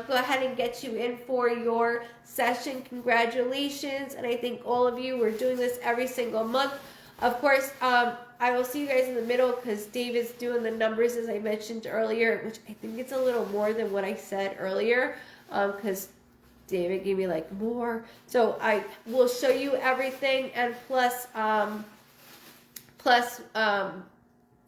go ahead and get you in for your session. Congratulations. And I thank all of you. We're doing this every single month. Of course, I will see you guys in the middle because Dave is doing the numbers as I mentioned earlier, which I think it's a little more than what I said earlier because David gave me like more. So I will show you everything, and plus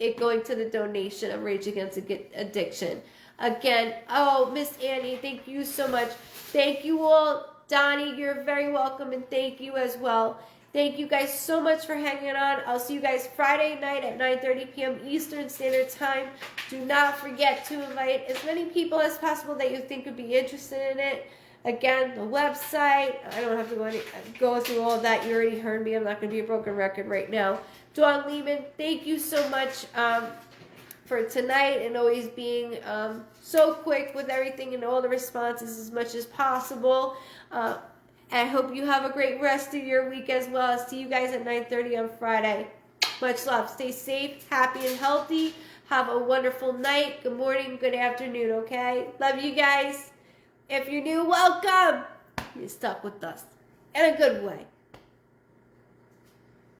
it going to the donation of Rage Against Addiction. Again, oh, Miss Annie, thank you so much. Thank you all. Donnie, you're very welcome, and thank you as well. Thank you guys so much for hanging on. I'll see you guys Friday night at 9:30 p.m. Eastern Standard Time. Do not forget to invite as many people as possible that you think would be interested in it. Again, the website. I don't have to go through all of that. You already heard me. I'm not going to be a broken record right now. Dawn Lehman, thank you so much for tonight and always being so quick with everything and all the responses as much as possible. I hope you have a great rest of your week as well. I'll see you guys at 9:30 on Friday. Much love. Stay safe, happy, and healthy. Have a wonderful night. Good morning, good afternoon, okay? Love you guys. If you're new, welcome. You're stuck with us in a good way.